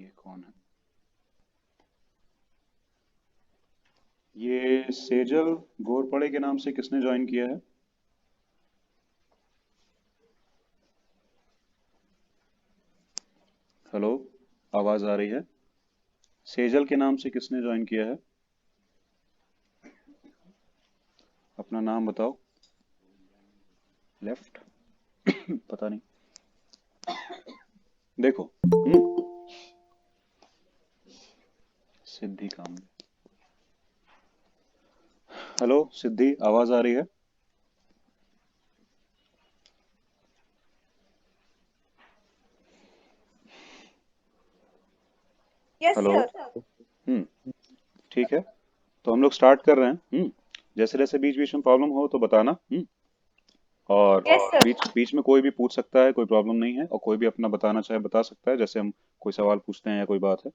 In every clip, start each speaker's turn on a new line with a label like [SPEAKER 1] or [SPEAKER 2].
[SPEAKER 1] ये कौन है? ये सेजल घोरपड़े के नाम से किसने ज्वाइन किया है? हेलो, आवाज आ रही है? सेजल के नाम से किसने ज्वाइन किया है? अपना नाम बताओ। लेफ्ट। पता नहीं। देखो। सिद्धि काम। हेलो सिद्धि, आवाज आ रही है?
[SPEAKER 2] Yes
[SPEAKER 1] hello.
[SPEAKER 2] सर।
[SPEAKER 1] हम्म। ठीक है, तो हम लोग स्टार्ट कर रहे हैं। जैसे जैसे बीच बीच में प्रॉब्लम हो तो बताना। और
[SPEAKER 2] यस सर।
[SPEAKER 1] बीच बीच में कोई भी पूछ सकता है, कोई प्रॉब्लम नहीं है, और कोई भी अपना बताना चाहे बता सकता है, जैसे हम कोई सवाल पूछते हैं या कोई बात है।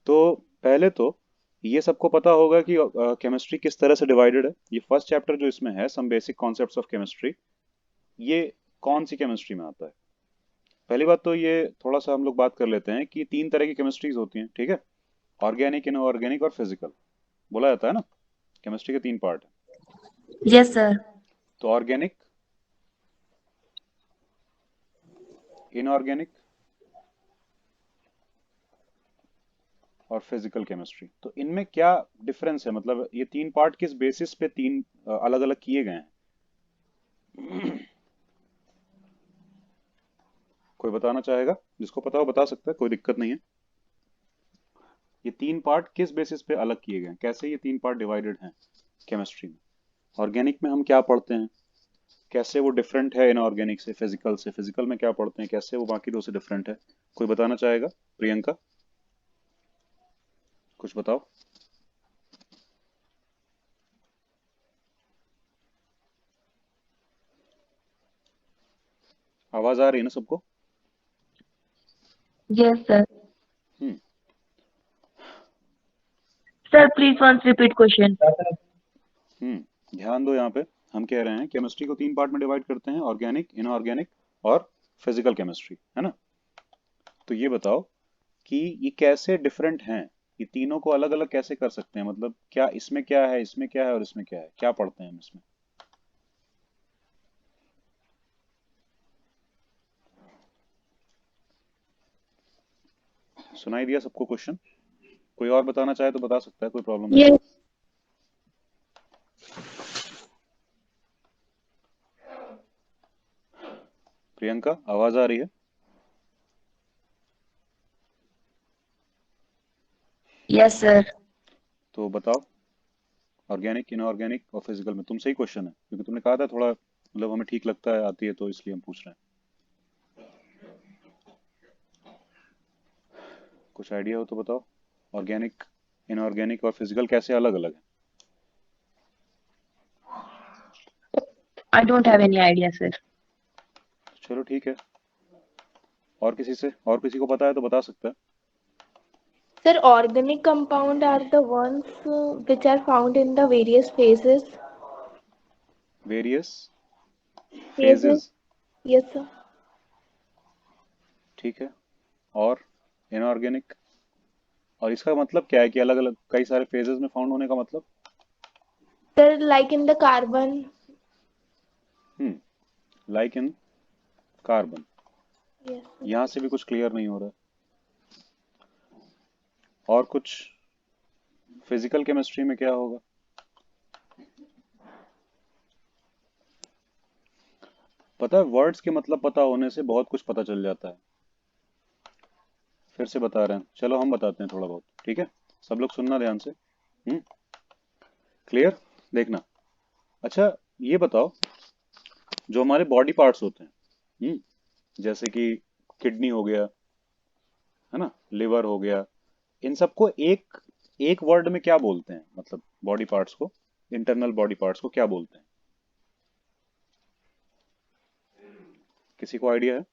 [SPEAKER 1] तो पहले तो ये सबको पता होगा कि केमिस्ट्री किस तरह से डिवाइडेड है। ये फर्स्ट चैप्टर जो इसमें है, some basic concepts of chemistry, ये कौन सी केमिस्ट्री में आता है? पहली बात तो ये थोड़ा सा हम लोग बात कर लेते हैं कि तीन तरह की केमिस्ट्रीज होती हैं, ठीक है? ऑर्गेनिक, इनऑर्गेनिक और फिजिकल, बोला जाता है ना। केमिस्ट्री के तीन पार्ट है।
[SPEAKER 3] Yes, sir.
[SPEAKER 1] तो ऑर्गेनिक, इनऑर्गेनिक और फिजिकल केमिस्ट्री, तो इनमें क्या डिफरेंस है? मतलब ये तीन पार्ट किस बेसिस पे तीन अलग अलग किए गए हैं? कोई बताना चाहेगा? जिसको पता हो बता सकता है, कोई दिक्कत नहीं है। ये तीन पार्ट किस बेसिस पे अलग किए गए हैं, कैसे ये तीन पार्ट डिवाइडेड हैं केमिस्ट्री में? ऑर्गेनिक में हम क्या पढ़ते हैं, कैसे वो डिफरेंट है इनऑर्गेनिक से? फिजिकल में क्या पढ़ते हैं, कैसे वो बाकी दो से डिफरेंट है? कोई बताना चाहेगा? प्रियंका, कुछ बताओ। आवाज आ रही है ना सबको?
[SPEAKER 3] Yes, sir.
[SPEAKER 1] Hmm.
[SPEAKER 3] Sir, please once repeat question.
[SPEAKER 1] ध्यान दो यहाँ पे। हम कह रहे हैं केमिस्ट्री को तीन पार्ट में डिवाइड करते हैं, ऑर्गेनिक, इनऑर्गेनिक और फिजिकल केमिस्ट्री, है ना? तो ये बताओ कि ये कैसे डिफरेंट हैं, ये तीनों को अलग अलग कैसे कर सकते हैं? मतलब क्या इसमें क्या है, इसमें क्या है और इसमें क्या है, क्या पढ़ते हैं हम इसमें? सुनाई दिया सबको क्वेश्चन? कोई और बताना चाहे तो बता सकता है, कोई प्रॉब्लम नहीं है।
[SPEAKER 3] Yes,
[SPEAKER 1] प्रियंका, आवाज आ रही है?
[SPEAKER 3] yes, sir.
[SPEAKER 1] तो बताओ, ऑर्गेनिक, इनऑर्गेनिक और फिजिकल में तुमसे ही क्वेश्चन है, क्योंकि तुमने कहा था थोड़ा मतलब हमें ठीक लगता है, आती है, तो इसलिए हम पूछ रहे हैं। कुछ आइडिया हो तो बताओ। ऑर्गेनिक, इनऑर्गेनिक और फिजिकल कैसे अलग अलग है?
[SPEAKER 3] I don't have any idea, sir.
[SPEAKER 1] चलो ठीक है, और किसी से, और किसी को पता है तो बता सकता है।
[SPEAKER 2] Sir, organic compound are the ones which are found in the various phases.
[SPEAKER 1] Various
[SPEAKER 2] Phases.
[SPEAKER 1] Phases,
[SPEAKER 2] Yes, sir.
[SPEAKER 1] ठीक है। और इनऑर्गेनिक, और इसका मतलब क्या है कि अलग अलग कई सारे फेजेस में फाउंड होने का मतलब?
[SPEAKER 2] Sir, like in the carbon.
[SPEAKER 1] Like in carbon.
[SPEAKER 2] Yes, sir.
[SPEAKER 1] यहां से भी कुछ क्लियर नहीं हो रहा है। और कुछ फिजिकल केमिस्ट्री में क्या होगा? पता है, वर्ड्स के मतलब पता होने से बहुत कुछ पता चल जाता है। फिर से बता रहे हैं, चलो हम बताते हैं थोड़ा बहुत, ठीक है? सब लोग सुनना ध्यान से। क्लियर? देखना। अच्छा, ये बताओ, जो हमारे बॉडी पार्ट्स होते हैं, जैसे कि किडनी हो गया, है ना, लिवर हो गया, इन सबको एक एक वर्ड में क्या बोलते हैं? मतलब बॉडी पार्ट्स को, इंटरनल बॉडी पार्ट्स को क्या बोलते हैं? किसी को आइडिया है?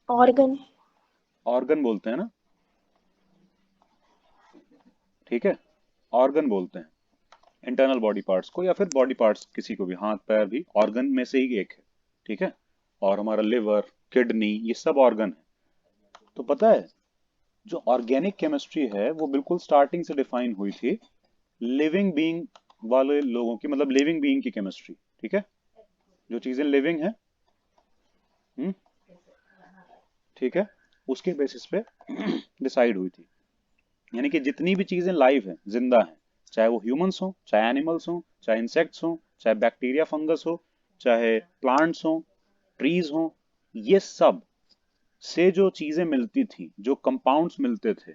[SPEAKER 2] Organ.
[SPEAKER 1] ऑर्गन बोलते हैं ना, ठीक है? ऑर्गन बोलते हैं इंटरनल बॉडी पार्ट्स को, या फिर बॉडी पार्ट्स किसी को भी, हाथ पैर भी ऑर्गन में से ही एक है, ठीक है? और हमारा लिवर, किडनी, ये सब ऑर्गन है। तो पता है जो ऑर्गेनिक केमिस्ट्री है वो बिल्कुल स्टार्टिंग से डिफाइन हुई थी लिविंग बीइंग वाले लोगों की, मतलब लिविंग बीइंग की केमिस्ट्री। ठीक है, जो चीजें लिविंग है, हम्म, ठीक है, उसके बेसिस पे डिसाइड हुई थी। यानी कि जितनी भी चीजें लाइव हैं, जिंदा हैं, चाहे वो ह्यूमंस हो, चाहे एनिमल्स हो, चाहे इंसेक्ट्स हो, चाहे बैक्टीरिया फंगस हो, चाहे प्लांट्स हो, ट्रीज हो, ये सब से जो चीजें मिलती थी, जो कंपाउंड्स मिलते थे,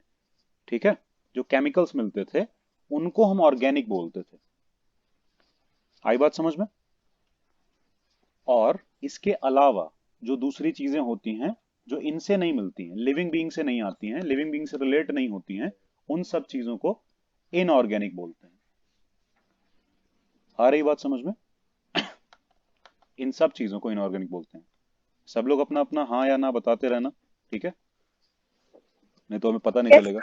[SPEAKER 1] ठीक है, जो केमिकल्स मिलते थे, उनको हम ऑर्गेनिक बोलते थे। आई बात समझ में? और इसके अलावा जो दूसरी चीजें होती हैं जो इनसे नहीं मिलती हैं, लिविंग बीइंग से नहीं आती हैं, लिविंग बीइंग से रिलेट नहीं होती हैं, उन सब चीजों को इनऑर्गेनिक बोलते हैं। आ रही बात समझ में? इन सब चीजों को इनऑर्गेनिक बोलते हैं। सब लोग अपना अपना हाँ या ना बताते रहना, ठीक है, नहीं तो हमें पता नहीं
[SPEAKER 2] यस
[SPEAKER 1] चलेगा।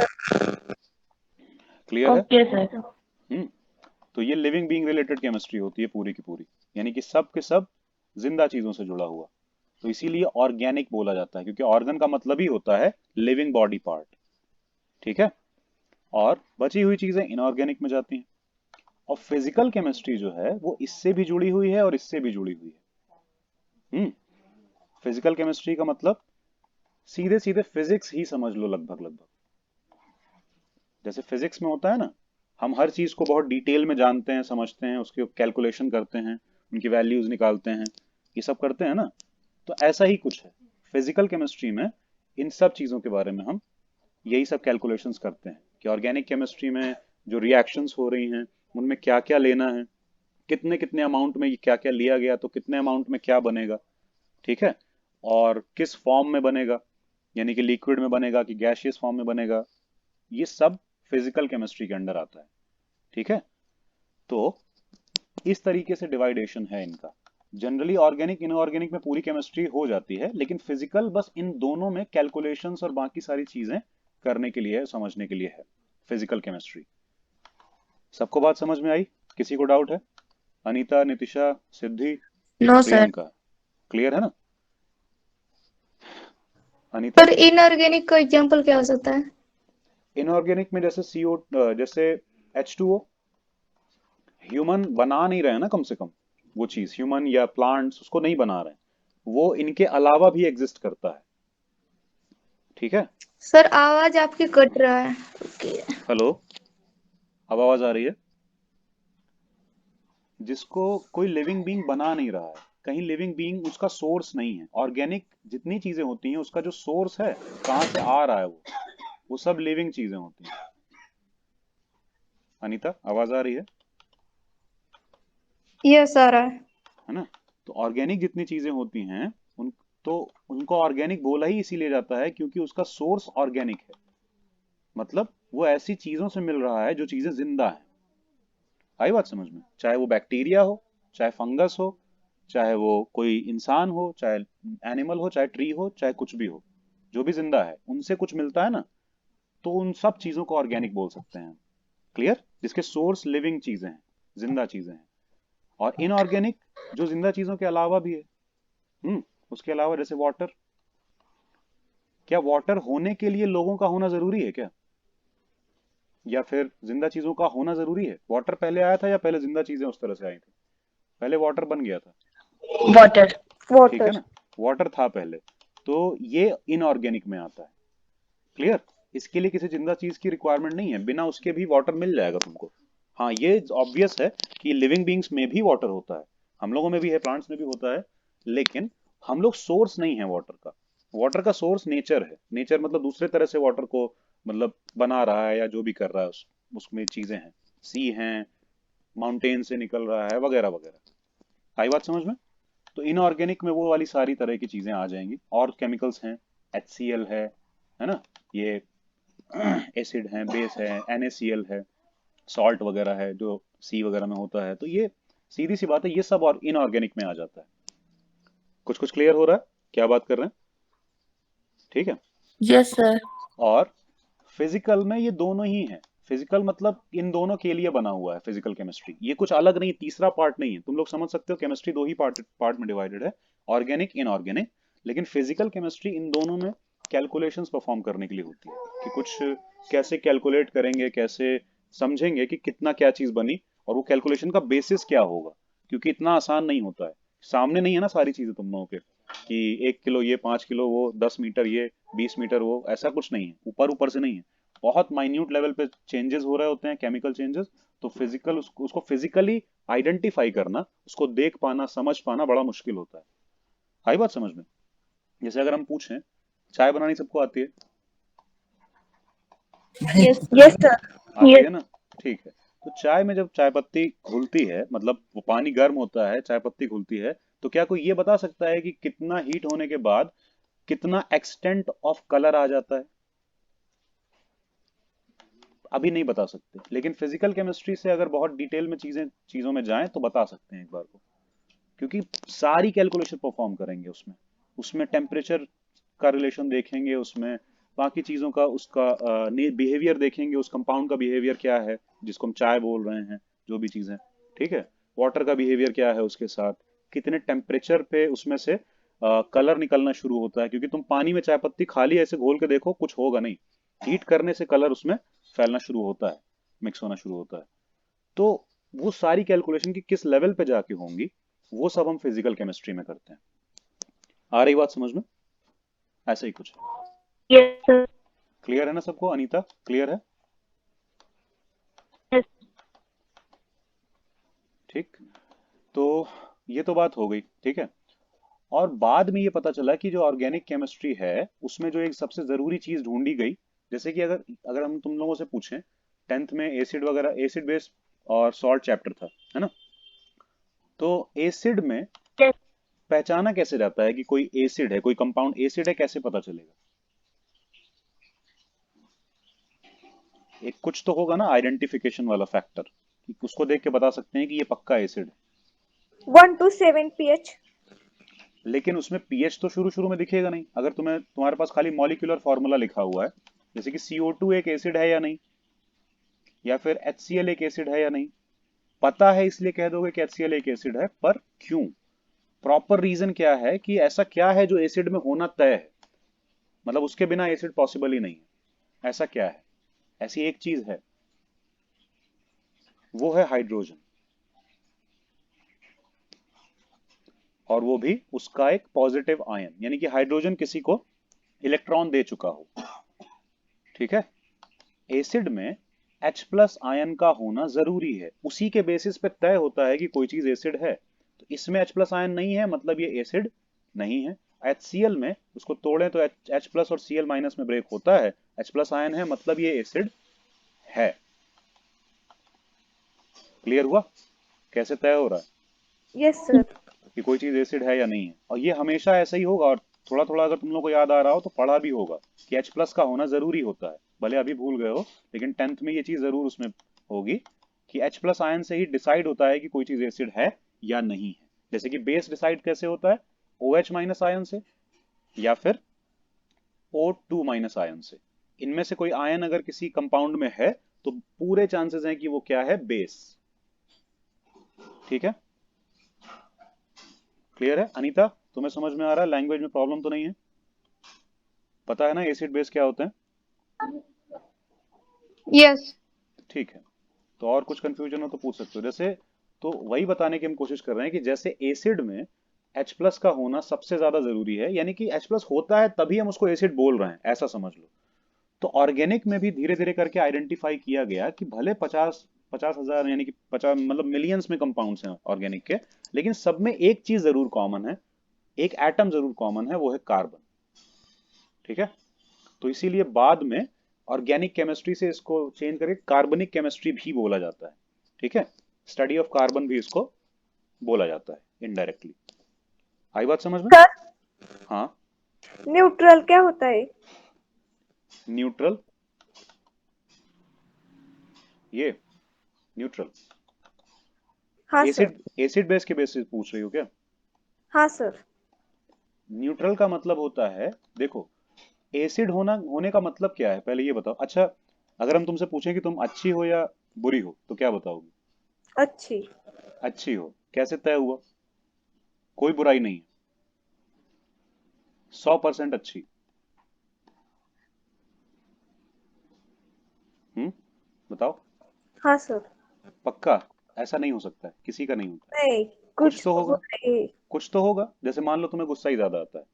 [SPEAKER 1] क्लियर है?
[SPEAKER 3] Okay sir.
[SPEAKER 1] हम्म। तो ये लिविंग बीइंग रिलेटेड केमिस्ट्री होती है पूरी की पूरी, यानी कि सब के सब जिंदा चीजों से जुड़ा हुआ। तो इसीलिए ऑर्गेनिक बोला जाता है, क्योंकि ऑर्गन का मतलब ही होता है लिविंग बॉडी पार्ट। ठीक है, और बची हुई चीजें इनऑर्गेनिक में जाती हैं। और फिजिकल केमिस्ट्री जो है वो इससे भी जुड़ी हुई है और इससे भी जुड़ी हुई है। फिजिकल केमिस्ट्री का मतलब सीधे सीधे फिजिक्स ही समझ लो, लगभग लगभग जैसे फिजिक्स में होता है ना, हम हर चीज को बहुत डिटेल में जानते हैं, समझते हैं, उसके कैलकुलेशन करते हैं, उनकी वैल्यूज निकालते हैं, ये सब करते हैं ना। तो ऐसा ही कुछ है फिजिकल केमिस्ट्री में। इन सब चीजों के बारे में हम यही सब कैलकुलेशंस करते हैं कि ऑर्गेनिक केमिस्ट्री में जो रिएक्शंस हो रही हैं उनमें क्या क्या लेना है, कितने कितने अमाउंट में क्या क्या लिया गया तो कितने अमाउंट में क्या बनेगा, ठीक है, और किस फॉर्म में बनेगा, यानी कि लिक्विड में बनेगा कि गैसियस फॉर्म में बनेगा, ये सब फिजिकल केमिस्ट्री के अंडर आता है। ठीक है, तो इस तरीके से डिवाइडेशन है इनका। जनरली ऑर्गेनिक इनऑर्गेनिक में पूरी केमिस्ट्री हो जाती है, लेकिन फिजिकल बस इन दोनों में कैलकुलेशंस और बाकी सारी चीजें करने के लिए है, समझने के लिए है फिजिकल केमिस्ट्री। सबको बात समझ में आई? किसी को डाउट है? अनीता, नितिशा, सिद्धि,
[SPEAKER 3] नो सर।
[SPEAKER 1] प्रियंका, क्लियर है ना? अनीता,
[SPEAKER 2] पर इनऑर्गेनिक का एग्जांपल क्या हो सकता है?
[SPEAKER 1] इनऑर्गेनिक में जैसे CO, जैसे H2O, ह्यूमन बना नहीं रहे हैं ना, कम से कम वो चीज ह्यूमन या प्लांट्स उसको नहीं बना रहे हैं, वो इनके अलावा भी एग्जिस्ट करता है। ठीक है,
[SPEAKER 2] सर आवाज आपकी कट रहा है। ओके।
[SPEAKER 1] हेलो, अब आवाज आ रही है? जिसको कोई लिविंग बीइंग बना नहीं रहा है, कहीं लिविंग बीइंग उसका सोर्स नहीं है, ऑर्गेनिक जितनी चीजें होती हैं उसका जो सोर्स है, कहाँ से आ रहा है वो सब लिविंग चीजें होती हैं। अनीता, आवाज आ रही
[SPEAKER 2] यस आ रहा है।
[SPEAKER 1] है ना? तो ऑर्गेनिक जितनी चीजें होती हैं उन तो उनको ऑर्गेनिक बोला ही इसीलिए जाता है क्योंकि उसका सोर्स ऑर्गेनिक है, मतलब वो ऐसी चीजों से मिल रहा है जो चीजें जिंदा हैं। आई बात समझ में? चाहे वो बैक्टीरिया हो, चाहे फंगस हो, चाहे वो कोई इंसान हो, चाहे एनिमल हो, चाहे ट्री हो, चाहे कुछ भी हो, जो भी जिंदा है उनसे कुछ मिलता है ना, तो उन सब चीजों को ऑर्गेनिक बोल सकते हैं। क्लियर? जिसके सोर्स लिविंग चीजें हैं, जिंदा चीजें हैं। और इनऑर्गेनिक जो जिंदा चीजों के अलावा भी है। उसके अलावा जैसे वाटर, क्या वाटर होने के लिए लोगों का होना जरूरी है क्या, या फिर जिंदा चीजों का होना जरूरी है? वाटर पहले आया था या पहले जिंदा चीजें उस तरह से आई थी? पहले वाटर बन गया था,
[SPEAKER 3] वाटर।
[SPEAKER 1] ठीक है
[SPEAKER 2] वाटर।
[SPEAKER 1] ना, वाटर था पहले। तो ये इनऑर्गेनिक में आता है। क्लियर? इसके लिए किसी जिंदा चीज की रिक्वायरमेंट नहीं है, बिना उसके भी वाटर मिल जाएगा तुमको। हाँ, ये ऑब्वियस है कि लिविंग बींग्स में भी वाटर होता है, हम लोगों में भी है, प्लांट्स में भी होता है, लेकिन हम लोग सोर्स नहीं है वाटर का। वाटर का सोर्स नेचर है, नेचर मतलब दूसरे तरह से वाटर को मतलब बना रहा है या जो भी कर रहा है उसमें चीजें हैं, सी हैं, माउंटेन से निकल रहा है, वगैरह वगैरह। आई बात समझ में? तो इनऑर्गेनिक में वो वाली सारी तरह की चीजें आ जाएंगी, और केमिकल्स हैं, HCl है ना, ये एसिड है, बेस है, NaCl है, सॉल्ट वगैरह है जो सी वगैरह में होता है। तो ये सीधी सी बात है, ये सब और इनऑर्गेनिक में आ जाता है। कुछ कुछ क्लियर हो रहा है क्या बात कर रहे हैं? ठीक है।
[SPEAKER 3] Yes sir.
[SPEAKER 1] और फिजिकल में ये दोनों ही है, फिजिकल मतलब इन दोनों के लिए बना हुआ है फिजिकल केमिस्ट्री, ये कुछ अलग नहीं, तीसरा पार्ट नहीं है। तुम लोग समझ सकते हो केमिस्ट्री दो ही पार्ट पार्ट में डिवाइडेड है, ऑर्गेनिक इनऑर्गेनिक। लेकिन फिजिकल केमिस्ट्री इन दोनों में कैलकुलेशंस परफॉर्म करने के लिए होती है कि कुछ कैसे कैलकुलेट करेंगे, कैसे समझेंगे कि कितना क्या चीज बनी, और वो कैलकुलेशन का बेसिस क्या होगा, क्योंकि इतना आसान नहीं होता है। सामने नहीं है ना सारी चीजें तुम लोगों के, कि 1 किलो ये, 5 किलो वो, 10 मीटर ये, 20 मीटर वो, ऐसा कुछ नहीं है, ऊपर ऊपर से नहीं है। बहुत माइन्यूट लेवल पे चेंजेस हो रहे होते हैं, केमिकल चेंजेस। तो फिजिकल उसको फिजिकली आइडेंटिफाई करना, उसको देख पाना, समझ पाना बड़ा मुश्किल होता है। आई बात समझ में? जैसे अगर हम पूछें, चाय बनानी सबको आती है?
[SPEAKER 2] Yes,
[SPEAKER 3] Yes,
[SPEAKER 2] sir.
[SPEAKER 3] sir.
[SPEAKER 1] आती है ना? ठीक है। तो चाय में जब चाय पत्ती घुलती है, मतलब वो पानी गर्म होता है, चाय पत्ती घुलती है, तो क्या कोई ये बता सकता है कि कितना हीट होने के बाद कितना एक्सटेंट ऑफ कलर आ जाता है? अभी नहीं बता सकते, लेकिन फिजिकल केमिस्ट्री से अगर बहुत डिटेल में चीजों में जाएं तो बता सकते हैं एक बार को, क्योंकि सारी कैलकुलेशन परफॉर्म करेंगे उसमें। उसमें टेम्परेचर का रिलेशन देखेंगे, उसमें बाकी चीजों का, उसका बिहेवियर देखेंगे, उस कंपाउंड का बिहेवियर क्या है जिसको हम चाय बोल रहे हैं, जो भी चीजें। ठीक है। वाटर का बिहेवियर क्या है उसके साथ, कितने टेम्परेचर पे उसमें से कलर निकलना शुरू होता है, क्योंकि तुम पानी में चाय पत्ती खाली ऐसे घोल के देखो, कुछ होगा नहीं। हीट करने से कलर उसमें फैलना शुरू होता है, मिक्स होना शुरू होता है। तो वो सारी कैलकुलेशन की किस लेवल पे जाके होंगी, वो सब हम फिजिकल केमिस्ट्री में करते हैं। आ रही बात समझ में? ऐसा ही कुछ है।
[SPEAKER 3] Yes, sir.
[SPEAKER 1] क्लियर है ना सबको? अनीता, क्लियर है?
[SPEAKER 3] Yes.
[SPEAKER 1] ठीक। तो ये तो बात हो गई, ठीक है। और बाद में ये पता चला कि जो ऑर्गेनिक केमिस्ट्री है उसमें जो एक सबसे जरूरी चीज ढूंढी गई, जैसे कि अगर अगर हम तुम लोगों से पूछें, टेंथ में एसिड वगैरह, एसिड बेस और सॉल्ट चैप्टर था, है ना? तो एसिड में
[SPEAKER 3] Yes.
[SPEAKER 1] पहचाना कैसे जाता है कि कोई एसिड है, कोई कंपाउंड एसिड है, कैसे पता चलेगा? एक कुछ तो होगा ना आइडेंटिफिकेशन वाला फैक्टर, कि उसको देख के बता सकते हैं कि ये पक्का एसिड है।
[SPEAKER 2] 1 to 7 pH.
[SPEAKER 1] लेकिन उसमें पीएच तो शुरू शुरू में दिखेगा नहीं, अगर तुम्हारे पास खाली मॉलिक्यूलर फॉर्मूला लिखा हुआ है, जैसे कि CO2 एक एसिड है या नहीं, या फिर HCl एक एसिड है या नहीं। पता है इसलिए कह दोगे कि HCl एक एसिड है, पर क्यों? प्रॉपर रीजन क्या है कि ऐसा क्या है जो एसिड में होना तय है, मतलब उसके बिना एसिड पॉसिबल ही नहीं है। ऐसा क्या है? ऐसी एक चीज है, वो है हाइड्रोजन। और वो भी उसका एक पॉजिटिव आयन, यानी कि हाइड्रोजन किसी को इलेक्ट्रॉन दे चुका हो। ठीक है। एसिड में H+ आयन का होना जरूरी है, उसी के बेसिस पे तय होता है कि कोई चीज एसिड है। तो इसमें H+ आयन नहीं है, मतलब ये एसिड नहीं है। HCl में उसको तोड़ें तो H+ और Cl- में ब्रेक होता है, H+ आयन है, मतलब ये एसिड है। क्लियर हुआ कैसे तय हो रहा है
[SPEAKER 2] Yes, sir.
[SPEAKER 1] कि कोई चीज एसिड है या नहीं है? और ये हमेशा ऐसा ही होगा। और थोड़ा थोड़ा अगर तुम लोग को याद आ रहा हो तो पढ़ा भी होगा कि H+ का होना जरूरी होता है, भले अभी भूल गए हो, लेकिन टेंथ में ये चीज जरूर उसमें होगी कि H+ आयन से ही डिसाइड होता है कि कोई चीज एसिड है या नहीं है। जैसे कि बेस डिसाइड कैसे होता है, OH- आयन से, या फिर O2- आयन से। इनमें से कोई आयन अगर किसी कंपाउंड में है तो पूरे चांसेस हैं कि वो क्या है, बेस। ठीक है। क्लियर है अनीता? तुम्हें समझ में आ रहा है? लैंग्वेज में प्रॉब्लम तो नहीं है? पता है ना एसिड बेस क्या होते हैं?
[SPEAKER 3] Yes.
[SPEAKER 1] ठीक है। तो और कुछ कंफ्यूजन हो तो पूछ सकते हो। जैसे, तो वही बताने की हम कोशिश कर रहे हैं कि जैसे एसिड में H+ का होना सबसे ज्यादा जरूरी है, यानी कि H+ होता है तभी हम उसको एसिड बोल रहे हैं, ऐसा समझ लो। तो ऑर्गेनिक में भी धीरे धीरे करके आइडेंटिफाई किया गया कि भले 50,000 यानी कि 50 मतलब मिलियंस में कंपाउंड्स हैं ऑर्गेनिक के, लेकिन सब में एक चीज जरूर कॉमन है, एक एटम जरूर कॉमन है, वो है कार्बन। ठीक है। तो इसीलिए बाद में ऑर्गेनिक केमिस्ट्री से इसको चेंज करके कार्बनिक केमिस्ट्री भी बोला जाता है। ठीक है। स्टडी ऑफ कार्बन भी इसको बोला जाता है इनडायरेक्टली। आई बात समझ में?
[SPEAKER 2] सर,
[SPEAKER 1] हाँ।
[SPEAKER 2] न्यूट्रल क्या होता है?
[SPEAKER 1] न्यूट्रल, ये न्यूट्रल
[SPEAKER 2] हाँ सर.
[SPEAKER 1] एसिड, एसिड बेस के बेसिस पूछ रही हो क्या?
[SPEAKER 2] हाँ सर.
[SPEAKER 1] न्यूट्रल का मतलब होता है, देखो, एसिड होने का मतलब क्या है पहले ये बताओ। अच्छा, अगर हम तुमसे पूछें कि तुम अच्छी हो या बुरी हो तो क्या बताओगी?
[SPEAKER 2] अच्छी.
[SPEAKER 1] अच्छी हो। कैसे तय हुआ? कोई बुराई नहीं है। 100% अच्छी। बताओ।
[SPEAKER 2] हाँ सर।
[SPEAKER 1] पक्का? ऐसा नहीं हो सकता है, किसी का नहीं होता है।
[SPEAKER 2] नहीं,
[SPEAKER 1] कुछ
[SPEAKER 2] कुछ
[SPEAKER 1] तो
[SPEAKER 2] तो
[SPEAKER 1] होगा।
[SPEAKER 2] बुरा ही।
[SPEAKER 1] कुछ तो होगा, जैसे मान लो तुम्हें गुस्सा ही ज्यादा आता है,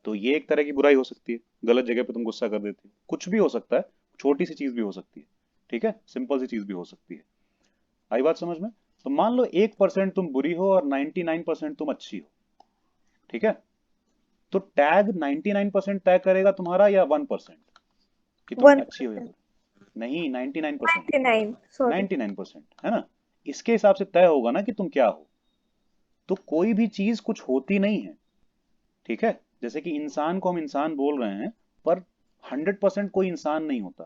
[SPEAKER 1] तो ये एक तरह की बुराई हो सकती है, गलत जगह पे तुम गुस्सा कर देती हो। कुछ भी हो सकता है, छोटी सी चीज भी हो सकती है। ठीक है, सिंपल सी चीज भी हो सकती है। आई बात समझ में? तो मान लो 1% तुम बुरी हो और 99% तुम अच्छी हो। ठीक है, तो टैग 99% तय करेगा तुम्हारा या 1% कि तुम
[SPEAKER 2] वन
[SPEAKER 1] अच्छी हो या
[SPEAKER 2] परसेंट
[SPEAKER 1] बुरी? नहीं, 99%।
[SPEAKER 2] 99, सॉरी।
[SPEAKER 1] 99% है ना? इसके हिसाब से तय होगा ना कि तुम क्या हो। तो कोई भी चीज कुछ होती नहीं है। ठीक है, जैसे कि इंसान को हम इंसान बोल रहे हैं, पर 100% कोई इंसान नहीं होता।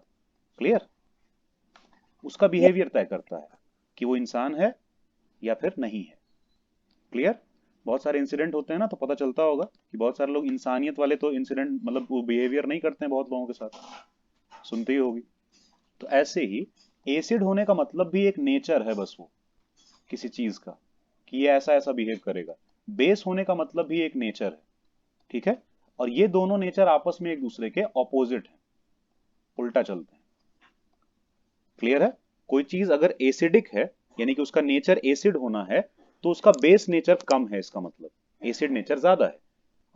[SPEAKER 1] क्लियर? उसका बिहेवियर तय करता है कि वो इंसान है या फिर नहीं है। क्लियर? बहुत सारे इंसिडेंट होते हैं ना, तो पता चलता होगा कि बहुत सारे लोग इंसानियत वाले तो इंसिडेंट मतलब वो बिहेवियर नहीं करते हैं बहुत लोगों के साथ। सुनती ही होगी। तो ऐसे ही एसिड होने का मतलब भी एक नेचर है बस वो, किसी चीज का, कि ये ऐसा ऐसा बिहेव करेगा। बेस होने का मतलब भी एक नेचर है। ठीक है, और ये दोनों नेचर आपस में एक दूसरे के ऑपोजिट हैं, उल्टा चलते हैं। क्लियर है? कोई चीज अगर एसिडिक है, यानी कि उसका नेचर एसिड होना है, तो उसका बेस नेचर कम है, इसका मतलब एसिड नेचर ज्यादा है।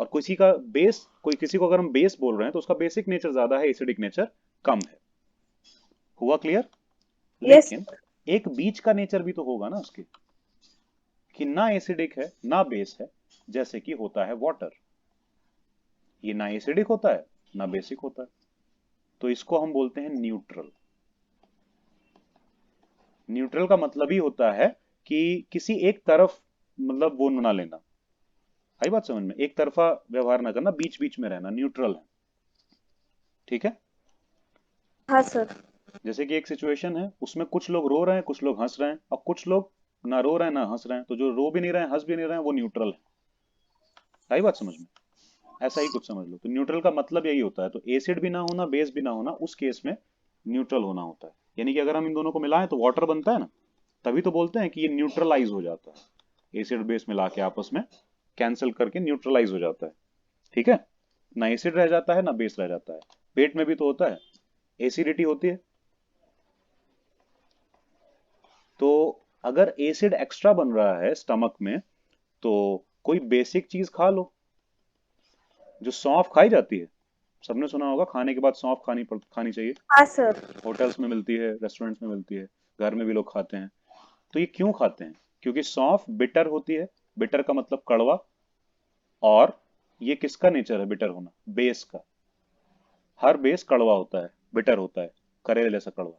[SPEAKER 1] और किसी का बेस, कोई किसी को अगर हम बेस बोल रहे हैं तो उसका बेसिक नेचर ज्यादा है, एसिडिक नेचर कम है। हुआ क्लियर?
[SPEAKER 2] यस।
[SPEAKER 1] लेकिन एक बीच का नेचर भी तो होगा ना उसके, कि ना एसिडिक है ना बेस है। जैसे कि होता है वाटर, ये ना एसिडिक होता है ना बेसिक होता है, तो इसको हम बोलते हैं न्यूट्रल। न्यूट्रल का मतलब ही होता है कि किसी एक तरफ मतलब वो ना लेना। आई बात समझ में? एक तरफा व्यवहार ना करना, बीच बीच में रहना, न्यूट्रल है। ठीक है,
[SPEAKER 2] हाँ सर।
[SPEAKER 1] जैसे कि एक सिचुएशन है, उसमें कुछ लोग रो रहे हैं कुछ लोग हंस रहे हैं, और कुछ लोग ना रो रहे हैं ना हंस रहे हैं, तो जो रो भी नहीं रहे हैं हंस भी नहीं रहे हैं वो न्यूट्रल है। आई बात समझ में? ऐसा ही कुछ समझ लो। तो न्यूट्रल का मतलब यही होता है। तो एसिड भी ना होना बेस भी ना होना, उस केस में न्यूट्रल होना होता है। यानी कि अगर हम इन दोनों को मिलाएं तो वाटर बनता है ना, तभी तो बोलते हैं कि ये न्यूट्रलाइज हो जाता है। एसिड बेस मिला के आपस में कैंसिल करके न्यूट्रलाइज हो जाता है। ठीक है, ना एसिड रह जाता है ना बेस रह जाता है। पेट में भी तो होता है, एसिडिटी होती है। तो अगर एसिड एक्स्ट्रा बन रहा है स्टमक में, तो कोई बेसिक चीज खा लो। जो सौंफ खाई जाती है, सबने सुना होगा खाने के बाद सौंफ खानी चाहिए।
[SPEAKER 2] हाँ सर।
[SPEAKER 1] होटल्स में मिलती है, रेस्टोरेंट्स में मिलती है, घर में भी लोग खाते हैं। तो ये क्यों खाते हैं? क्योंकि सौंफ बिटर होती है। बिटर का मतलब कड़वा। और ये किसका नेचर है बिटर होना? बेस का। हर बेस कड़वा होता है, बिटर होता है, करेले जैसा कड़वा।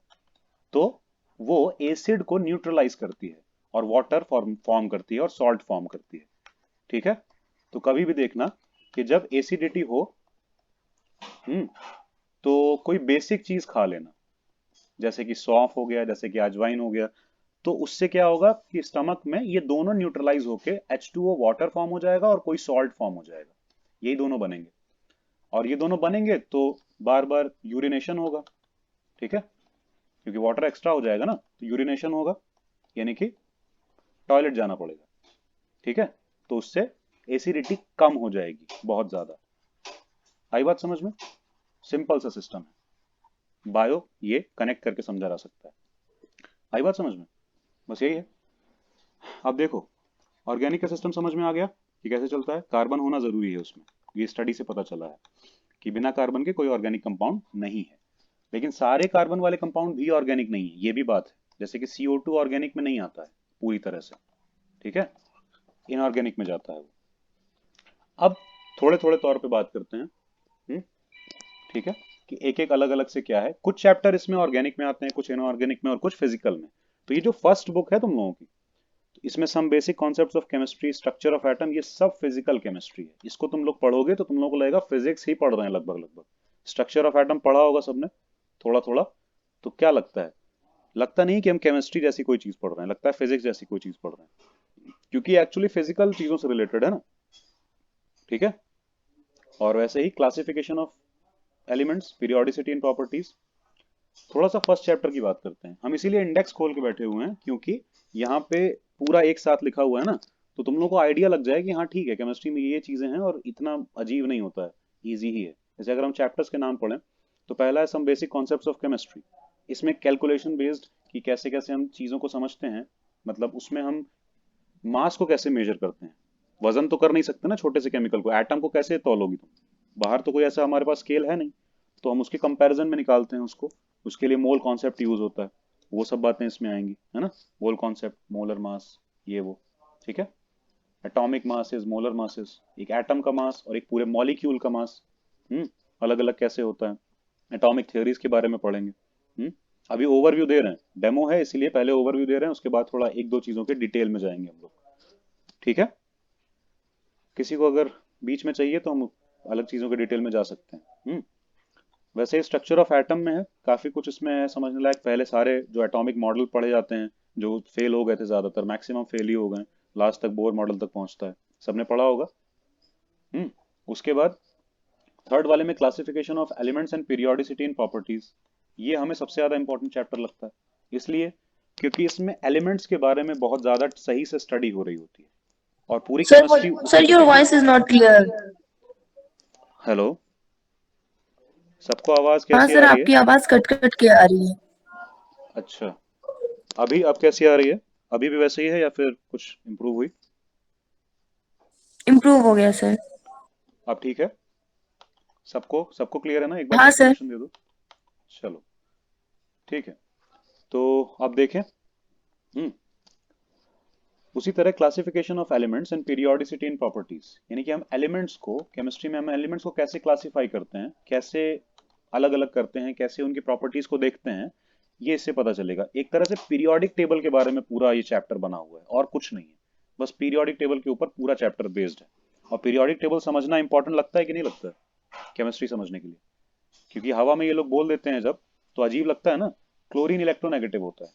[SPEAKER 1] तो वो एसिड को न्यूट्रलाइज करती है, और वाटर फॉर्म फॉर्म करती है और सॉल्ट फॉर्म करती है। ठीक है, तो कभी भी देखना कि जब एसिडिटी हो, हम्म, तो कोई बेसिक चीज खा लेना, जैसे कि सौंफ हो गया, जैसे कि अजवाइन हो गया। तो उससे क्या होगा कि स्टमक में ये दोनों न्यूट्रलाइज होके H2O वाटर फॉर्म हो जाएगा और कोई सॉल्ट फॉर्म हो जाएगा। यही दोनों बनेंगे, और ये दोनों बनेंगे तो बार बार यूरिनेशन होगा। ठीक है, क्योंकि वाटर एक्स्ट्रा हो जाएगा ना, तो यूरिनेशन होगा, यानी कि टॉयलेट जाना पड़ेगा। ठीक है, तो उससे एसिडिटी कम हो जाएगी बहुत ज्यादा। आई बात समझ में? सिंपल सा सिस्टम है, बायो ये कनेक्ट करके समझा जा सकता है। आई बात समझ में? बस यही है। अब देखो, ऑर्गेनिक का सिस्टम समझ में आ गया कि कैसे चलता है। कार्बन होना जरूरी है उसमें, ये स्टडी से पता चला है कि बिना कार्बन के कोई ऑर्गेनिक कंपाउंड नहीं है। लेकिन सारे कार्बन वाले कंपाउंड भी ऑर्गेनिक नहीं है, ये भी बात है। जैसे कि CO2 ऑर्गेनिक में नहीं आता है पूरी तरह से। ठीक है, इनऑर्गेनिक में जाता है वो। अब थोड़े थोड़े तौर पे बात करते हैं। हम्म, ठीक है, कि एक एक अलग अलग से क्या है। कुछ चैप्टर इसमें ऑर्गेनिक में आते हैं, कुछ इनऑर्गेनिक में, और कुछ फिजिकल में। तो ये जो फर्स्ट बुक है तुम लोगों की, तो इसमें some basic concepts of chemistry, structure of atom, ये सब फिजिकल केमिस्ट्री है। इसको तुम लोग पढ़ोगे तो तुम लोगों को लगेगा फिजिक्स ही पढ़ रहे हैं लगभग लगभग। स्ट्रक्चर ऑफ एटम पढ़ा होगा सबने थोड़ा थोड़ा। तो क्या लगता है? लगता नहीं कि हम केमिस्ट्री जैसी कोई चीज पढ़ रहे हैं, लगता है फिजिक्स जैसी कोई चीज पढ़ रहे हैं, क्योंकि एक्चुअली फिजिकल चीजों से रिलेटेड है ना। ठीक है, और वैसे ही classification of elements, periodicity and properties. थोड़ा सा फर्स्ट चैप्टर की बात करते हैं। हम इसीलिए इंडेक्स खोल के बैठे हुए हैं, क्योंकि यहाँ पे पूरा एक साथ लिखा हुआ है ना, तो तुम लोगों को आइडिया लग जाए कि हाँ ठीक है, केमिस्ट्री में ये चीजें हैं और इतना अजीब नहीं होता है। इजी ही है। जैसे अगर हम चैप्टर्स के नाम पढ़ें तो पहला है some basic concepts of chemistry. इसमें कैलकुलेशन बेस्ड कि कैसे कैसे हम चीज़ों को समझते हैं, मतलब उसमें हम मास को कैसे मेजर करते हैं। वजन तो कर नहीं सकते ना छोटे से केमिकल को, एटम को कैसे तौलोगी तुम, बाहर तो कोई ऐसा हमारे पास स्केल है नहीं, तो हम उसके कंपैरिजन में निकालते हैं उसको। उसके लिए मोल कॉन्सेप्ट यूज होता है, वो सब बातें इसमें आएंगी, है ना। मोल कॉन्सेप्ट, मोलर मास, ये वो, ठीक है। एटॉमिक मासेस, मोलर मासेस, एक एटम का मास और एक पूरे मॉलिक्यूल का मास, अलग अलग कैसे होता है। एटॉमिक थ्योरीज के बारे में पढ़ेंगे। अभी ओवरव्यू दे रहे हैं, डेमो है इसीलिए पहले ओवरव्यू दे रहे हैं, उसके बाद थोड़ा एक दो चीजों के डिटेल में जाएंगे हम लोग, ठीक है। किसी को अगर बीच में चाहिए तो हम अलग चीजों के डिटेल में जा सकते हैं। वैसे स्ट्रक्चर ऑफ एटम में है काफी कुछ, इसमें है समझने लायक। पहले सारे जो एटॉमिक मॉडल पढ़े जाते हैं, जो फेल हो गए थे, ज्यादातर मैक्सिमम फेल ही हो गए, लास्ट तक बोर मॉडल तक पहुंचता है, सबने पढ़ा होगा। हम्म उसके बाद थर्ड वाले में classification of elements and periodicity in properties. ये हमें सबसे ज्यादा इंपॉर्टेंट चैप्टर लगता है, इसलिए क्योंकि इसमें एलिमेंट्स के बारे में बहुत ज्यादा सही से स्टडी हो रही होती है और पूरी
[SPEAKER 3] Sir,
[SPEAKER 1] केमिस्ट्री
[SPEAKER 3] sir,
[SPEAKER 1] उसी पे
[SPEAKER 3] your
[SPEAKER 1] टिकी
[SPEAKER 3] voice
[SPEAKER 1] होती
[SPEAKER 3] is not clear.
[SPEAKER 1] है। हेलो, सबको आवाज
[SPEAKER 3] हाँ
[SPEAKER 1] कैसी
[SPEAKER 3] सर,
[SPEAKER 1] आ रही है?
[SPEAKER 3] आपकी आवाज कट कट के आ रही है।
[SPEAKER 1] अच्छा, अभी अब कैसी आ रही है? अभी भी वैसे ही है या फिर कुछ इम्प्रूव हुई?
[SPEAKER 3] इम्प्रूव हो गया सर।
[SPEAKER 1] अब ठीक है? सबको सबको क्लियर है ना? एक बार
[SPEAKER 3] हाँ सर।
[SPEAKER 1] कंफर्मेशन दे दो। चलो, ठीक है। तो अब देखें, हम्म उसी तरह classification of elements and periodicity in properties, यानी कि हम एलिमेंट्स को, केमिस्ट्री में हम एलिमेंट्स को कैसे क्लासिफाई करते हैं, कैसे अलग अलग करते हैं, कैसे उनकी प्रॉपर्टीज को देखते हैं, ये इससे पता चलेगा। एक तरह से पीरियोडिक टेबल के बारे में पूरा ये चैप्टर बना हुआ है और कुछ नहीं है, बस पीरियोडिक टेबल के ऊपर पूरा चैप्टर बेस्ड है। और पीरियोडिक टेबल समझना इंपॉर्टेंट लगता है कि नहीं लगता है केमिस्ट्री समझने के लिए? क्योंकि हवा में ये लोग बोल देते हैं जब, तो अजीब लगता है ना। क्लोरीन इलेक्ट्रोनेगेटिव होता है,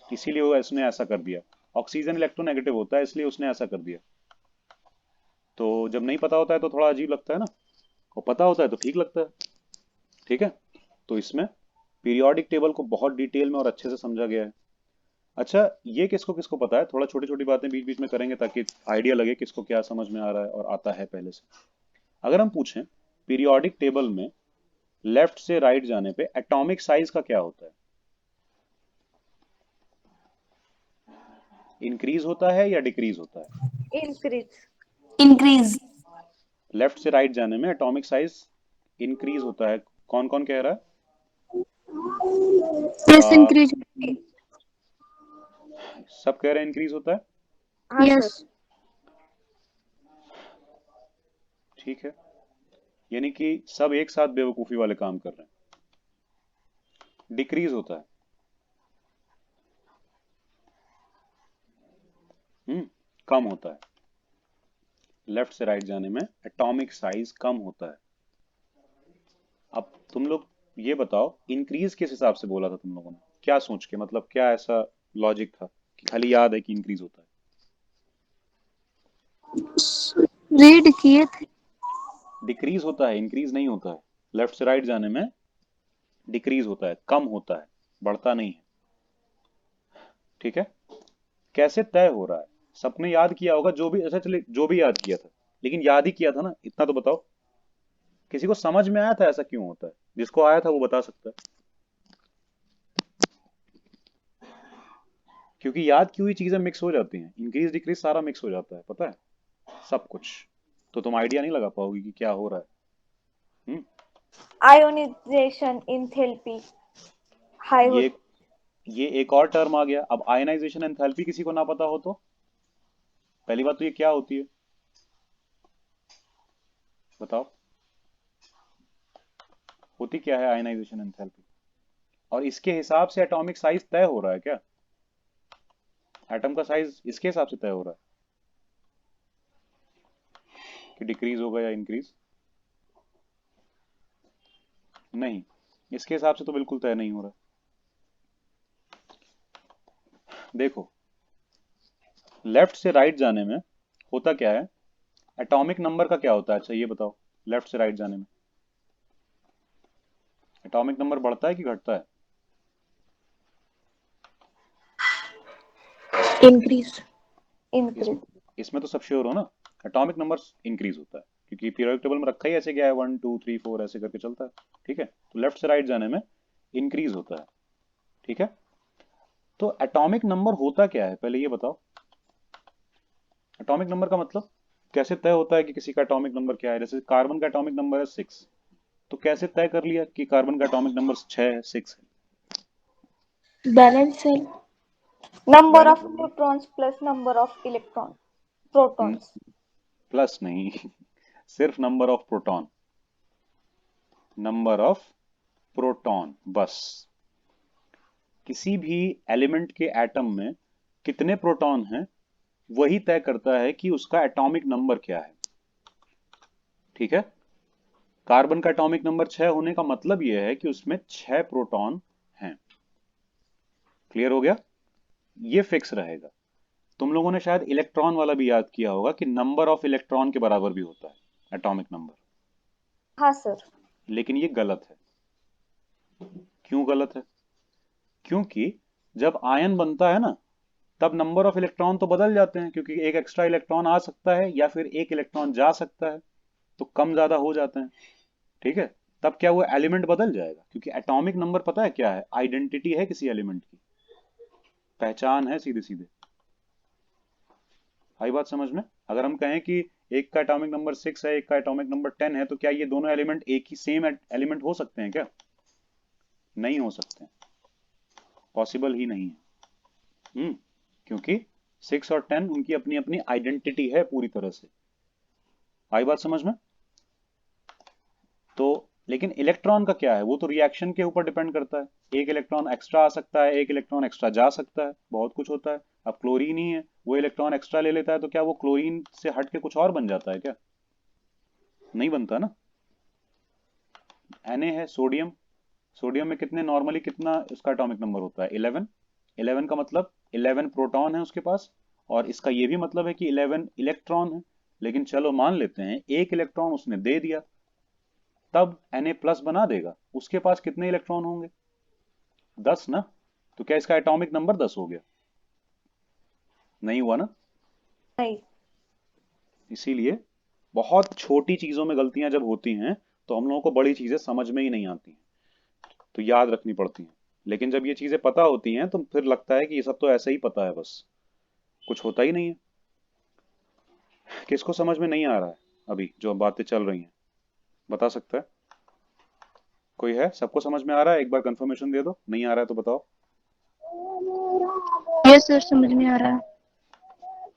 [SPEAKER 1] इसीलिए वो उसने ऐसा कर दिया। ऑक्सीजन इलेक्ट्रोनेगेटिव होता है, इसलिए उसने ऐसा कर दिया। तो जब नहीं पता होता है तो थोड़ा अजीब लगता है ना, और पता होता है तो ठीक लगता है, ठीक है। तो इसमें पीरियोडिक टेबल को बहुत डिटेल में और अच्छे से समझा गया है। अच्छा, ये किसको किसको पता है? थोड़ा छोटी छोटी बातें बीच बीच में करेंगे ताकि आइडिया लगे किसको क्या समझ में आ रहा है और आता है पहले से। अगर हम पूछें पीरियोडिक टेबल में लेफ्ट से राइट जाने पे एटॉमिक साइज का क्या होता है? इंक्रीज होता है या डिक्रीज होता है?
[SPEAKER 2] Increase.
[SPEAKER 3] इंक्रीज।
[SPEAKER 1] लेफ्ट से राइट जाने में एटॉमिक साइज इंक्रीज होता है, कौन कौन कह रहा है?
[SPEAKER 3] Yes increase.
[SPEAKER 1] सब कह रहे हैं इंक्रीज होता है,
[SPEAKER 2] हाँ
[SPEAKER 3] यस।
[SPEAKER 2] सर।
[SPEAKER 1] ठीक है। यानी कि सब एक साथ बेवकूफी वाले काम कर रहे हैं। डिक्रीज होता है, कम होता है। लेफ्ट से राइट जाने में एटॉमिक साइज कम होता है। अब तुम लोग ये बताओ, इंक्रीज किस हिसाब से बोला था तुम लोगों ने? क्या सोच के, मतलब क्या ऐसा लॉजिक था कि खाली याद है कि इंक्रीज होता है?
[SPEAKER 3] रीड किए थे।
[SPEAKER 1] डिक्रीज होता है, इंक्रीज नहीं होता है। लेफ्ट से राइट जाने में डिक्रीज होता है, कम होता है, बढ़ता नहीं है, ठीक है। कैसे तय हो रहा है? सबने याद किया होगा, जो भी, अच्छा चलिए जो भी याद किया था, लेकिन याद ही किया था ना, इतना तो बताओ। किसी को समझ में आया था ऐसा क्यों होता है? जिसको आया था वो बता सकता है। क्योंकि याद की हुई चीजें मिक्स हो जाती हैं, इंक्रीज डिक्रीज सारा मिक्स हो जाता है, पता है, सब कुछ। तो तुम आइडिया नहीं लगा पाओगे कि क्या हो रहा है। हम्म
[SPEAKER 2] Ionization, enthalpy, high
[SPEAKER 1] ये
[SPEAKER 2] होता
[SPEAKER 1] ये एक और टर्म आ गया। अब आयनाइजेशन एंथैल्पी किसी को ना पता हो तो पहली बात तो ये क्या होती है बताओ? होती क्या है आयनाइजेशन एंथैल्पी? और इसके हिसाब से एटॉमिक साइज तय हो रहा है क्या? एटम का साइज इसके हिसाब से तय हो रहा है कि डिक्रीज होगा या इंक्रीज? नहीं, इसके हिसाब से तो बिल्कुल तय नहीं हो रहा। देखो, लेफ्ट से राइट जाने में होता क्या है, एटॉमिक नंबर का क्या होता है? अच्छा ये बताओ, लेफ्ट से राइट जाने में एटॉमिक नंबर बढ़ता है कि घटता है?
[SPEAKER 3] इंक्रीज।
[SPEAKER 1] इसमें
[SPEAKER 2] increase.
[SPEAKER 1] इसमें तो सब श्योर हो ना, एटॉमिक नंबर इंक्रीज होता है। क्योंकि पीरियोडिक टेबल में रखा ही ऐसे गया है, 1 2 3 4 ऐसे करके चलता है। ठीक है, तो लेफ्ट से राइट जाने में इंक्रीज होता है। ठीक है, तो एटॉमिक नंबर होता क्या है पहले ये बताओ। एटॉमिक नंबर का मतलब कैसे तय होता है कि किसी का एटॉमिक नंबर क्या है। जैसे कार्बन का एटॉमिक नंबर है 6, तो कैसे तय कर लिया कि कार्बन का एटॉमिक नंबर 6 है, 6 है।
[SPEAKER 2] Balance cell.
[SPEAKER 4] Number
[SPEAKER 1] balance
[SPEAKER 4] of protons plus number of protons.
[SPEAKER 1] Plus नहीं सिर्फ number of proton, number of proton बस। किसी भी एलिमेंट के एटम में कितने प्रोटॉन हैं वही तय करता है कि उसका एटॉमिक नंबर क्या है। ठीक है, कार्बन का एटॉमिक नंबर 6 होने का मतलब यह है कि उसमें 6 प्रोटॉन हैं। क्लियर हो गया, ये फिक्स रहेगा। तुम लोगों ने शायद इलेक्ट्रॉन वाला भी याद किया होगा कि नंबर ऑफ इलेक्ट्रॉन के बराबर भी होता है एटॉमिक नंबर,
[SPEAKER 4] हाँ सर।
[SPEAKER 1] लेकिन ये गलत है। क्यों गलत है? क्योंकि जब आयन बनता है ना, तब नंबर ऑफ इलेक्ट्रॉन तो बदल जाते हैं, क्योंकि एक एक्स्ट्रा इलेक्ट्रॉन आ सकता है या फिर एक इलेक्ट्रॉन जा सकता है, तो कम ज्यादा हो जाते हैं। ठीक है, तब क्या वो एलिमेंट बदल जाएगा? क्योंकि एटॉमिक नंबर पता है क्या है? आइडेंटिटी है किसी एलिमेंट की, पहचान है सीधे सीधे। आई बात समझ में? अगर हम कहें कि एक का एटॉमिक नंबर 6 है, एक का एटॉमिक नंबर 10 है, तो क्या ये दोनों एलिमेंट एक ही सेम एलिमेंट हो सकते हैं क्या? नहीं हो सकते, पॉसिबल ही नहीं है। क्योंकि 6 और 10 उनकी अपनी अपनी आइडेंटिटी है पूरी तरह से। आई बात समझ में? तो लेकिन इलेक्ट्रॉन का क्या है, वो तो रिएक्शन के ऊपर डिपेंड करता है। एक इलेक्ट्रॉन एक्स्ट्रा आ सकता है, एक इलेक्ट्रॉन एक्स्ट्रा जा सकता है, बहुत कुछ होता है। अब क्लोरीन ही है, वो इलेक्ट्रॉन एक्स्ट्रा ले लेता है, तो क्या वो क्लोरीन से हट के कुछ और बन जाता है क्या? नहीं बनता ना। Na है, सोडियम, सोडियम में कितने नॉर्मली कितना उसका एटॉमिक नंबर होता है? 11। 11 का मतलब 11 प्रोटॉन है उसके पास, और इसका ये भी मतलब है कि 11 इलेक्ट्रॉन है। लेकिन चलो मान लेते हैं एक इलेक्ट्रॉन उसने दे दिया, तब Na प्लस बना देगा, उसके पास कितने इलेक्ट्रॉन होंगे? 10 ना। तो क्या इसका एटॉमिक नंबर 10 हो गया? नहीं हुआ ना।
[SPEAKER 4] नहीं।
[SPEAKER 1] इसीलिए बहुत छोटी चीजों में गलतियां जब होती हैं, तो हम लोगों को बड़ी चीजें समझ में ही नहीं आती हैं, तो याद रखनी पड़ती हैं। लेकिन जब ये चीजें पता होती हैं तो फिर लगता है कि ये सब तो ऐसे ही पता है, बस कुछ होता ही नहीं है। किसको समझ में नहीं आ रहा है अभी जो बातें चल रही हैं, बता सकता है कोई? है सबको समझ में आ रहा है? एक बार कंफर्मेशन दे दो, नहीं आ रहा है तो बताओ।
[SPEAKER 3] यस सर, समझ में आ रहा है।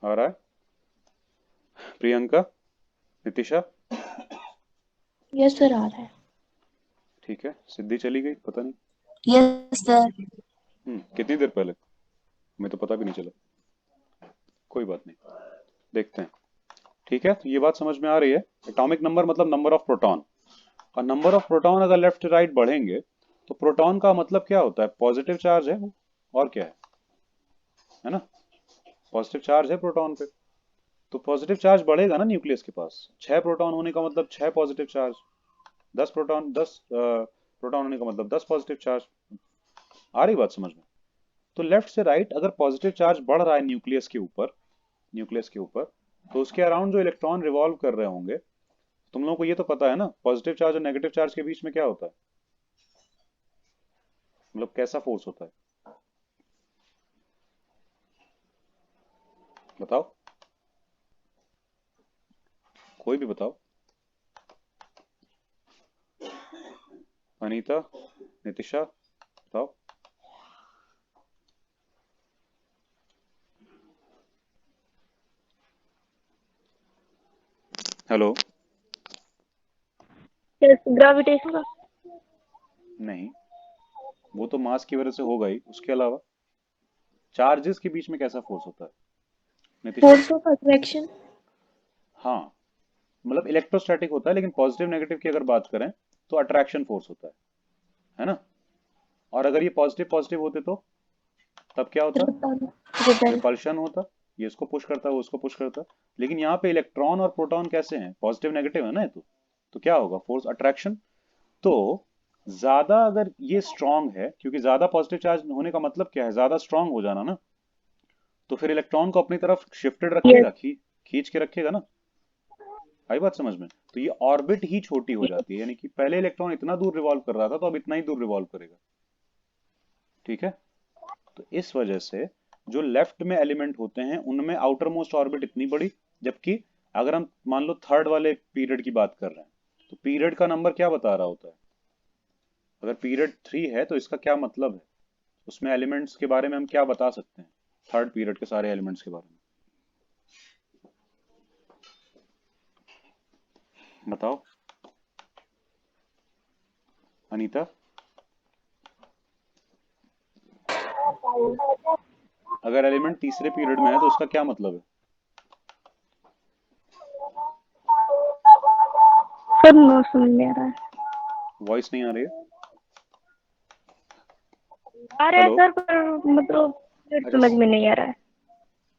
[SPEAKER 1] आ रहा है? प्रियंका, नितिशा?
[SPEAKER 2] यस सर, आ रहा है।
[SPEAKER 1] ठीक है, सिद्धि चली गई पता नहीं।
[SPEAKER 3] Yes sir.
[SPEAKER 1] कितनी देर पहले? हमें तो पता भी नहीं चला। कोई बात नहीं, देखते हैं। ठीक है, तो ये बात समझ में आ रही है। एटॉमिक नंबर मतलब नंबर ऑफ प्रोटॉन, और नंबर ऑफ प्रोटॉन अगर लेफ्ट राइट बढ़ेंगे तो प्रोटॉन का मतलब क्या होता है? पॉजिटिव चार्ज है वो, और क्या है ना? पॉजिटिव चार्ज है प्रोटॉन पे, तो पॉजिटिव चार्ज बढ़ेगा ना न्यूक्लियस के पास। 6 प्रोटॉन होने का मतलब 6 पॉजिटिव चार्ज, 10 प्रोटॉन 10 प्रोटॉन होने का मतलब 10 पॉजिटिव चार्ज। आ रही बात समझ में? तो लेफ्ट से राइट अगर पॉजिटिव चार्ज बढ़ रहा है न्यूक्लियस के ऊपर, न्यूक्लियस के ऊपर, तो उसके अराउंड जो इलेक्ट्रॉन रिवॉल्व कर रहे होंगे, तुम लोगों को ये तो पता है ना पॉजिटिव चार्ज और नेगेटिव चार्ज के बीच में क्या होता है, मतलब कैसा फोर्स होता है? बताओ, कोई भी बताओ। अनीता, नितिशा, बताओ। हेलो?
[SPEAKER 3] यस, ग्रेविटेशन का।
[SPEAKER 1] नहीं, वो तो मास की वजह से होगा ही, उसके अलावा चार्जेस के बीच में कैसा फोर्स होता है नितिशा?
[SPEAKER 2] Force of attraction.
[SPEAKER 1] हाँ, मतलब इलेक्ट्रोस्टैटिक होता है, लेकिन पॉजिटिव नेगेटिव की अगर बात करें तो अट्रैक्शन फोर्स होता है ना? और अगर ये पॉजिटिव पॉजिटिव होते तो तब क्या होता?
[SPEAKER 2] रिपेल।
[SPEAKER 1] रिपल्शन होता। ये इसको पुश करता है, वो उसको पुश करता है। लेकिन यहाँ पे इलेक्ट्रॉन और प्रोटॉन कैसे हैं? पॉजिटिव नेगेटिव है ना ये तो क्या होगा? Force attraction. तो ज्यादा अगर ये स्ट्रांग है, क्योंकि ज्यादा पॉजिटिव चार्ज होने का मतलब क्या है? ज्यादा स्ट्रांग हो जाना ना, तो फिर इलेक्ट्रॉन को अपनी तरफ शिफ्टेड
[SPEAKER 3] यस।
[SPEAKER 1] रखेगा, खींच के रखेगा ना। आई बात समझ में? तो ये ऑर्बिट ही छोटी हो जाती है, यानी कि पहले इलेक्ट्रॉन इतना दूर रिवॉल्व कर रहा था, तो अब इतना ही दूर रिवॉल्व करेगा। ठीक है, तो इस वजह से जो लेफ्ट में एलिमेंट होते हैं उनमें आउटर मोस्ट ऑर्बिट इतनी बड़ी, जबकि अगर हम मान लो थर्ड वाले पीरियड की बात कर रहे हैं, तो पीरियड का नंबर क्या बता रहा होता है? अगर पीरियड 3 है तो इसका क्या मतलब है? उसमें एलिमेंट्स के बारे में हम क्या बता सकते हैं, थर्ड पीरियड के सारे एलिमेंट्स के बारे में बताओ अनीता। अगर एलिमेंट तीसरे पीरियड में है तो उसका क्या मतलब है?
[SPEAKER 3] सर नो समझ में आ रहा है।
[SPEAKER 1] वॉइस नहीं आ रही है?
[SPEAKER 3] आ रहा है
[SPEAKER 1] हेलो।
[SPEAKER 3] सर, पर मतलब फिर
[SPEAKER 1] अच्छा,
[SPEAKER 3] समझ में नहीं आ रहा है।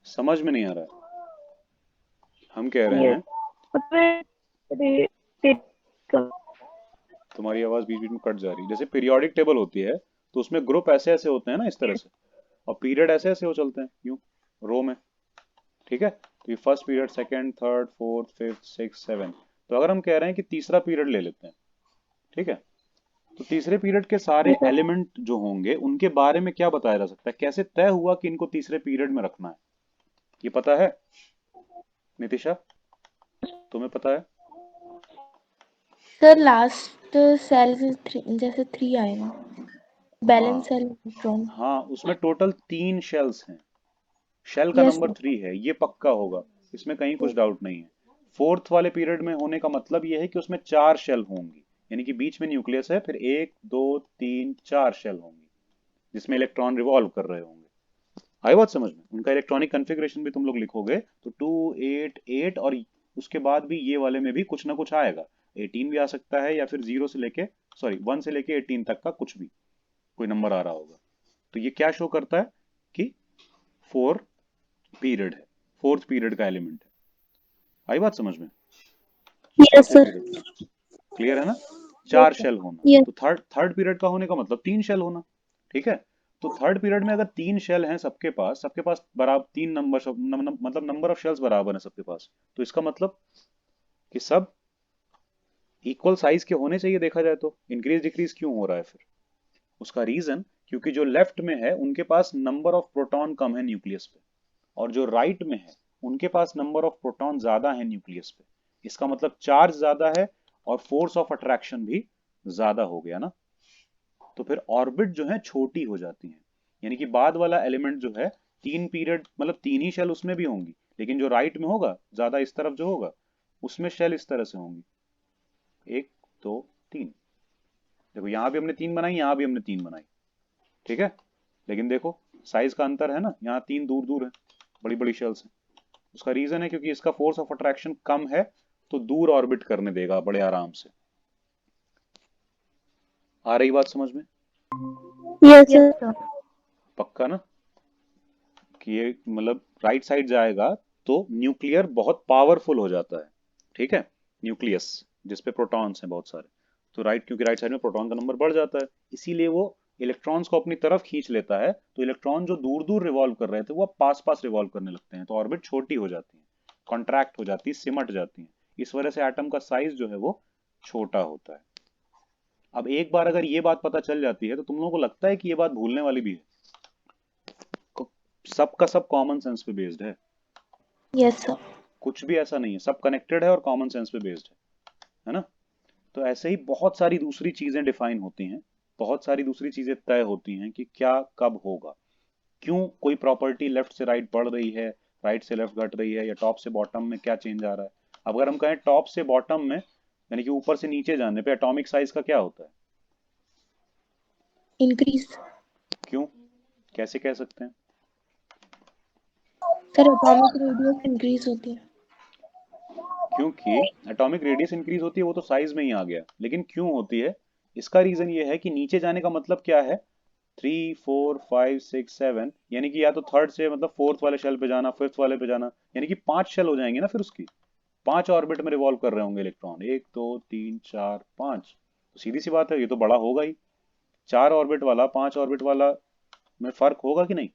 [SPEAKER 1] समझ में नहीं आ रहा है। हम कह रहे
[SPEAKER 3] ये
[SPEAKER 1] हैं,
[SPEAKER 3] मतलब
[SPEAKER 1] तुम्हारी आवाज बीच बीच में कट जा रही है। जैसे पीरियोडिक टेबल होती है तो उसमें ग्रुप ऐसे ऐसे होते हैं ना, इस तरह से, और पीरियड ऐसे ऐसे हो चलते हैं यूं, रो में। ठीक है, तो ये first period, second, third, fourth, fifth, six, seven. तो अगर हम कह रहे हैं कि तीसरा पीरियड ले लेते हैं, ठीक है, तो तीसरे पीरियड के सारे
[SPEAKER 3] सर
[SPEAKER 1] एलिमेंट जो होंगे उनके बारे में क्या बताया जा सकता है? कैसे तय हुआ कि इनको तीसरे पीरियड में रखना है? ये पता है नितिशा, तुम्हें पता है?
[SPEAKER 2] सर लास्ट सेल से थ्री, जैसे 3 आएगा, बैलेंस
[SPEAKER 1] हाँ
[SPEAKER 2] सेल इलेक्ट्रॉन।
[SPEAKER 1] हाँ, उसमें टोटल 3 शेल्स हैं। शेल का
[SPEAKER 2] यस
[SPEAKER 1] नंबर 3 है, ये पक्का होगा, इसमें कहीं कुछ डाउट नहीं है। फोर्थ वाले पीरियड में होने का मतलब ये है कि उसमें 4 शेल होंगी, यानी कि बीच में न्यूक्लियस है, फिर 1 2 3 4 शेल होंगी जिसमें इलेक्ट्रॉन रिवॉल्व कर रहे होंगे। आई बात समझ में? उनका इलेक्ट्रॉनिक कन्फिग्रेशन भी तुम लोग लिखोगे तो 2 8 8, और उसके बाद भी ये वाले में भी कुछ ना कुछ आएगा। 18 भी आ सकता है, या फिर 0 से लेके, सॉरी 1 से लेके 18 तक का कुछ भी कोई नंबर आ रहा होगा। तो ये क्या शो करता है कि 4 पीरियड है, फोर्थ पीरियड का एलिमेंट है। आई बात समझ में?
[SPEAKER 3] यस
[SPEAKER 1] चौथे
[SPEAKER 3] सर।
[SPEAKER 1] पीरियड का, क्लियर है ना?
[SPEAKER 2] Yes
[SPEAKER 1] 4
[SPEAKER 2] sir.
[SPEAKER 1] शेल होना,
[SPEAKER 3] यस
[SPEAKER 1] तो थर्ड थर्ड पीरियड का होने का मतलब 3 शेल होना। ठीक है, तो थर्ड पीरियड में अगर 3 शेल हैं सबके पास बराबर 3 नंबर, मतलब नंबर ऑफ शेल्स बराबर है सबके पास, तो इसका मतलब कि सब इक्वल साइज के होने चाहिए। देखा जाए तो इंक्रीज डिक्रीज क्यों हो रहा है फिर? उसका रीजन, क्योंकि जो लेफ्ट में है उनके पास नंबर ऑफ प्रोटॉन कम है न्यूक्लियस पे, और जो राइट में है उनके पास नंबर ऑफ प्रोटॉन ज्यादा है न्यूक्लियस पे। इसका मतलब चार्ज ज्यादा है और फोर्स ऑफ अट्रैक्शन भी ज्यादा हो गया ना। तो फिर ऑर्बिट जो है छोटी हो जाती है, यानी कि बाद वाला एलिमेंट जो है, 3 पीरियड मतलब 3 ही शेल उसमें भी होंगी, लेकिन जो राइट में होगा ज्यादा इस तरफ जो होगा, उसमें शेल इस तरह से होंगी, 1 2 3। देखो यहाँ भी हमने 3 बनाई, यहाँ भी हमने 3 बनाई। ठीक है, लेकिन देखो साइज का अंतर है ना, यहाँ 3 दूर दूर है, बड़ी बड़ी शेल्स हैं। उसका रीजन है क्योंकि इसका फोर्स ऑफ अट्रैक्शन कम है, तो दूर ऑर्बिट करने देगा बड़े आराम से। आ रही बात समझ में?
[SPEAKER 3] Yes
[SPEAKER 2] yes
[SPEAKER 3] sir.
[SPEAKER 2] सर।
[SPEAKER 1] पक्का ना कि ये मतलब राइट साइड जाएगा तो न्यूक्लियर बहुत पावरफुल हो जाता है। ठीक है, न्यूक्लियस जिसपे प्रोटॉन्स हैं बहुत सारे, तो राइट, क्योंकि राइट साइड में प्रोटॉन का नंबर बढ़ जाता है, इसीलिए वो इलेक्ट्रॉन्स को अपनी तरफ खींच लेता है। तो इलेक्ट्रॉन जो दूर दूर रिवॉल्व कर रहे थे वो अब पास पास रिवॉल्व करने लगते हैं, तो ऑर्बिट छोटी हो जाती है, कॉन्ट्रैक्ट हो जाती है, सिमट जाती है। इस वजह से एटम का साइज जो है वो छोटा होता है। अब एक बार अगर ये बात पता चल जाती है तो तुम लोगों को लगता है कि ये बात भूलने वाली भी है? सबका सब कॉमन सेंस पे बेस्ड है,
[SPEAKER 2] यस सर।
[SPEAKER 1] कुछ भी ऐसा नहीं है, सब कनेक्टेड है और कॉमन सेंस पे बेस्ड है ना? तो ऐसे ही बहुत सारी दूसरी चीजें डिफाइन होती हैं, बहुत सारी दूसरी चीजें तय होती हैं कि क्या कब होगा, क्यों कोई प्रॉपर्टी लेफ्ट से राइट बढ़ रही है, राइट से लेफ्ट घट रही है, या टॉप से बॉटम में क्या चेंज आ रहा है। अब अगर हम कहें टॉप से बॉटम में, यानी कि ऊपर से नीचे जाने पे एटॉमिक साइज का क्या होता है?
[SPEAKER 2] इंक्रीज।
[SPEAKER 1] क्यों, कैसे कह सकते हैं?
[SPEAKER 2] सर एटॉमिक रेडियस इंक्रीज होती है।
[SPEAKER 1] क्योंकि एटॉमिक रेडियस इंक्रीज होती है, वो तो साइज में ही आ गया, लेकिन क्यों होती है? इसका रीजन ये है कि नीचे जाने का मतलब क्या है, 3 4 5 6 7, यानी कि या तो थर्ड से मतलब फोर्थ वाले शेल पे जाना, फिफ्थ वाले पे जाना, यानी कि 5 शेल हो जाएंगे ना फिर उसकी, 5 ऑर्बिट में रिवॉल्व कर रहे होंगे इलेक्ट्रॉन, 1 2 3 4 5। तो सीधी सी बात है, ये तो बड़ा होगा ही। 4 ऑर्बिट वाला 5 ऑर्बिट वाला में फर्क होगा कि नहीं?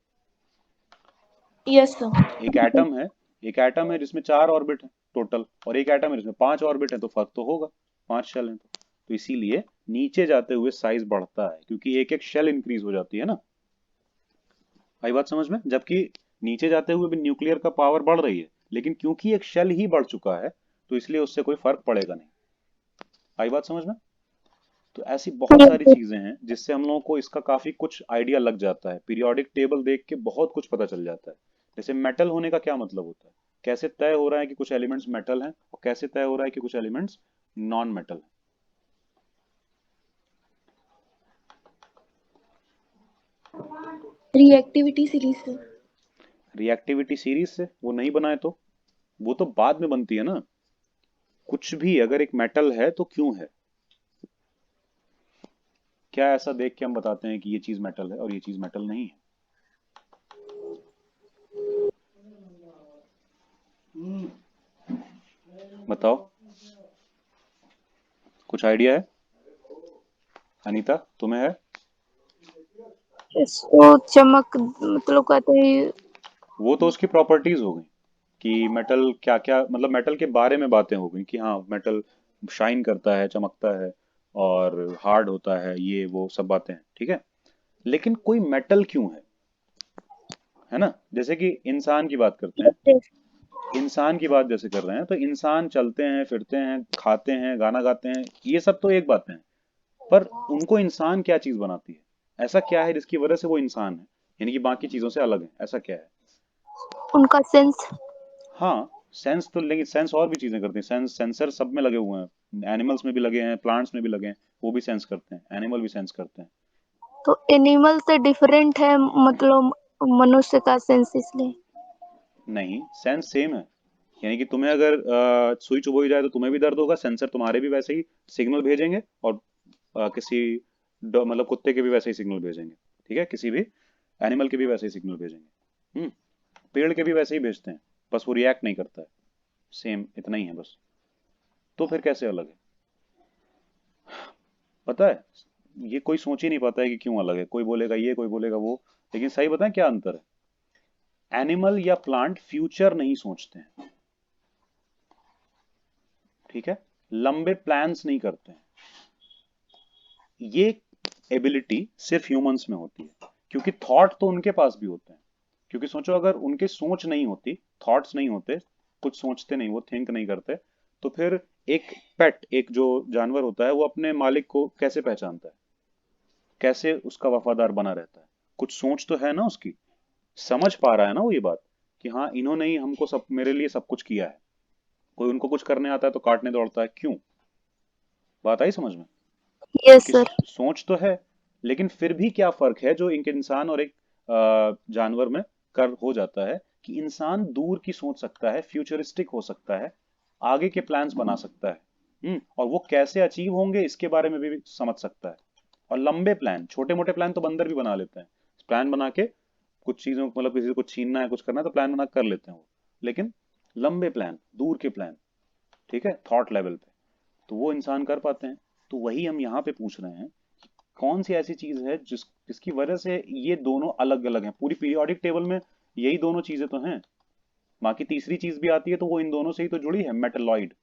[SPEAKER 2] Yes sir.
[SPEAKER 1] एक एटम है, एक एटम है जिसमें 4 ऑर्बिट है टोटल, और एक एटम है जिसमें 5 ऑर्बिट है, तो फर्क तो होगा, 5 शेल हैं तो इसीलिए नीचे जाते हुए साइज बढ़ता है, क्योंकि एक एक शेल इंक्रीज हो जाती है ना। आई बात समझ में? जबकि नीचे जाते हुए भी न्यूक्लियर का पावर बढ़ रही है, लेकिन क्योंकि एक शेल ही बढ़ चुका है तो इसलिए उससे कोई फर्क पड़ेगा नहीं। आई बात समझ में? तो ऐसी बहुत
[SPEAKER 3] Yes,
[SPEAKER 1] सारी
[SPEAKER 3] sir.
[SPEAKER 1] चीजें हैं जिससे हम लोगों को इसका काफी कुछ आइडिया लग जाता है, पीरियोडिक टेबल देख के बहुत कुछ पता चल जाता है। जैसे मेटल होने का क्या मतलब होता है, कैसे तय हो रहा है कि कुछ एलिमेंट्स मेटल हैं और कैसे तय हो रहा है कि कुछ एलिमेंट्स नॉन मेटल हैं।
[SPEAKER 2] रिएक्टिविटी सीरीज से।
[SPEAKER 1] रिएक्टिविटी सीरीज से वो नहीं बनाए तो, वो तो बाद में बनती है ना। कुछ भी अगर एक मेटल है तो क्यों है, क्या ऐसा देख के हम बताते हैं कि ये चीज मेटल है और ये चीज मेटल नहीं है? बताओ, कुछ आइडिया है? अनीता तुम्हें है?
[SPEAKER 3] इसको चमक मतलब कहते हैं।
[SPEAKER 1] वो तो उसकी प्रॉपर्टीज हो गई कि मेटल क्या क्या, मतलब मेटल के बारे में बातें हो गई कि हाँ मेटल शाइन करता है, चमकता है और हार्ड होता है, ये वो सब बातें हैं, ठीक है। लेकिन कोई मेटल क्यों है ना? जैसे कि इंसान की बात करते हैं,
[SPEAKER 3] Yes,
[SPEAKER 1] इंसान की बात जैसे कर रहे हैं, तो इंसान चलते हैं, फिरते हैं, खाते हैं, गाना गाते हैं, ये सब तो एक बात है, पर उनको इंसान क्या चीज बनाती है, ऐसा क्या है जिसकी वजह से वो इंसान है, यानी कि बाकी चीजों से अलग है, ऐसा क्या है?
[SPEAKER 3] उनका सेंस।
[SPEAKER 1] हाँ, सेंस तो, लेकिन सेंस और भी चीजें करते हैं, सेंस सेंसर सब में लगे हुए हैं, एनिमल्स में भी लगे हैं, प्लांट्स में भी लगे हैं, वो भी सेंस करते हैं, एनिमल भी सेंस करते हैं।
[SPEAKER 3] तो एनिमल से डिफरेंट है मतलब मनुष्य का सेंस इसलिए।
[SPEAKER 1] नहीं, सेंस सेम है। यानी कि तुम्हें अगर सुई चुभोई जाए तो तुम्हें भी दर्द होगा, सेंसर तुम्हारे भी वैसे ही सिग्नल भेजेंगे, और किसी मतलब कुत्ते के भी वैसे ही सिग्नल भेजेंगे, ठीक है, किसी भी एनिमल के भी वैसे ही सिग्नल भेजेंगे। पेड़ के भी वैसे ही भेजते हैं, बस वो रिएक्ट नहीं करता है, सेम इतना ही है बस। तो फिर कैसे अलग है? पता है, ये कोई सोच ही नहीं पाता है कि क्यों अलग है, कोई बोलेगा ये, कोई बोलेगा वो, लेकिन सही बताएं क्या अंतर है? एनिमल या प्लांट फ्यूचर नहीं सोचते हैं, ठीक है, लंबे प्लान्स नहीं करते हैं। ये एबिलिटी सिर्फ ह्यूमंस में होती है, क्योंकि थॉट तो उनके पास भी होते हैं। क्योंकि सोचो, अगर उनके सोच नहीं होती, थॉट्स नहीं होते, कुछ सोचते नहीं, वो थिंक नहीं करते, तो फिर एक पेट, एक जो जानवर होता है, वो अपने मालिक को कैसे पहचानता है, कैसे उसका वफादार बना रहता है? कुछ सोच तो है ना उसकी, समझ पा रहा है ना वो ये बात कि हाँ इन्होंने ही हमको सब, मेरे लिए सब कुछ किया है। कोई उनको कुछ करने आता है तो काटने दौड़ता है, क्यों? बात आई समझ में?
[SPEAKER 3] यस
[SPEAKER 1] क्योंकि
[SPEAKER 3] सर।
[SPEAKER 1] सोच तो है, लेकिन फिर भी क्या फर्क है जो एक इंसान और एक जानवर में कर हो जाता है, कि इंसान दूर की सोच सकता है, फ्यूचरिस्टिक हो सकता है, आगे के प्लान्स बना सकता है, और वो कैसे अचीव होंगे इसके बारे में भी समझ सकता है। और लंबे प्लान, छोटे मोटे प्लान तो बंदर भी बना लेते हैं, प्लान बना के कुछ चीजों को, मतलब किसी को छीनना है, कुछ करना है, तो प्लान बना कर लेते हैं वो। लेकिन लंबे प्लान, दूर के प्लान, ठीक है, थॉट लेवल पे, तो वो इंसान कर पाते हैं। तो वही हम यहाँ पे पूछ रहे हैं, कौन सी ऐसी चीज है जिसकी वजह से ये दोनों अलग अलग हैं? पूरी पीरियोडिक टेबल में यही दोनों चीजें तो हैं, बाकी तीसरी चीज भी आती है तो वो इन दोनों से ही तो जुड़ी है, मेटलॉइड।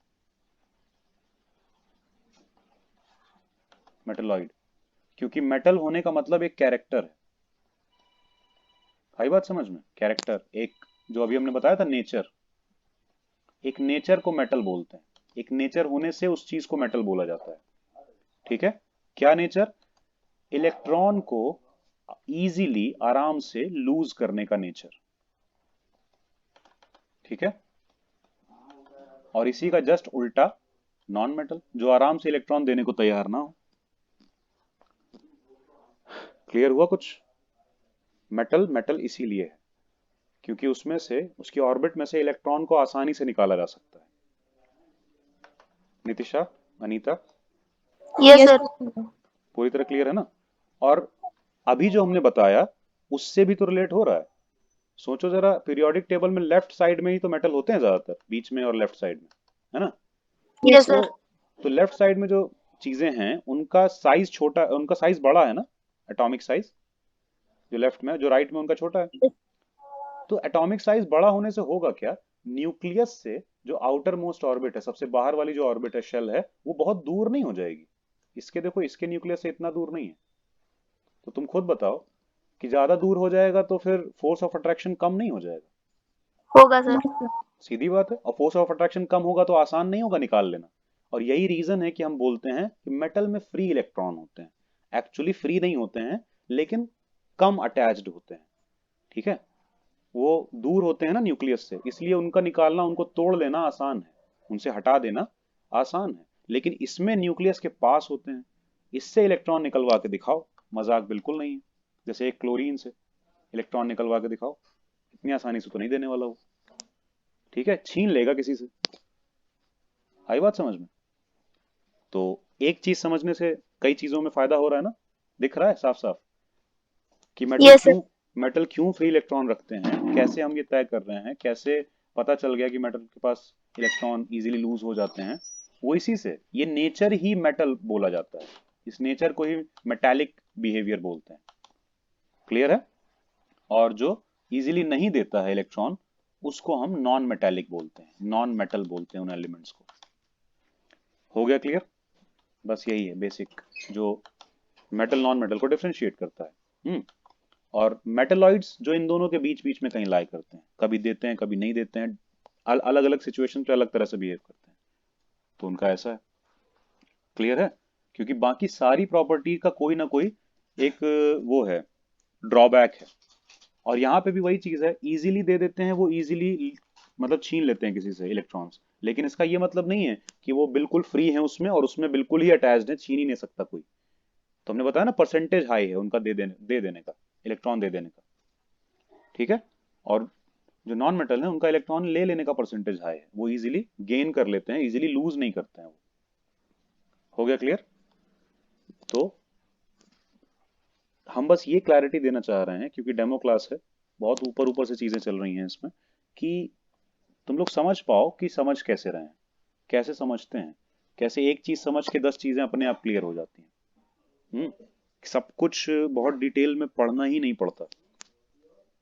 [SPEAKER 1] मेटलॉइड, क्योंकि मेटल होने का मतलब एक कैरेक्टर है। आई बात समझ में? कैरेक्टर, एक जो अभी हमने बताया था नेचर, एक नेचर को मेटल बोलते हैं, एक नेचर होने से उस चीज को मेटल बोला जाता है, ठीक है। क्या नेचर? इलेक्ट्रॉन को इजीली, आराम से लूज करने का नेचर, ठीक है। और इसी का जस्ट उल्टा नॉन मेटल, जो आराम से इलेक्ट्रॉन देने को तैयार ना हो। क्लियर हुआ कुछ? मेटल मेटल इसीलिए है क्योंकि उसमें से, उसकी ऑर्बिट में से इलेक्ट्रॉन को आसानी से निकाला जा सकता है। Nitisha, Anita,
[SPEAKER 3] yes
[SPEAKER 2] yes
[SPEAKER 3] sir.
[SPEAKER 2] Sir.
[SPEAKER 1] पूरी तरह क्लियर है ना? और अभी जो हमने बताया उससे भी तो रिलेट हो रहा है। सोचो जरा, पीरियोडिक टेबल में लेफ्ट साइड में ही तो मेटल होते हैं ज्यादातर, बीच में और लेफ्ट साइड में, है ना?
[SPEAKER 3] यस
[SPEAKER 1] तो
[SPEAKER 3] सर।
[SPEAKER 1] लेफ्ट साइड में जो चीजें हैं उनका साइज छोटा, उनका साइज बड़ा है ना, एटॉमिक साइज, जो लेफ्ट में है, जो राइट में उनका छोटा है। तो एटॉमिक साइज बड़ा होने से होगा क्या, न्यूक्लियस से जो आउटर मोस्ट ऑर्बिट है, सबसे बाहर वाली जो ऑर्बिट है, शेल है, वो बहुत दूर नहीं हो जाएगी। इसके देखो, इसके न्यूक्लियस से इतना दूर नहीं है। तो तुम खुद बताओ कि ज्यादा दूर हो जाएगा तो फिर फोर्स ऑफ अट्रैक्शन कम नहीं हो जाएगा?
[SPEAKER 3] होगा सर।
[SPEAKER 2] Yes, sir.
[SPEAKER 1] सीधी बात है। और फोर्स ऑफ अट्रैक्शन कम होगा तो आसान नहीं होगा निकाल लेना। और यही रीजन है कि हम बोलते हैं कि मेटल में फ्री इलेक्ट्रॉन होते हैं। एक्चुअली फ्री नहीं होते हैं, लेकिन कम अटैच्ड होते हैं। ठीक है, वो दूर होते हैं ना न्यूक्लियस से, इसलिए उनका निकालना, उनको तोड़ लेना आसान है, उनसे हटा देना आसान है। लेकिन इसमें न्यूक्लियस के पास होते हैं, इससे इलेक्ट्रॉन निकलवा के दिखाओ, मजाक बिल्कुल नहीं है। जैसे एक क्लोरीन से इलेक्ट्रॉन निकलवा के दिखाओ, इतनी आसानी से तो नहीं देने वाला वो। ठीक है, छीन लेगा किसी से। आई बात समझ में? तो एक चीज समझने से कई चीजों में फायदा हो रहा है ना, दिख रहा है साफ साफ कि
[SPEAKER 3] यस सर।
[SPEAKER 1] मेटल क्यों फ्री इलेक्ट्रॉन रखते हैं, कैसे हम ये तय कर रहे हैं, कैसे पता चल गया कि मेटल के पास इलेक्ट्रॉन इजीली लूज हो जाते हैं। वो इसी से, ये नेचर ही मेटल बोला जाता है, इस नेचर को ही मेटालिक बिहेवियर बोलते हैं। क्लियर है? और जो इजीली नहीं देता है इलेक्ट्रॉन, उसको हम नॉन मेटालिक बोलते हैं, नॉन मेटल बोलते हैं उन एलिमेंट्स को। हो गया क्लियर? बस यही है बेसिक जो मेटल नॉन मेटल को डिफरेंशिएट करता है। और मेटलॉइड्स जो इन दोनों के बीच बीच में कहीं लाई करते हैं, कभी देते हैं कभी नहीं देते हैं, अलग अलग सिचुएशन पे अलग तरह से बिहेव करते हैं, तो उनका ऐसा है। क्लियर है? क्योंकि बाकी सारी प्रॉपर्टी का कोई ना कोई एक वो है, ड्रॉबैक है। और यहाँ पे भी वही चीज है, इजीली दे देते हैं वो, इजीली मतलब छीन लेते हैं किसी से इलेक्ट्रॉन्स, लेकिन इसका ये मतलब नहीं है कि वो बिल्कुल फ्री है उसमें और उसमें बिल्कुल ही अटैच्ड है, छीन ही नहीं सकता कोई। तो हमने बताया ना, परसेंटेज हाई है उनका दे देने का, इलेक्ट्रॉन दे देने का। ठीक है? और जो नॉन मेटल है उनका इलेक्ट्रॉन ले लेने का परसेंटेज हाई है, वो इजीली गेन कर लेते हैं, इजीली लूज नहीं करते हैं वो। हो गया क्लियर? तो हम बस ये क्लैरिटी देना चाह रहे हैं, क्योंकि डेमो क्लास है, बहुत ऊपर ऊपर से चीजें चल रही हैं इसमें, कि तुम लोग समझ पाओ कि समझ कैसे रहे हैं, कैसे समझते हैं, कैसे एक चीज समझ के 10 चीजें अपने आप क्लियर हो जाती हैं। सब कुछ बहुत डिटेल में पढ़ना ही नहीं पड़ता।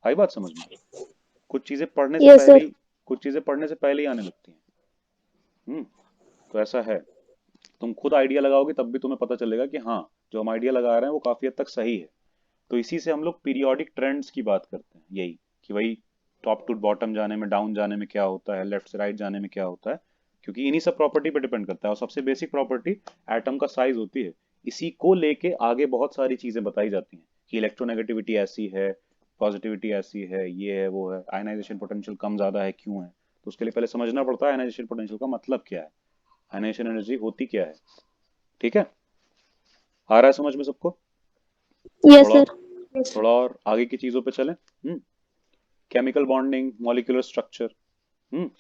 [SPEAKER 1] आई बात समझ में? कुछ चीजें पढ़ने से
[SPEAKER 3] यस
[SPEAKER 1] पहले
[SPEAKER 3] सर।
[SPEAKER 1] ही कुछ चीजें पढ़ने से पहले ही आने लगती हैं। हम्म तो ऐसा है, तुम खुद आइडिया लगाओगे तब भी तुम्हें पता चलेगा कि हाँ, जो हम आइडिया लगा रहे हैं वो काफी हद तक सही है। तो इसी से हम लोग पीरियोडिक ट्रेंड्स की बात करते हैं, यही कि भाई टॉप टू बॉटम जाने में, डाउन जाने में क्या होता है, लेफ्ट से राइट जाने में क्या होता है, क्योंकि इन्हीं सब प्रॉपर्टी पे डिपेंड करता है। और सबसे बेसिक प्रॉपर्टी एटम का साइज होती है। इसी को लेके आगे बहुत सारी चीजें बताई जाती हैं कि इलेक्ट्रोनेगेटिविटी ऐसी है, पॉजिटिविटी ऐसी है, ये है वो है, आयनाइजेशन पोटेंशियल कम ज्यादा है, क्यों है। तो उसके लिए पहले समझना पड़ता है आयनाइजेशन पोटेंशियल का मतलब क्या है, आयनाइजेशन एनर्जी होती क्या है। ठीक है? आ रहा है समझ में सबको?
[SPEAKER 3] यस
[SPEAKER 1] थोड़ा
[SPEAKER 3] सर।
[SPEAKER 2] Yes, sir.
[SPEAKER 1] थोड़ा और आगे की चीजों पे चलें। Chemical bonding, molecular structure. Hmm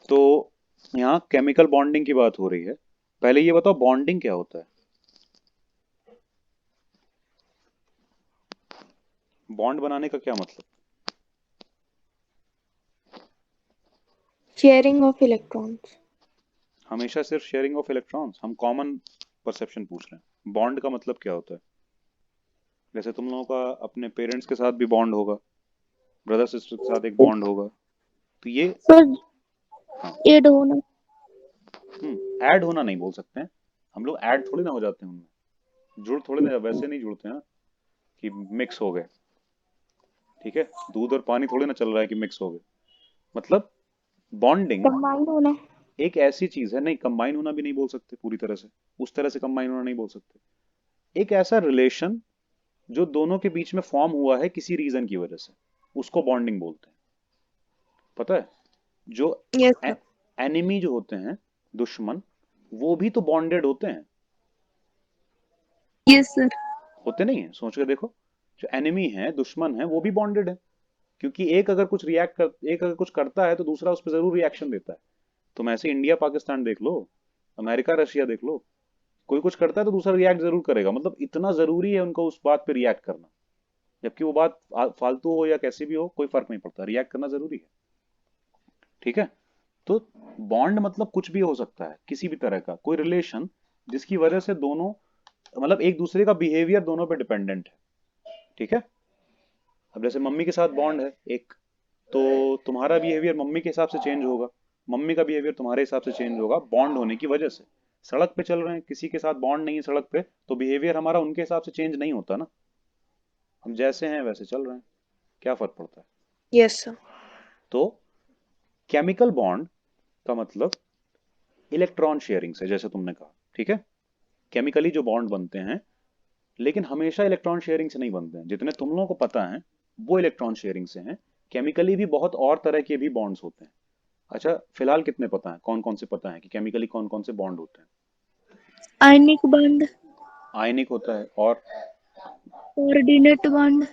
[SPEAKER 1] तो यहाँ केमिकल बॉन्डिंग की बात हो रही है। पहले ये बताओ बॉन्डिंग क्या होता है? बॉन्ड बनाने का क्या मतलब?
[SPEAKER 2] Sharing of electrons.
[SPEAKER 1] हमेशा सिर्फ शेयरिंग ऑफ इलेक्ट्रॉन्स? हम कॉमन परसेप्शन पूछ रहे हैं, बॉन्ड का मतलब क्या होता है? जैसे तुम लोगों का अपने पेरेंट्स के साथ भी बॉन्ड होगा, ब्रदर सिस्टर के साथ एक बॉन्ड होगा, तो ये
[SPEAKER 3] सर
[SPEAKER 1] हाँ,
[SPEAKER 3] एड होना।
[SPEAKER 1] ऐड होना नहीं बोल सकते हैं। हम लोग ऐड थोड़ी ना हो जाते हैं उनमें, जुड़ थोड़े ना, वैसे नहीं जुड़ते हैं ना कि मिक्स हो गए। ठीक है, दूध और पानी थोड़ी ना चल रहा है कि मिक्स हो गए। मतलब बॉन्डिंग
[SPEAKER 2] Combine होना.
[SPEAKER 1] एक ऐसी चीज है, नहीं कंबाइन होना भी नहीं बोल सकते पूरी तरह से, उस तरह से कंबाइन होना नहीं बोल सकते। एक ऐसा रिलेशन जो दोनों के बीच में फॉर्म हुआ है किसी रीजन की वजह से, उसको बॉन्डिंग बोलते हैं। पता है, जो
[SPEAKER 2] Yes, sir.
[SPEAKER 1] एनिमी जो होते हैं, दुश्मन, वो भी तो बॉन्डेड होते हैं।
[SPEAKER 3] Yes sir.
[SPEAKER 1] होते नहीं है? सोच के देखो, जो एनिमी है, दुश्मन है, वो भी बॉन्डेड है। क्योंकि एक अगर कुछ करता है तो दूसरा उस पर जरूर रिएक्शन देता है। तुम ऐसे इंडिया पाकिस्तान देख लो, अमेरिका रशिया देख लो, कोई कुछ करता है तो दूसरा रिएक्ट जरूर करेगा। मतलब इतना जरूरी है उनको उस बात पे रिएक्ट करना, जबकि वो बात फालतू हो या कैसी भी हो, कोई फर्क नहीं पड़ता, रिएक्ट करना जरूरी है। ठीक है? तो बॉन्ड मतलब कुछ भी हो सकता है, किसी भी तरह का कोई रिलेशन जिसकी वजह से दोनों, मतलब एक दूसरे का बिहेवियर दोनों पे डिपेंडेंट है। ठीक है? अब जैसे मम्मी के साथ बॉन्ड है एक, तो तुम्हारा बिहेवियर मम्मी के हिसाब से चेंज होगा, मम्मी का बिहेवियर तुम्हारे हिसाब से चेंज होगा, बॉन्ड होने की वजह से। सड़क पे चल रहे हैं, किसी के साथ बॉन्ड नहीं है सड़क पे, तो बिहेवियर हमारा उनके हिसाब से चेंज नहीं होता ना, हम जैसे हैं वैसे चल रहे हैं, क्या फर्क पड़ता है।
[SPEAKER 2] Yes sir.
[SPEAKER 1] तो केमिकल बॉन्ड का मतलब इलेक्ट्रॉन शेयरिंग से, जैसे तुमने कहा, ठीक है, केमिकली जो बॉन्ड बनते हैं, लेकिन हमेशा इलेक्ट्रॉन शेयरिंग से नहीं बनते हैं, जितने तुम लोगों को पता है वो इलेक्ट्रॉन शेयरिंग से हैं। केमिकली भी बहुत और तरह के भी बॉन्ड्स होते हैं। अच्छा, फिलहाल कितने पता है, कौन कौन से पता है कि केमिकली कौन कौन से बॉन्ड होते हैं?
[SPEAKER 3] आयनिक बॉन्ड,
[SPEAKER 1] आयनिक होता है, और
[SPEAKER 3] कोऑर्डिनेट बॉन्ड,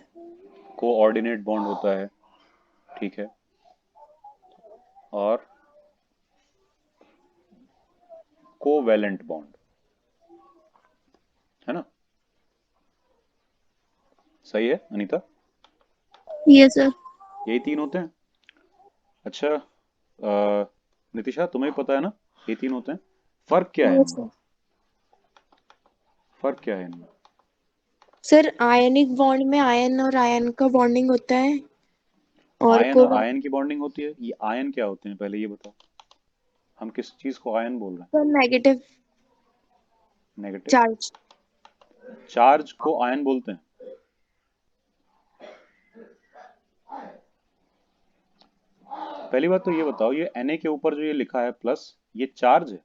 [SPEAKER 1] कोऑर्डिनेट बॉन्ड होता है, ठीक है, और कोवैलेंट बॉन्ड, है ना? सही है अनीता?
[SPEAKER 3] Yes sir.
[SPEAKER 1] यही तीन होते हैं। अच्छा, नितिशा तुम्हें पता है ना ये तीन होते हैं, फर्क क्या है
[SPEAKER 3] यस
[SPEAKER 1] इनमें?
[SPEAKER 3] सर।
[SPEAKER 1] फर्क क्या है इनमें?
[SPEAKER 2] सर आयनिक बॉन्ड में आयन और आयन का बॉन्डिंग होता है, और
[SPEAKER 1] आयन और
[SPEAKER 2] कोवैलेंट
[SPEAKER 1] आयन की बॉन्डिंग होती है। ये आयन क्या होते हैं पहले ये बताओ, हम किस चीज को आयन बोल रहे हैं?
[SPEAKER 2] का नेगेटिव
[SPEAKER 1] नेगेटिव
[SPEAKER 2] चार्ज।
[SPEAKER 1] चार्ज को आयन बोलते हैं। पहली बात तो ये बताओ, ये Na के ऊपर जो ये लिखा है प्लस, ये चार्ज है?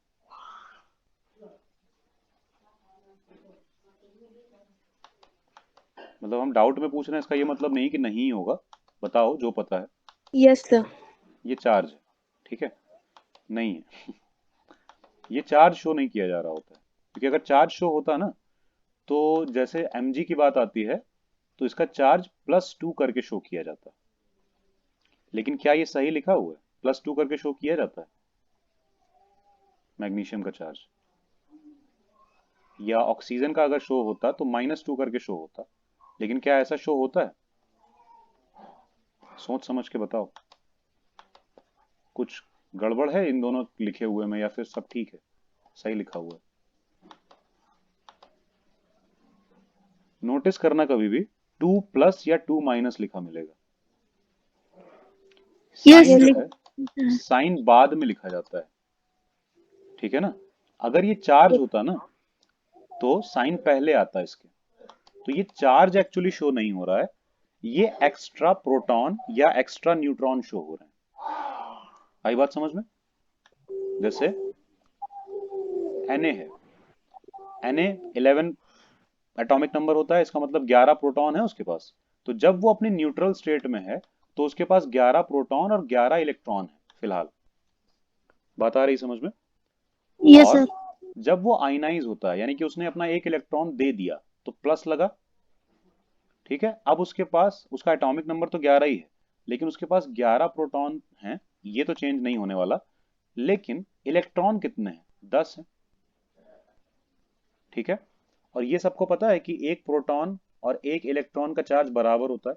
[SPEAKER 1] मतलब हम डाउट में पूछ रहे हैं, इसका ये मतलब नहीं कि नहीं होगा, बताओ जो पता है।
[SPEAKER 2] Yes sir.
[SPEAKER 1] ये चार्ज है, ठीक है? नहीं है। ये चार्ज शो नहीं किया जा रहा होता है, क्योंकि अगर चार्ज शो होता ना, तो जैसे mg की बात आती है, तो इसका चार्ज +2 करके शो किया जाता। लेकिन क्या ये सही लिखा हुआ है, +2 करके शो किया जाता है मैग्नीशियम का चार्ज? या ऑक्सीजन का अगर शो होता तो -2 करके शो होता, लेकिन क्या ऐसा शो होता है? सोच समझ के बताओ, कुछ गड़बड़ है इन दोनों लिखे हुए में या फिर सब ठीक है, सही लिखा हुआ है? नोटिस करना कभी भी 2 प्लस या 2 माइनस लिखा मिलेगा।
[SPEAKER 3] यस
[SPEAKER 1] साइन जो
[SPEAKER 3] लिख।
[SPEAKER 1] है, साइन बाद में लिखा जाता है, ठीक है ना? अगर ये चार्ज होता ना, तो साइन पहले आता है इसके। तो ये चार्ज एक्चुअली शो नहीं हो रहा है, ये एक्स्ट्रा प्रोटॉन या एक्स्ट्रा न्यूट्रॉन शो हो रहे हैं। आई बात समझ में? जैसे Na है, Na 11 एटॉमिक नंबर होता है, इसका मतलब 11 प्रोटॉन है उसके पास। तो जब वो अपनी न्यूट्रल स्टेट में है, तो उसके पास 11 प्रोटॉन और 11 इलेक्ट्रॉन है फिलहाल। बात आ रही समझ में?
[SPEAKER 3] यस
[SPEAKER 1] और
[SPEAKER 3] सर।
[SPEAKER 1] जब वो आयनाइज होता है, यानी कि उसने अपना एक इलेक्ट्रॉन दे दिया, तो प्लस लगा, ठीक है? अब उसके पास उसका एटॉमिक नंबर तो 11 ही है, लेकिन उसके पास 11 प्रोटॉन हैं, ये तो चेंज नहीं होने वाला, लेकिन इलेक्ट्रॉन कितने हैं? 10 है, ठीक है? और ये सबको पता है कि एक प्रोटॉन और एक इलेक्ट्रॉन का चार्ज बराबर होता है,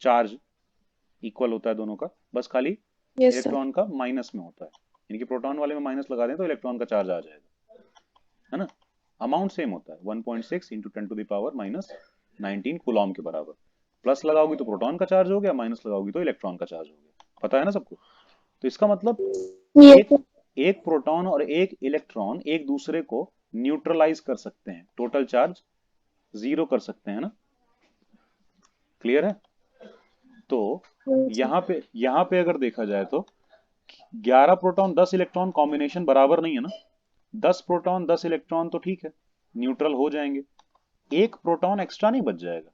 [SPEAKER 1] चार्ज इक्वल होता है दोनों का, बस खाली
[SPEAKER 2] यस सर।
[SPEAKER 1] इलेक्ट्रॉन का माइनस में होता है, यानी कि प्रोटॉन वाले में माइनस लगा दें तो इलेक्ट्रॉन का चार्ज आ जाएगा, है ना? अमाउंट सेम होता है, 1.6 इंटू 10⁻⁻19 कूलॉम के बराबर। प्लस लगाओगी तो प्रोटॉन का चार्ज हो गया, माइनस लगाओगी तो इलेक्ट्रॉन का चार्ज हो गया। पता है ना सबको? तो इसका मतलब
[SPEAKER 3] यस
[SPEAKER 1] एक
[SPEAKER 3] सर।
[SPEAKER 1] एक प्रोटॉन और एक इलेक्ट्रॉन एक दूसरे को न्यूट्रलाइज कर सकते हैं, टोटल चार्ज जीरो कर सकते हैं ना? क्लियर है? तो यहाँ पे अगर देखा जाए तो 11 प्रोटॉन 10 इलेक्ट्रॉन कॉम्बिनेशन बराबर नहीं है ना। 10 प्रोटॉन 10 इलेक्ट्रॉन तो ठीक है, न्यूट्रल हो जाएंगे, एक प्रोटॉन एक्स्ट्रा नहीं बच जाएगा,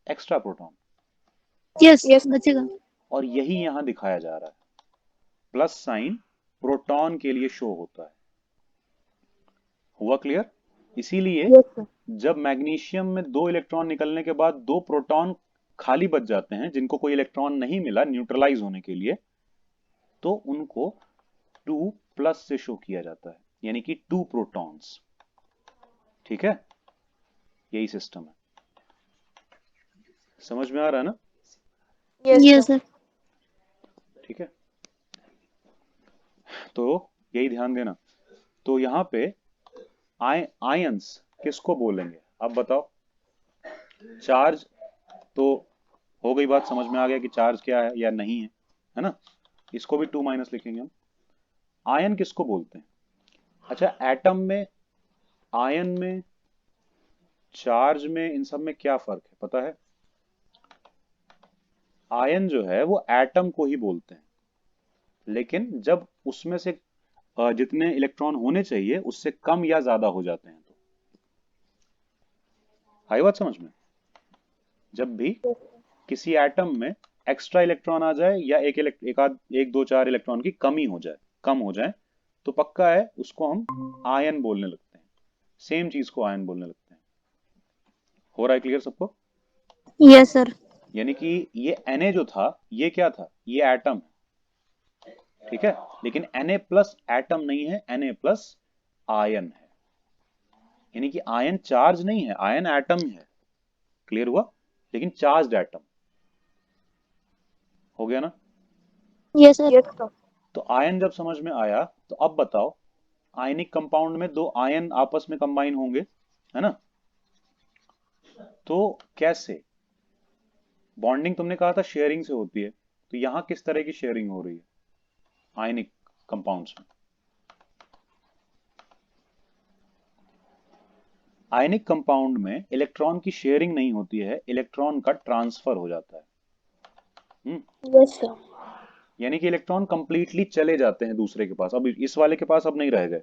[SPEAKER 1] एक्स्ट्रा प्रोटॉन।
[SPEAKER 3] Yes
[SPEAKER 2] yes.
[SPEAKER 3] बचेगा।
[SPEAKER 1] और यही यहां दिखाया जा रहा है, प्लस साइन प्रोटॉन के लिए शो होता है। हुआ क्लियर? इसीलिए
[SPEAKER 2] यस सर।
[SPEAKER 1] जब मैग्नीशियम में 2 इलेक्ट्रॉन निकलने के बाद 2 प्रोटॉन खाली बच जाते हैं, जिनको कोई इलेक्ट्रॉन नहीं मिला न्यूट्रलाइज होने के लिए, तो उनको 2 प्लस से शो किया जाता है, यानी कि 2 प्रोटॉन्स, ठीक है? यही सिस्टम है, समझ में आ रहा है ना?
[SPEAKER 2] Yes
[SPEAKER 3] yes
[SPEAKER 2] sir.
[SPEAKER 3] सर।
[SPEAKER 1] ठीक है, तो यही ध्यान देना। तो यहाँ पे आयंस किसको बोलेंगे अब बताओ? चार्ज तो हो गई बात, समझ में आ गया कि चार्ज क्या है या नहीं है ना? इसको भी 2 - लिखेंगे हम। आयन किसको बोलते हैं? अच्छा, एटम में, आयन में, चार्ज में, इन सब में क्या फर्क है पता है? आयन जो है वो एटम को ही बोलते हैं, लेकिन जब उसमें से जितने इलेक्ट्रॉन होने चाहिए उससे कम या ज्यादा हो जाते हैं तो। आई बात समझ में? जब भी किसी एटम में एक्स्ट्रा इलेक्ट्रॉन आ जाए या एक आध, एक दो चार इलेक्ट्रॉन की कमी हो जाए, कम हो जाए, तो पक्का है उसको हम आयन बोलने लगते हैं। सेम चीज को आयन बोलने लगते हैं। हो रहा है क्लियर सबको?
[SPEAKER 3] Yes sir.
[SPEAKER 1] यानी कि ये Na जो था ये क्या था? ये एटम है, ठीक है? लेकिन Na प्लस एटम नहीं है, Na प्लस आयन है। यानी कि आयन चार्ज नहीं है, आयन एटम है। क्लियर हुआ? लेकिन चार्ज एटम। हो गया ना?
[SPEAKER 3] Yes sir.
[SPEAKER 2] Yes, sir.
[SPEAKER 1] तो आयन जब समझ में आया, तो अब बताओ, आयनिक कंपाउंड में दो आयन आपस में कंबाइन होंगे, है ना? तो कैसे? बॉन्डिंग तुमने कहा था शेयरिंग से होती है, तो यहां किस तरह की शेयरिंग हो रही है आयनिक कंपाउंड्स में? आयनिक कंपाउंड में इलेक्ट्रॉन की शेयरिंग नहीं होती है, इलेक्ट्रॉन का ट्रांसफर हो जाता है।
[SPEAKER 2] Yes, sir.
[SPEAKER 1] यानी कि इलेक्ट्रॉन कंप्लीटली चले जाते हैं दूसरे के पास, अब इस वाले के पास अब नहीं रह गए।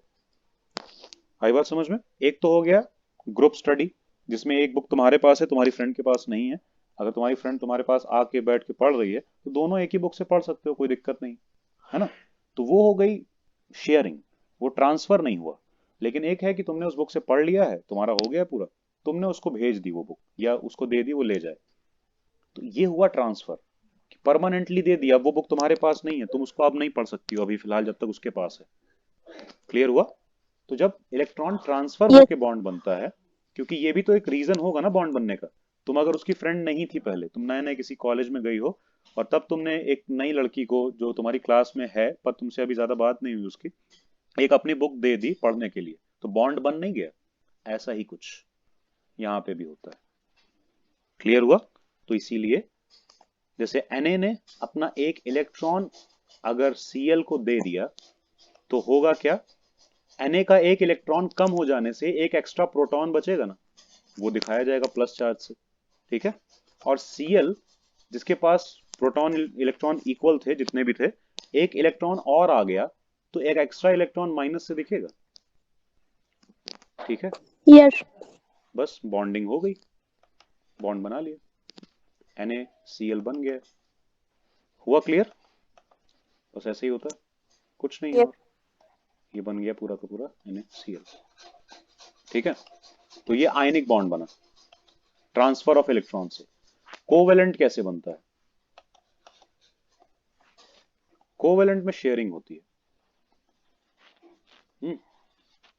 [SPEAKER 1] आई बात समझ में? एक तो हो गया ग्रुप स्टडी, जिसमें एक बुक तुम्हारे पास है, तुम्हारी फ्रेंड के पास नहीं है। अगर तुम्हारी फ्रेंड तुम्हारे पास आके बैठ के पढ़ रही है तो दोनों एक ही बुक से पढ़ सकते हो, कोई दिक्कत नहीं, है ना? तो वो हो गई शेयरिंग, वो ट्रांसफर नहीं हुआ। लेकिन एक है कि तुमने उस बुक से पढ़ लिया है, तुम्हारा हो गया पूरा, तुमने उसको भेज दी वो बुक या उसको दे दी वो ले जाए, तो ये हुआ ट्रांसफर। परमानेंटली दे दिया, वो बुक तुम्हारे पास नहीं है, तुम उसको अब नहीं पढ़ सकती हो अभी फिलहाल जब तक उसके पास है। क्लियर हुआ? तो जब इलेक्ट्रॉन ट्रांसफर
[SPEAKER 3] यस।
[SPEAKER 1] होके बॉन्ड बनता है, क्योंकि ये भी तो एक रीजन होगा ना बॉन्ड बनने का। तुम अगर उसकी फ्रेंड नहीं थी पहले, तुम नए नए किसी कॉलेज में गई हो और तब तुमने एक नई लड़की को जो तुम्हारी क्लास में है पर तुमसे अभी ज्यादा बात नहीं हुई उसकी, एक अपनी बुक दे दी पढ़ने के लिए, तो बॉन्ड बन नहीं गया? ऐसा ही कुछ यहाँ पे भी होता है। क्लियर हुआ? तो इसीलिए जैसे Na ने अपना एक इलेक्ट्रॉन अगर Cl को दे दिया, तो होगा क्या? Na का एक इलेक्ट्रॉन कम हो जाने से एक एक्स्ट्रा प्रोटॉन बचेगा ना, वो दिखाया जाएगा प्लस चार्ज से, ठीक है? और Cl जिसके पास प्रोटॉन इलेक्ट्रॉन इक्वल थे जितने भी थे, एक इलेक्ट्रॉन और आ गया तो एक एक्स्ट्रा इलेक्ट्रॉन माइनस से दिखेगा, ठीक है?
[SPEAKER 3] यस।
[SPEAKER 1] बस बॉन्डिंग हो गई, बॉन्ड बना लिया, NaCl बन गया। हुआ क्लियर? बस ऐसे ही होता है, कुछ नहीं है
[SPEAKER 2] Yes.
[SPEAKER 1] और। ये बन गया पूरा का पूरा NaCl, ठीक है? तो ये आयनिक बॉन्ड बना ट्रांसफर ऑफ इलेक्ट्रॉन से। कोवेलेंट कैसे बनता है? कोवेलेंट में शेयरिंग होती है।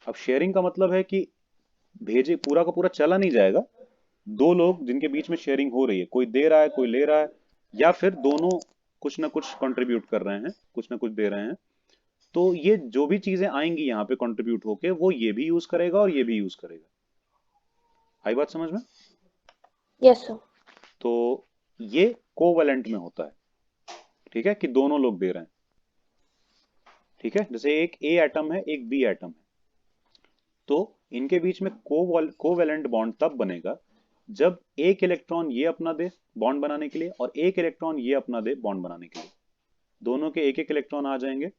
[SPEAKER 1] अब शेयरिंग का मतलब है कि भेजे पूरा का पूरा चला नहीं जाएगा, दो लोग जिनके बीच में शेयरिंग हो रही है, कोई दे रहा है कोई ले रहा है, या फिर दोनों कुछ ना कुछ कंट्रीब्यूट कर रहे हैं, कुछ ना कुछ दे रहे हैं, तो ये जो भी चीजें आएंगी यहाँ पे कंट्रीब्यूट होके, वो ये भी यूज करेगा और ये भी यूज करेगा। आई बात समझ में?
[SPEAKER 2] Yes, sir.
[SPEAKER 1] तो ये कोवेलेंट में होता है, ठीक है, कि दोनों लोग दे रहे हैं, ठीक है? जैसे एक ए एटम है एक बी एटम है, तो इनके बीच में कोवेलेंट बॉन्ड तब बनेगा जब एक इलेक्ट्रॉन ये अपना दे बॉन्ड बनाने के लिए और एक इलेक्ट्रॉन ये अपना दे बॉन्ड बनाने के लिए, दोनों के एक एक इलेक्ट्रॉन आ जाएंगे,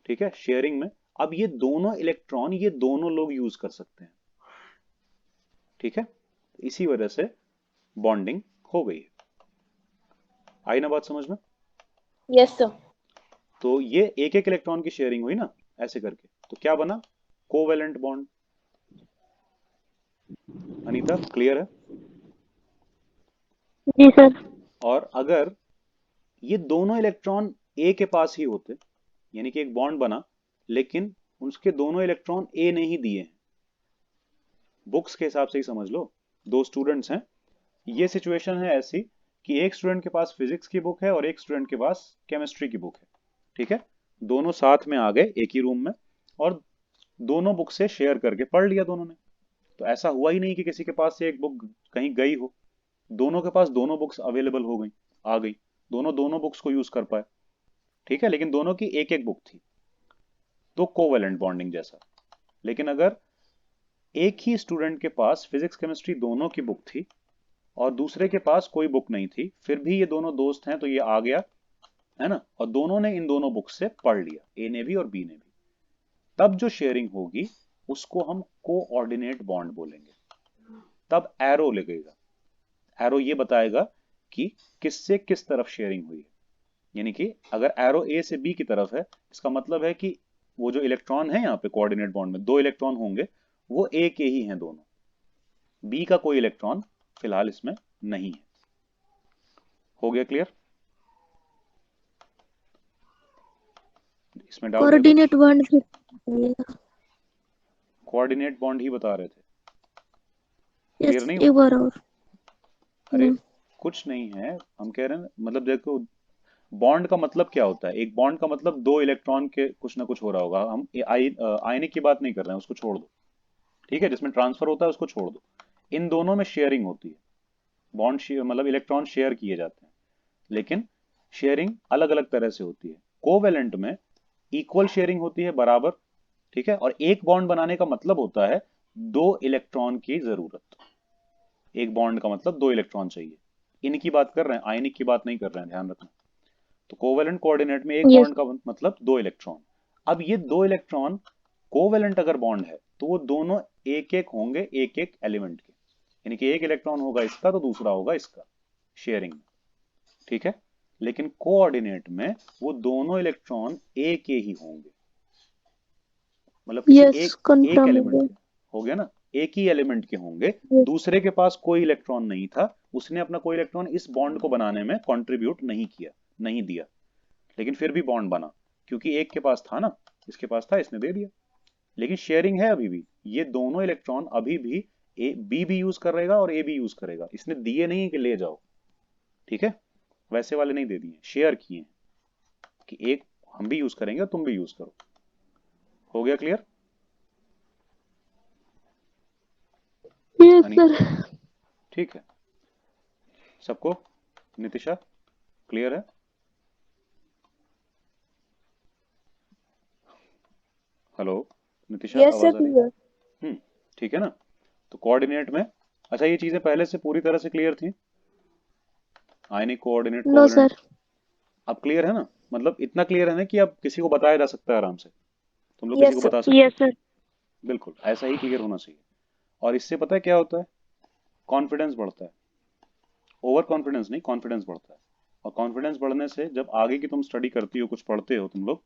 [SPEAKER 1] ठीक है, शेयरिंग में। अब ये दोनों इलेक्ट्रॉन ये दोनों लोग यूज कर सकते हैं, ठीक है? इसी वजह से बॉन्डिंग हो गई है। आई ना बात समझ में?
[SPEAKER 2] Yes, sir.
[SPEAKER 1] तो ये एक एक इलेक्ट्रॉन की शेयरिंग हुई ना ऐसे करके, तो क्या बना? Covalent bond. अनीता क्लियर है?
[SPEAKER 3] जी सर।
[SPEAKER 1] और अगर ये दोनों इलेक्ट्रॉन ए के पास ही होते, यानी कि एक बॉन्ड बना लेकिन उसके दोनों इलेक्ट्रॉन ए ने ही दिए हैं, बुक्स के हिसाब से ही समझ लो, दो स्टूडेंट्स हैं, ये सिचुएशन है ऐसी कि एक स्टूडेंट के पास फिजिक्स की बुक है और एक स्टूडेंट के पास केमिस्ट्री की बुक है, ठीक है? दोनों साथ में आ गए एक ही रूम में और दोनों बुक से शेयर करके पढ़ लिया दोनों ने। तो ऐसा हुआ ही नहीं कि किसी के पास से एक बुक कहीं गई हो, दोनों के पास दोनों बुक्स अवेलेबल हो गई, आ गई, दोनों दोनों बुक्स को यूज कर पाए, ठीक है, लेकिन दोनों की एक एक बुक थी, तो कोवेलेंट बॉन्डिंग जैसा। लेकिन अगर एक ही स्टूडेंट के पास फिजिक्स केमिस्ट्री दोनों की बुक थी और दूसरे के पास कोई बुक नहीं थी, फिर भी ये दोनों दोस्त हैं तो ये आ गया, है ना, और दोनों ने इन दोनों बुक से पढ़ लिया, ए ने भी और बी ने भी, तब जो शेयरिंग होगी उसको हम कोऑर्डिनेट बॉन्ड बोलेंगे। तब एरो लगेगा, एरो ये बताएगा कि किससे किस तरफ शेयरिंग हुई है। यानी कि अगर एरो ए से बी की तरफ है, इसका मतलब है कि वो जो इलेक्ट्रॉन है यहाँ पे कोऑर्डिनेट बॉन्ड में, दो इलेक्ट्रॉन होंगे, वो ए के ही हैं दोनों, बी का कोई इलेक्ट्रॉन फिलहाल इसमें नहीं है। हो गया क्लियर? इसमें डाउट है
[SPEAKER 3] कोऑर्डिनेट
[SPEAKER 1] कुछ?
[SPEAKER 3] बॉन्ड फिर बताइएगा।
[SPEAKER 1] कोऑर्डिनेट बॉन्ड ही बता रहे थे, क्लियर
[SPEAKER 3] यस,
[SPEAKER 1] नहीं
[SPEAKER 3] एक
[SPEAKER 1] हुआ?
[SPEAKER 3] बार और।
[SPEAKER 1] अरे
[SPEAKER 3] नो।
[SPEAKER 1] कुछ नहीं है, हम कह रहे हैं मतलब देखो, बॉन्ड का मतलब क्या होता है, एक बॉन्ड का मतलब दो इलेक्ट्रॉन के कुछ ना कुछ हो रहा होगा, हम आयनिक की बात नहीं कर रहे हैं, उसको छोड़ दो, ठीक है, जिसमें ट्रांसफर होता है उसको छोड़ दो, इन दोनों में शेयरिंग होती है, बॉन्ड शेयर मतलब इलेक्ट्रॉन शेयर किए जाते हैं, लेकिन शेयरिंग अलग अलग तरह से होती है। कोवेलेंट में इक्वल शेयरिंग होती है, बराबर, ठीक है, और एक बॉन्ड बनाने का मतलब होता है दो इलेक्ट्रॉन की जरूरत, एक बॉन्ड का मतलब दो इलेक्ट्रॉन चाहिए, इनकी बात कर रहे हैं, आयनिक की बात नहीं कर रहे हैं, ध्यान रखना। तो कोवेलेंट कोऑर्डिनेट में एक
[SPEAKER 3] यस।
[SPEAKER 1] बॉन्ड का मतलब दो इलेक्ट्रॉन। अब ये दो इलेक्ट्रॉन कोवेलेंट अगर बॉन्ड है तो वो दोनों एक एक होंगे एक एक एलिमेंट के, यानी कि एक इलेक्ट्रॉन होगा इसका तो दूसरा होगा इसका, शेयरिंग में, ठीक है। लेकिन कोऑर्डिनेट में वो दोनों इलेक्ट्रॉन ए के ही होंगे, मतलब किसी
[SPEAKER 3] यस,
[SPEAKER 1] एक एक
[SPEAKER 3] कंफर्म हो
[SPEAKER 1] एलिमेंट
[SPEAKER 3] गया।
[SPEAKER 1] के, हो गया ना, एक ही एलिमेंट के होंगे,
[SPEAKER 3] Yes,
[SPEAKER 1] दूसरे के पास कोई इलेक्ट्रॉन नहीं था, उसने अपना कोई इलेक्ट्रॉन इस बॉन्ड को बनाने में कंट्रीब्यूट नहीं किया, नहीं दिया, लेकिन फिर भी बॉन्ड बना, क्योंकि एक के पास था ना, इसके पास था, इसने दे दिया, लेकिन शेयरिंग है अभी भी, ये दोनों इलेक्ट्रॉन अभी भी ए बी भी यूज करेगा और ए भी यूज करेगा, इसने दिए नहीं कि ले जाओ, ठीक है, वैसे वाले नहीं दे दिए, शेयर किए हैं कि एक हम भी यूज करेंगे और तुम भी यूज करो। हो गया क्लियर?
[SPEAKER 3] yes
[SPEAKER 1] Honey,
[SPEAKER 3] sir.
[SPEAKER 1] ठीक है सबको? नितिशा क्लियर है? हेलो नितिशा,
[SPEAKER 2] Yes, sir,
[SPEAKER 1] आवाज आ रही?
[SPEAKER 2] clear.
[SPEAKER 1] ठीक है ना। तो कोऑर्डिनेट में, अच्छा ये चीजें पहले से पूरी तरह से क्लियर थी, आयनिक कोऑर्डिनेट
[SPEAKER 3] नो
[SPEAKER 1] कोवेलेंट,
[SPEAKER 3] सर।
[SPEAKER 1] अब क्लियर है ना, मतलब इतना क्लियर है ना कि अब किसी को बताया जा सकता है आराम से, तुम लोग किसी
[SPEAKER 2] Yes,
[SPEAKER 1] को
[SPEAKER 2] sir.
[SPEAKER 1] बता सकते
[SPEAKER 3] यस
[SPEAKER 1] हो,
[SPEAKER 3] सर।
[SPEAKER 1] बिल्कुल ऐसा ही क्लियर होना चाहिए। और इससे पता है क्या होता है, कॉन्फिडेंस बढ़ता है, ओवर कॉन्फिडेंस नहीं, कॉन्फिडेंस बढ़ता है, और कॉन्फिडेंस बढ़ने से जब आगे की तुम स्टडी करती हो, कुछ पढ़ते हो तुम लोग,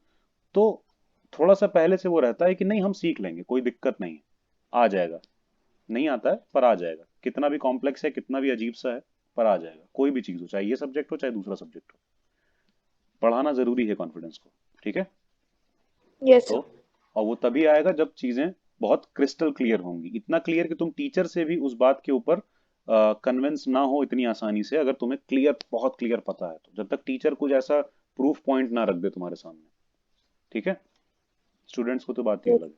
[SPEAKER 1] तो थोड़ा सा पहले से वो रहता है कि नहीं हम सीख लेंगे, कोई दिक्कत नहीं है, आ जाएगा, नहीं आता है पर आ जाएगा, कितना भी कॉम्प्लेक्स है, कितना भी अजीब सा है, पर आ जाएगा, कोई भी चीज हो, चाहे ये सब्जेक्ट हो चाहे दूसरा सब्जेक्ट हो, पढ़ाना जरूरी है कॉन्फिडेंस को, ठीक है।
[SPEAKER 2] Yes,
[SPEAKER 1] तो
[SPEAKER 2] sir.
[SPEAKER 1] और वो तभी आएगा जब चीजें बहुत क्रिस्टल क्लियर होंगी, इतना क्लियर कि तुम टीचर से भी उस बात के ऊपर कन्विंस ना हो इतनी आसानी से, अगर तुम्हें क्लियर, बहुत क्लियर पता है तो, जब तक टीचर कुछ ऐसा प्रूफ पॉइंट ना रख दे तुम्हारे सामने, ठीक है, स्टूडेंट्स को तो बात ही
[SPEAKER 2] Yes.
[SPEAKER 1] अलग है,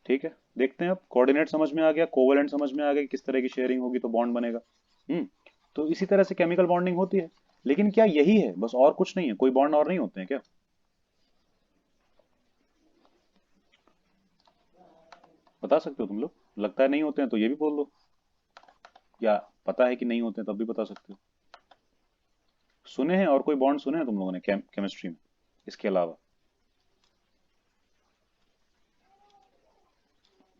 [SPEAKER 1] ठीक है। देखते हैं अब, कोऑर्डिनेट समझ में आ गया, कोवेलेंट समझ में आ गया कि किस तरह की शेयरिंग होगी तो बॉन्ड बनेगा। तो इसी तरह से केमिकल बॉन्डिंग होती है, लेकिन क्या यही है बस, और कुछ नहीं है, कोई बॉन्ड और नहीं होते हैं क्या? बता सकते हो तुम लोग? लगता है नहीं होते हैं तो ये भी बोल दो, या पता है कि नहीं होते हैं तब भी बता सकते हो। सुने हैं और कोई बॉन्ड सुने हैं तुम लोगों ने केमिस्ट्री में इसके अलावा?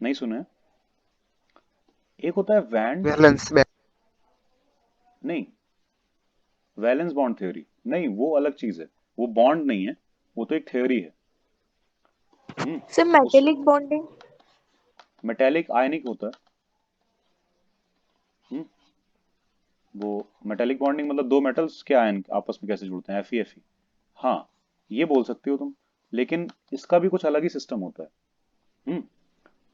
[SPEAKER 1] नहीं सुने हैं? एक होता है वैंड,
[SPEAKER 5] वैलेंस बैक।
[SPEAKER 1] नहीं, वैलेंस बॉन्ड थ्योरी नहीं, वो अलग चीज है, वो बॉन्ड नहीं है, वो तो एक थ्योरी है।
[SPEAKER 2] Sir,
[SPEAKER 1] उस
[SPEAKER 2] metallic bonding.
[SPEAKER 1] मेटेलिक आयनिक होता है। हम्म, वो मेटेलिक बॉन्डिंग मतलब दो मेटल्स के आयन आपस में कैसे जुड़ते हैं, Fe। हाँ, ये बोल सकते हो तुम, लेकिन इसका भी कुछ अलग ही सिस्टम होता है। हम्म,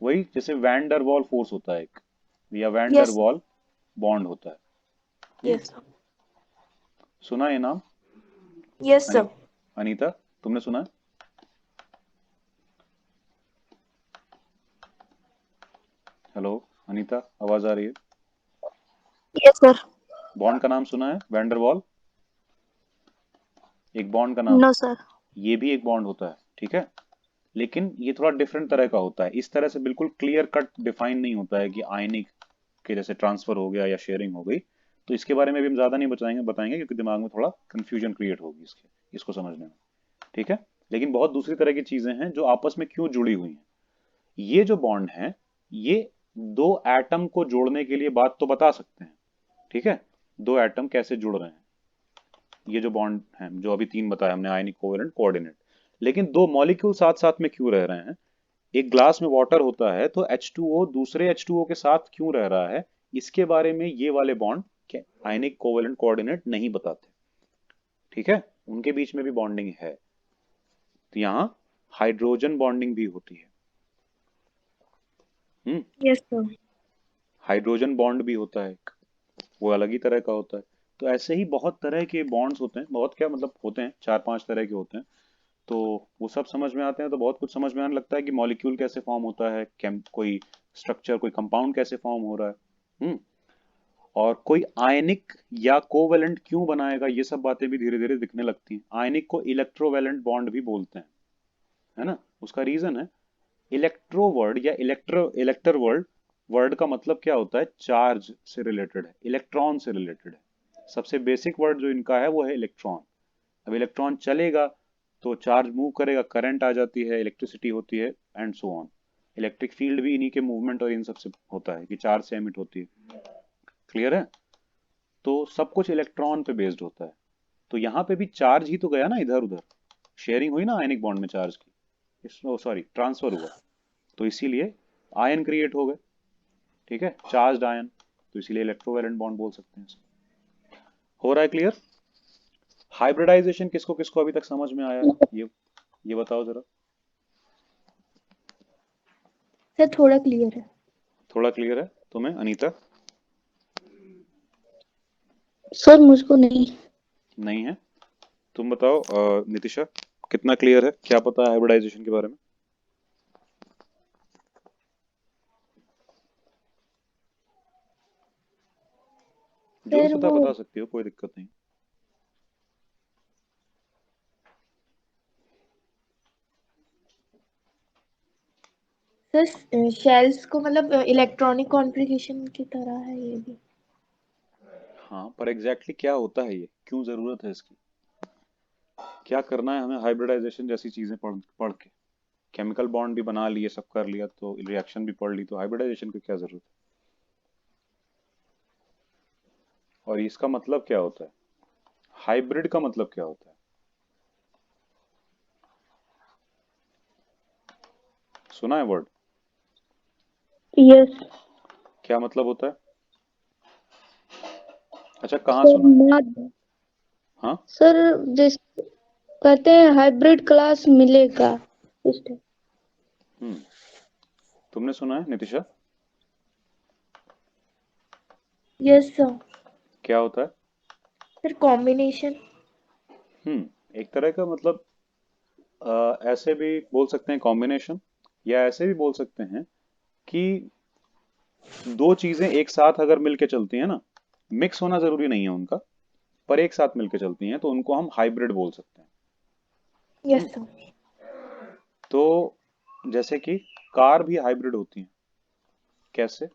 [SPEAKER 1] वही जैसे वैन डर वॉल फोर्स होता है एक, या van der
[SPEAKER 2] Yes, sir.
[SPEAKER 1] Wall bond होता है।
[SPEAKER 2] Yes, sir.
[SPEAKER 1] सुना है ये नाम?
[SPEAKER 2] Yes,
[SPEAKER 1] अनि,
[SPEAKER 2] sir.
[SPEAKER 1] अनीता, तुमने सुना है? हेलो अनीता, आवाज आ रही है?
[SPEAKER 3] Yes sir.
[SPEAKER 1] बॉन्ड का नाम सुना है, वैंडरवॉल? एक बॉन्ड का नाम,
[SPEAKER 3] नो सर।
[SPEAKER 1] ये भी एक बॉन्ड होता है, ठीक है, लेकिन ये थोड़ा डिफरेंट तरह का होता है। इस तरह से बिल्कुल क्लियर कट डिफाइन नहीं होता है कि आयनिक के जैसे ट्रांसफर हो गया या शेयरिंग हो गई। तो इसके बारे में भी हम ज्यादा नहीं बताएंगे क्योंकि दिमाग में थोड़ा कंफ्यूजन क्रिएट होगी इसको समझने में, ठीक है। लेकिन बहुत दूसरी तरह की चीजें हैं जो आपस में क्यों जुड़ी हुई हैं। ये जो बॉन्ड है, ये दो एटम को जोड़ने के लिए बात तो बता सकते हैं, ठीक है, दो एटम कैसे जुड़ रहे हैं, ये जो बॉन्ड है जो अभी तीन बताया हमने, आयनिक, कोवेलेंट, कोऑर्डिनेट। लेकिन दो मॉलिक्यूल साथ साथ में क्यों रह रहे हैं? एक ग्लास में वाटर होता है तो H2O दूसरे H2O के साथ क्यों रह रहा है, इसके बारे में ये वाले बॉन्ड आयनिक, कोवेलेंट, कोऑर्डिनेट नहीं बताते, ठीक है। उनके बीच में भी बॉन्डिंग है। तो यहाँ हाइड्रोजन बॉन्डिंग भी होती है।
[SPEAKER 2] Yes sir.
[SPEAKER 1] हाइड्रोजन बॉन्ड भी होता है, वो अलग ही तरह का होता है। तो ऐसे ही बहुत तरह के बॉन्ड्स होते हैं, बहुत क्या मतलब होते हैं, चार पांच तरह के होते हैं। तो वो सब समझ में आते हैं तो बहुत कुछ समझ में आने लगता है कि मॉलिक्यूल कैसे फॉर्म होता है, कोई स्ट्रक्चर, कोई कंपाउंड कैसे फॉर्म हो रहा है। हम्म और कोई आयनिक या कोवेलेंट क्यों बनाएगा, ये सब बातें भी धीरे धीरे दिखने लगती हैं। आयनिक को इलेक्ट्रोवेलेंट बॉन्ड भी बोलते हैं, है ना। उसका रीजन है, इलेक्ट्रो वर्ड या इलेक्टर वर्ड, वर्ड का मतलब क्या होता है, चार्ज से रिलेटेड है, इलेक्ट्रॉन से रिलेटेड है। सबसे बेसिक वर्ड जो इनका है वो है इलेक्ट्रॉन। अब इलेक्ट्रॉन चलेगा तो चार्ज मूव करेगा, करंट आ जाती है, इलेक्ट्रिसिटी होती है, and so on. Electric field भी इन्हीं के मूवमेंट और इन सब से होता है कि चार्ज से एमिट होती है। क्लियर है? तो सब कुछ इलेक्ट्रॉन पे बेस्ड होता है। तो यहाँ पे भी चार्ज ही तो गया ना इधर उधर, शेयरिंग हुई ना आयनिक बॉन्ड में चार्ज की, सॉरी ट्रांसफर हुआ, तो इसीलिए आयन क्रिएट हो गए, ठीक है, चार्ज्ड आयन। तो इसीलिए इलेक्ट्रोवैलेंट बॉन्ड बोल सकते हैं इसको। हो रहा है क्लियर? हाइब्रिडाइजेशन किसको किसको अभी तक समझ में आया है, ये बताओ जरा।
[SPEAKER 2] सर थोड़ा क्लियर है।
[SPEAKER 1] थोड़ा क्लियर है तुम्हें, अनीता?
[SPEAKER 3] सर मुझको नहीं।
[SPEAKER 1] नहीं है? तुम बताओ नितिशा, कितना क्लियर है, क्या पता है हाइब्रिडाइजेशन के बारे में? जो भी
[SPEAKER 2] सर
[SPEAKER 1] पता
[SPEAKER 2] वो
[SPEAKER 1] बता सकती हो, कोई दिक्कत नहीं।
[SPEAKER 2] सर शेल्स को मतलब इलेक्ट्रॉनिक कॉन्फ़िगरेशन की तरह है ये भी।
[SPEAKER 1] हाँ, पर एग्जैक्टली क्या होता है ये, क्यों जरूरत है इसकी, क्या करना है हमें हाइब्रिडाइजेशन जैसी चीजें पढ़ पढ़ के? केमिकल बॉन्ड भी बना लिए, सब कर लिया, तो रिएक्शन भी पढ़ ली, तो हाइब्रिडाइजेशन की क्या जरूरत है? और इसका मतलब क्या होता है, हाइब्रिड का मतलब क्या होता है? सुना है वर्ड?
[SPEAKER 3] यस
[SPEAKER 1] क्या मतलब होता है? अच्छा, कहाँ
[SPEAKER 3] सर।
[SPEAKER 1] सुना है?
[SPEAKER 3] मत
[SPEAKER 1] हाँ।
[SPEAKER 3] सर, जैसे कहते हैं हाइब्रिड क्लास मिलेगा इस टाइप।
[SPEAKER 1] हम्म तुमने सुना है नितिशा?
[SPEAKER 2] Yes sir.
[SPEAKER 1] क्या होता है?
[SPEAKER 2] Sir combination.
[SPEAKER 1] एक तरह का मतलब, ऐसे भी बोल सकते हैं कॉम्बिनेशन, या ऐसे भी बोल सकते हैं कि दो चीजें एक साथ अगर मिलके चलती हैं ना, मिक्स होना जरूरी नहीं है उनका, पर एक साथ मिलके चलती हैं, तो उनको हम हाइब्रिड बोल सकते हैं।
[SPEAKER 2] यस
[SPEAKER 1] हम्म
[SPEAKER 2] सर।
[SPEAKER 1] तो जैसे कि कार भी हाइब्रिड होती हैं। कैसे?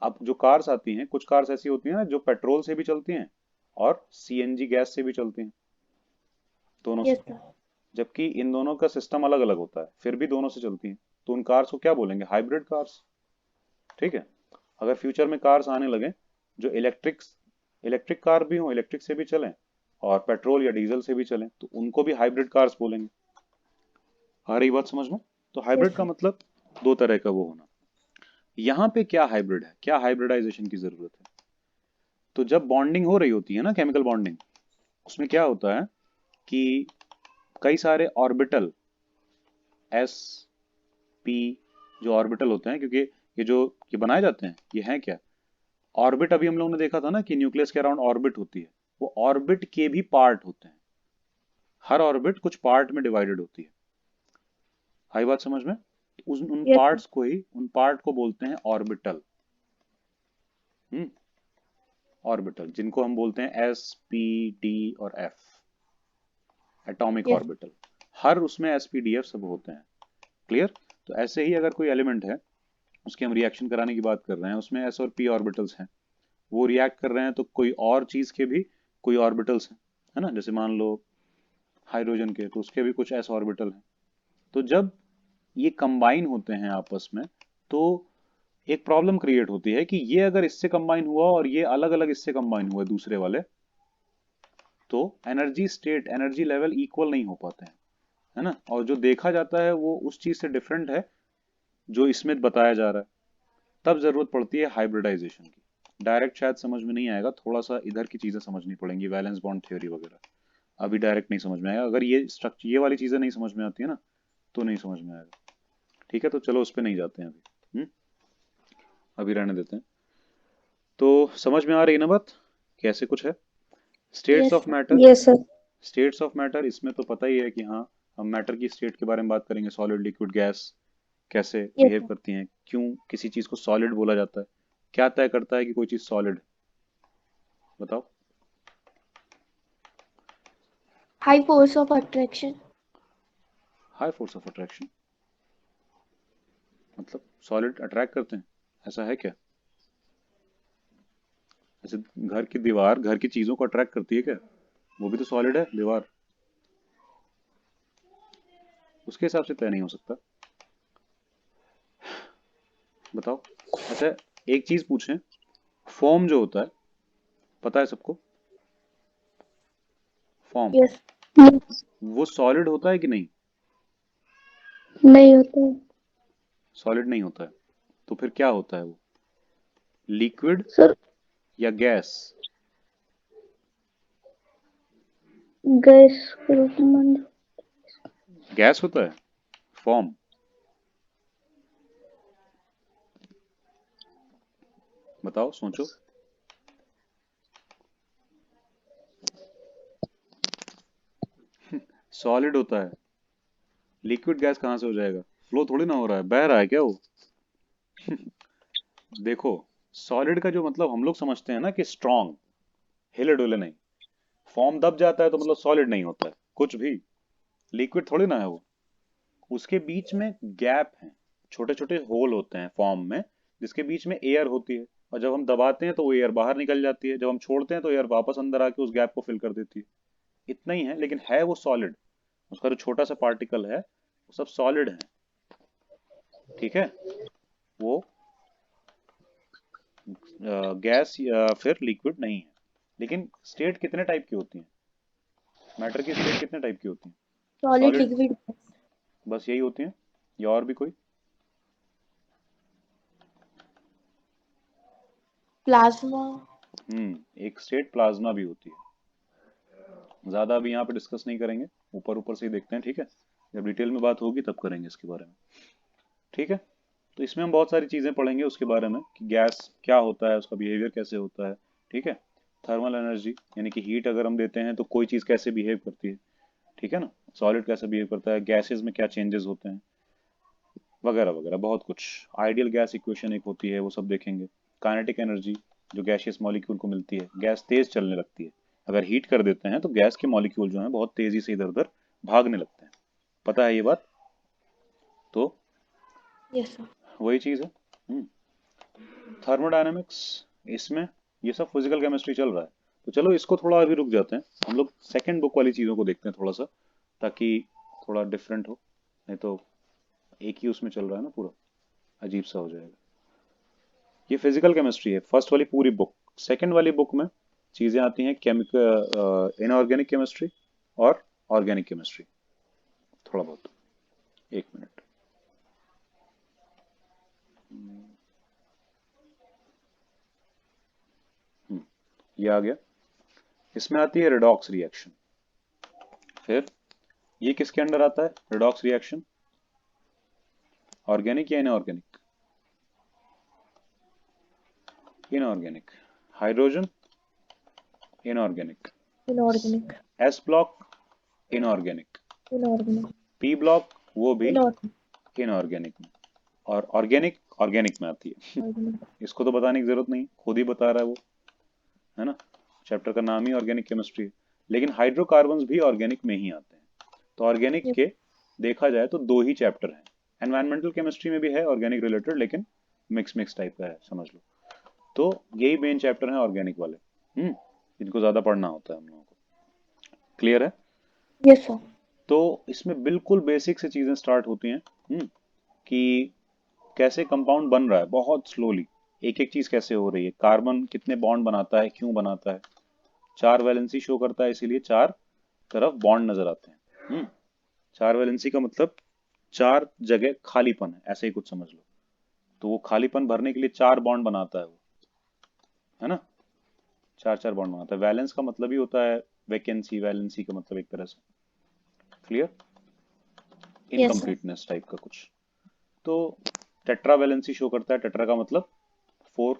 [SPEAKER 1] अब जो कार्स आती हैं, कुछ कार्स ऐसी होती हैं ना जो पेट्रोल से भी चलती हैं और सीएनजी गैस से भी चलती हैं, दोनों से।
[SPEAKER 2] Yes sir.
[SPEAKER 1] जबकि इन दोनों का सिस्टम अलग अलग होता है, फिर भी दोनों से चलती हैं। तो उन कार्स को क्या बोलेंगे, हाइब्रिड कार्स, ठीक है। अगर फ्यूचर में कार्स आने लगे जो इलेक्ट्रिक इलेक्ट्रिक कार भी हो, इलेक्ट्रिक से भी चलें और पेट्रोल या डीजल से भी चलें, तो उनको भी हाइब्रिड कार्स बोलेंगे। आ रही बात समझ में? तो
[SPEAKER 2] यस
[SPEAKER 1] हाइब्रिड का
[SPEAKER 2] सर।
[SPEAKER 1] मतलब दो तरह का वो होना। यहाँ पे क्या हाइब्रिड है, क्या हाइब्रिडाइजेशन की जरूरत है? तो जब बॉन्डिंग हो रही होती है ना, केमिकल बॉन्डिंग, उसमें क्या होता है कि कई सारे ऑर्बिटल, एस, पी, जो ऑर्बिटल होते हैं, क्योंकि ये जो ये बनाए जाते हैं ये हैं क्या, ऑर्बिट। अभी हम लोगों ने देखा था ना कि न्यूक्लियस के अराउंड ऑर्बिट होती है, वो ऑर्बिट के भी पार्ट होते हैं। हर ऑर्बिट कुछ पार्ट में डिवाइडेड होती है। आई बात समझ में? उन
[SPEAKER 2] यस सर।
[SPEAKER 1] पार्ट्स को ही, उन पार्ट को बोलते हैं ऑर्बिटल। हम्म ऑर्बिटल, जिनको हम बोलते हैं एस, पी, डी और एफ, एटॉमिक
[SPEAKER 2] Yes.
[SPEAKER 1] ऑर्बिटल। हर उसमें एस, पी, डी, एफ सब होते हैं। क्लियर? तो ऐसे ही अगर कोई एलिमेंट है, उसके हम रिएक्शन कराने की बात कर रहे हैं, उसमें एस और पी ऑर्बिटल्स हैं, वो रिएक्ट कर रहे हैं तो कोई और चीज के भी कोई ऑर्बिटल्स हैं, है ना? जैसे मान लो हाइड्रोजन के, तो उसके भी कुछ एस ऑर्बिटल हैं। तो जब ये कंबाइन होते हैं आपस में, तो एक प्रॉब्लम क्रिएट होती है कि ये अगर इससे कंबाइन हुआ और ये अलग अलग इससे कंबाइन हुए दूसरे वाले, तो energy state, energy level equal नहीं हो पाते हैं, है ना? और जो देखा जाता है वो उस चीज से डिफरेंट है जो इसमें बताया जा रहा है। तब जरूरत पड़ती है हाइब्रिडाइजेशन की। डायरेक्ट शायद समझ में नहीं आएगा, थोड़ा सा इधर की चीजें समझनी पड़ेंगी, वैलेंस बॉन्ड थ्योरी वगैरह। अभी डायरेक्ट नहीं समझ में आएगा, अगर ये स्ट्रक्चर, ये वाली चीजें नहीं समझ में आती है ना, तो नहीं समझ में आएगा। ठीक है, तो चलो उस पर नहीं जाते हैं अभी। अभी रहने देते हैं। तो समझ में आ रही है ना बात, कैसे कुछ है? States
[SPEAKER 2] Yes.
[SPEAKER 1] Of matter,
[SPEAKER 3] yes sir.
[SPEAKER 1] States of matter, इसमें तो पता ही है कि हाँ, हम मैटर की स्टेट के बारे में बात करेंगे, सॉलिड, लिक्विड, गैस कैसे
[SPEAKER 2] Yes.
[SPEAKER 1] बिहेव करती हैं, क्यों किसी चीज को सॉलिड बोला जाता है, क्या तय करता है कि कोई चीज सॉलिड, बताओ।
[SPEAKER 2] High force of attraction.
[SPEAKER 1] High force of attraction, मतलब सॉलिड अट्रैक्ट करते हैं, ऐसा है क्या? ऐसे घर की दीवार घर की चीजों को अट्रैक्ट करती है क्या? वो भी तो सॉलिड है दीवार, उसके हिसाब से तय नहीं हो सकता, बताओ। अच्छा, एक चीज पूछें, फॉर्म जो होता है, पता है सबको? Form,
[SPEAKER 2] Yes.
[SPEAKER 1] वो सॉलिड होता है कि नहीं?
[SPEAKER 3] नहीं होता है
[SPEAKER 1] सॉलिड नहीं होता है, तो फिर क्या होता है वो? Liquid
[SPEAKER 3] sir.
[SPEAKER 1] या गैस?
[SPEAKER 3] गैस के रूप में मान लो।
[SPEAKER 1] गैस होता है फॉर्म। बताओ, सोचो। सॉलिड होता है, लिक्विड गैस कहाँ से हो जाएगा? फ्लो थोड़ी ना हो रहा है, बह रहा है क्या वो? देखो, सॉलिड का जो मतलब हम लोग समझते हैं ना कि स्ट्रॉन्ग, हिले डुले नहीं। फॉर्म दब जाता है तो मतलब सॉलिड नहीं होता है कुछ भी, लिक्विड थोड़ी ना है वो। उसके बीच में गैप है, छोटे छोटे होल होते हैं फॉर्म में, जिसके बीच में एयर होती है, और जब हम दबाते हैं तो वो एयर बाहर निकल जाती है, जब हम छोड़ते हैं तो एयर वापस अंदर आके उस गैप को फिल कर देती है। इतना ही है, लेकिन है वो सॉलिड। उसका जो छोटा सा पार्टिकल है वो सब सॉलिड है, ठीक है? वो गैस या फिर लिक्विड नहीं है। लेकिन स्टेट कितने टाइप की होती हैं? मैटर की स्टेट कितने टाइप की होती हैं?
[SPEAKER 2] Solid,
[SPEAKER 1] solid,
[SPEAKER 2] liquid, gas.
[SPEAKER 1] बस यही होती हैं या और भी कोई?
[SPEAKER 2] Plasma.
[SPEAKER 1] एक स्टेट प्लाज्मा भी होती है। ज्यादा अभी यहाँ पे डिस्कस नहीं करेंगे, ऊपर ऊपर से ही देखते हैं, ठीक है? जब डिटेल में बात होगी तब करेंगे इसके बारे में, ठीक है? तो इसमें हम बहुत सारी चीजें पढ़ेंगे उसके बारे में कि गैस क्या होता है, उसका बिहेवियर कैसे होता है, ठीक है? थर्मल एनर्जी, यानी कि हीट अगर हम देते हैं तो कोई चीज कैसे बिहेव करती है, ठीक है ना? सॉलिड कैसे बिहेव करता है, गैसेस में क्या चेंजेस होते हैं, वगैरह वगैरह, बहुत कुछ। आइडियल गैस इक्वेशन एक होती है, वो सब देखेंगे। काइनेटिक एनर्जी जो गैसियस मॉलिक्यूल को मिलती है, गैस तेज चलने लगती है, अगर हीट कर देते हैं तो गैस के मॉलिक्यूल जो हैं बहुत तेजी से इधर उधर भागने लगते हैं, पता है ये बात? तो
[SPEAKER 2] Yes, sir.
[SPEAKER 1] वही चीज है। थर्मोडायनेमिक्स, इसमें ये सब फिजिकल केमिस्ट्री चल रहा है। तो चलो इसको थोड़ा अभी रुक जाते हैं, हम लोग सेकंड बुक वाली चीजों को देखते हैं थोड़ा सा, ताकि थोड़ा डिफरेंट हो, नहीं तो एक ही उसमें चल रहा है ना पूरा, अजीब सा हो जाएगा। ये फिजिकल केमिस्ट्री है फर्स्ट वाली पूरी बुक। सेकंड वाली बुक में चीजें आती हैं केमिकल, इनऑर्गेनिक केमिस्ट्री और ऑर्गेनिक केमिस्ट्री, थोड़ा बहुत। एक मिनट, ये आ गया। इसमें आती है रिडॉक्स रिएक्शन। फिर ये किसके अंडर आता है रिडॉक्स रिएक्शन? ऑर्गेनिक या inorganic? Inorganic. Hydrogen inorganic,
[SPEAKER 2] Inorganic.
[SPEAKER 1] S block inorganic,
[SPEAKER 2] Inorganic.
[SPEAKER 1] P block वो भी
[SPEAKER 2] Inorganic.
[SPEAKER 1] इनऑर्गेनिक में, और ऑर्गेनिक ऑर्गेनिक में आती है।
[SPEAKER 2] Organic.
[SPEAKER 1] इसको तो बताने की जरूरत नहीं, खुद ही बता रहा है वो, है ना, चैप्टर का नाम ही ऑर्गेनिक केमिस्ट्री है। लेकिन हाइड्रोकार्बन्स भी ऑर्गेनिक में ही आते हैं। तो ऑर्गेनिक के देखा जाए तो दो ही चैप्टर हैं। एनवायरमेंटल केमिस्ट्री में भी है ऑर्गेनिक रिलेटेड, लेकिन मिक्स टाइप का है, समझ लो। तो यही मेन चैप्टर है ऑर्गेनिक वाले, इनको ज्यादा पढ़ना होता है हम लोगों को। क्लियर है?
[SPEAKER 2] Yes sir.
[SPEAKER 1] तो इसमें बिल्कुल बेसिक से चीजें स्टार्ट होती हैं, कि कैसे कंपाउंड बन रहा है, बहुत स्लोली एक एक चीज कैसे हो रही है। कार्बन कितने बॉन्ड बनाता है, क्यों बनाता है, 4 वैलेंसी शो करता है, इसीलिए 4 तरफ बॉन्ड नजर आते हैं। 4 वैलेंसी का मतलब 4 जगह खालीपन है, ऐसे ही कुछ समझ लो। तो वो खालीपन भरने के लिए 4 बॉन्ड बनाता है वो, है ना, 4 बॉन्ड बनाता है। वैलेंस का मतलब ही होता है वैकेंसी, वैलेंसी का मतलब एक तरह से। Clear?
[SPEAKER 2] Yes sir.
[SPEAKER 1] Incompleteness type का कुछ। तो टेट्रा वैलेंसी शो करता है, टेट्रा का मतलब 4।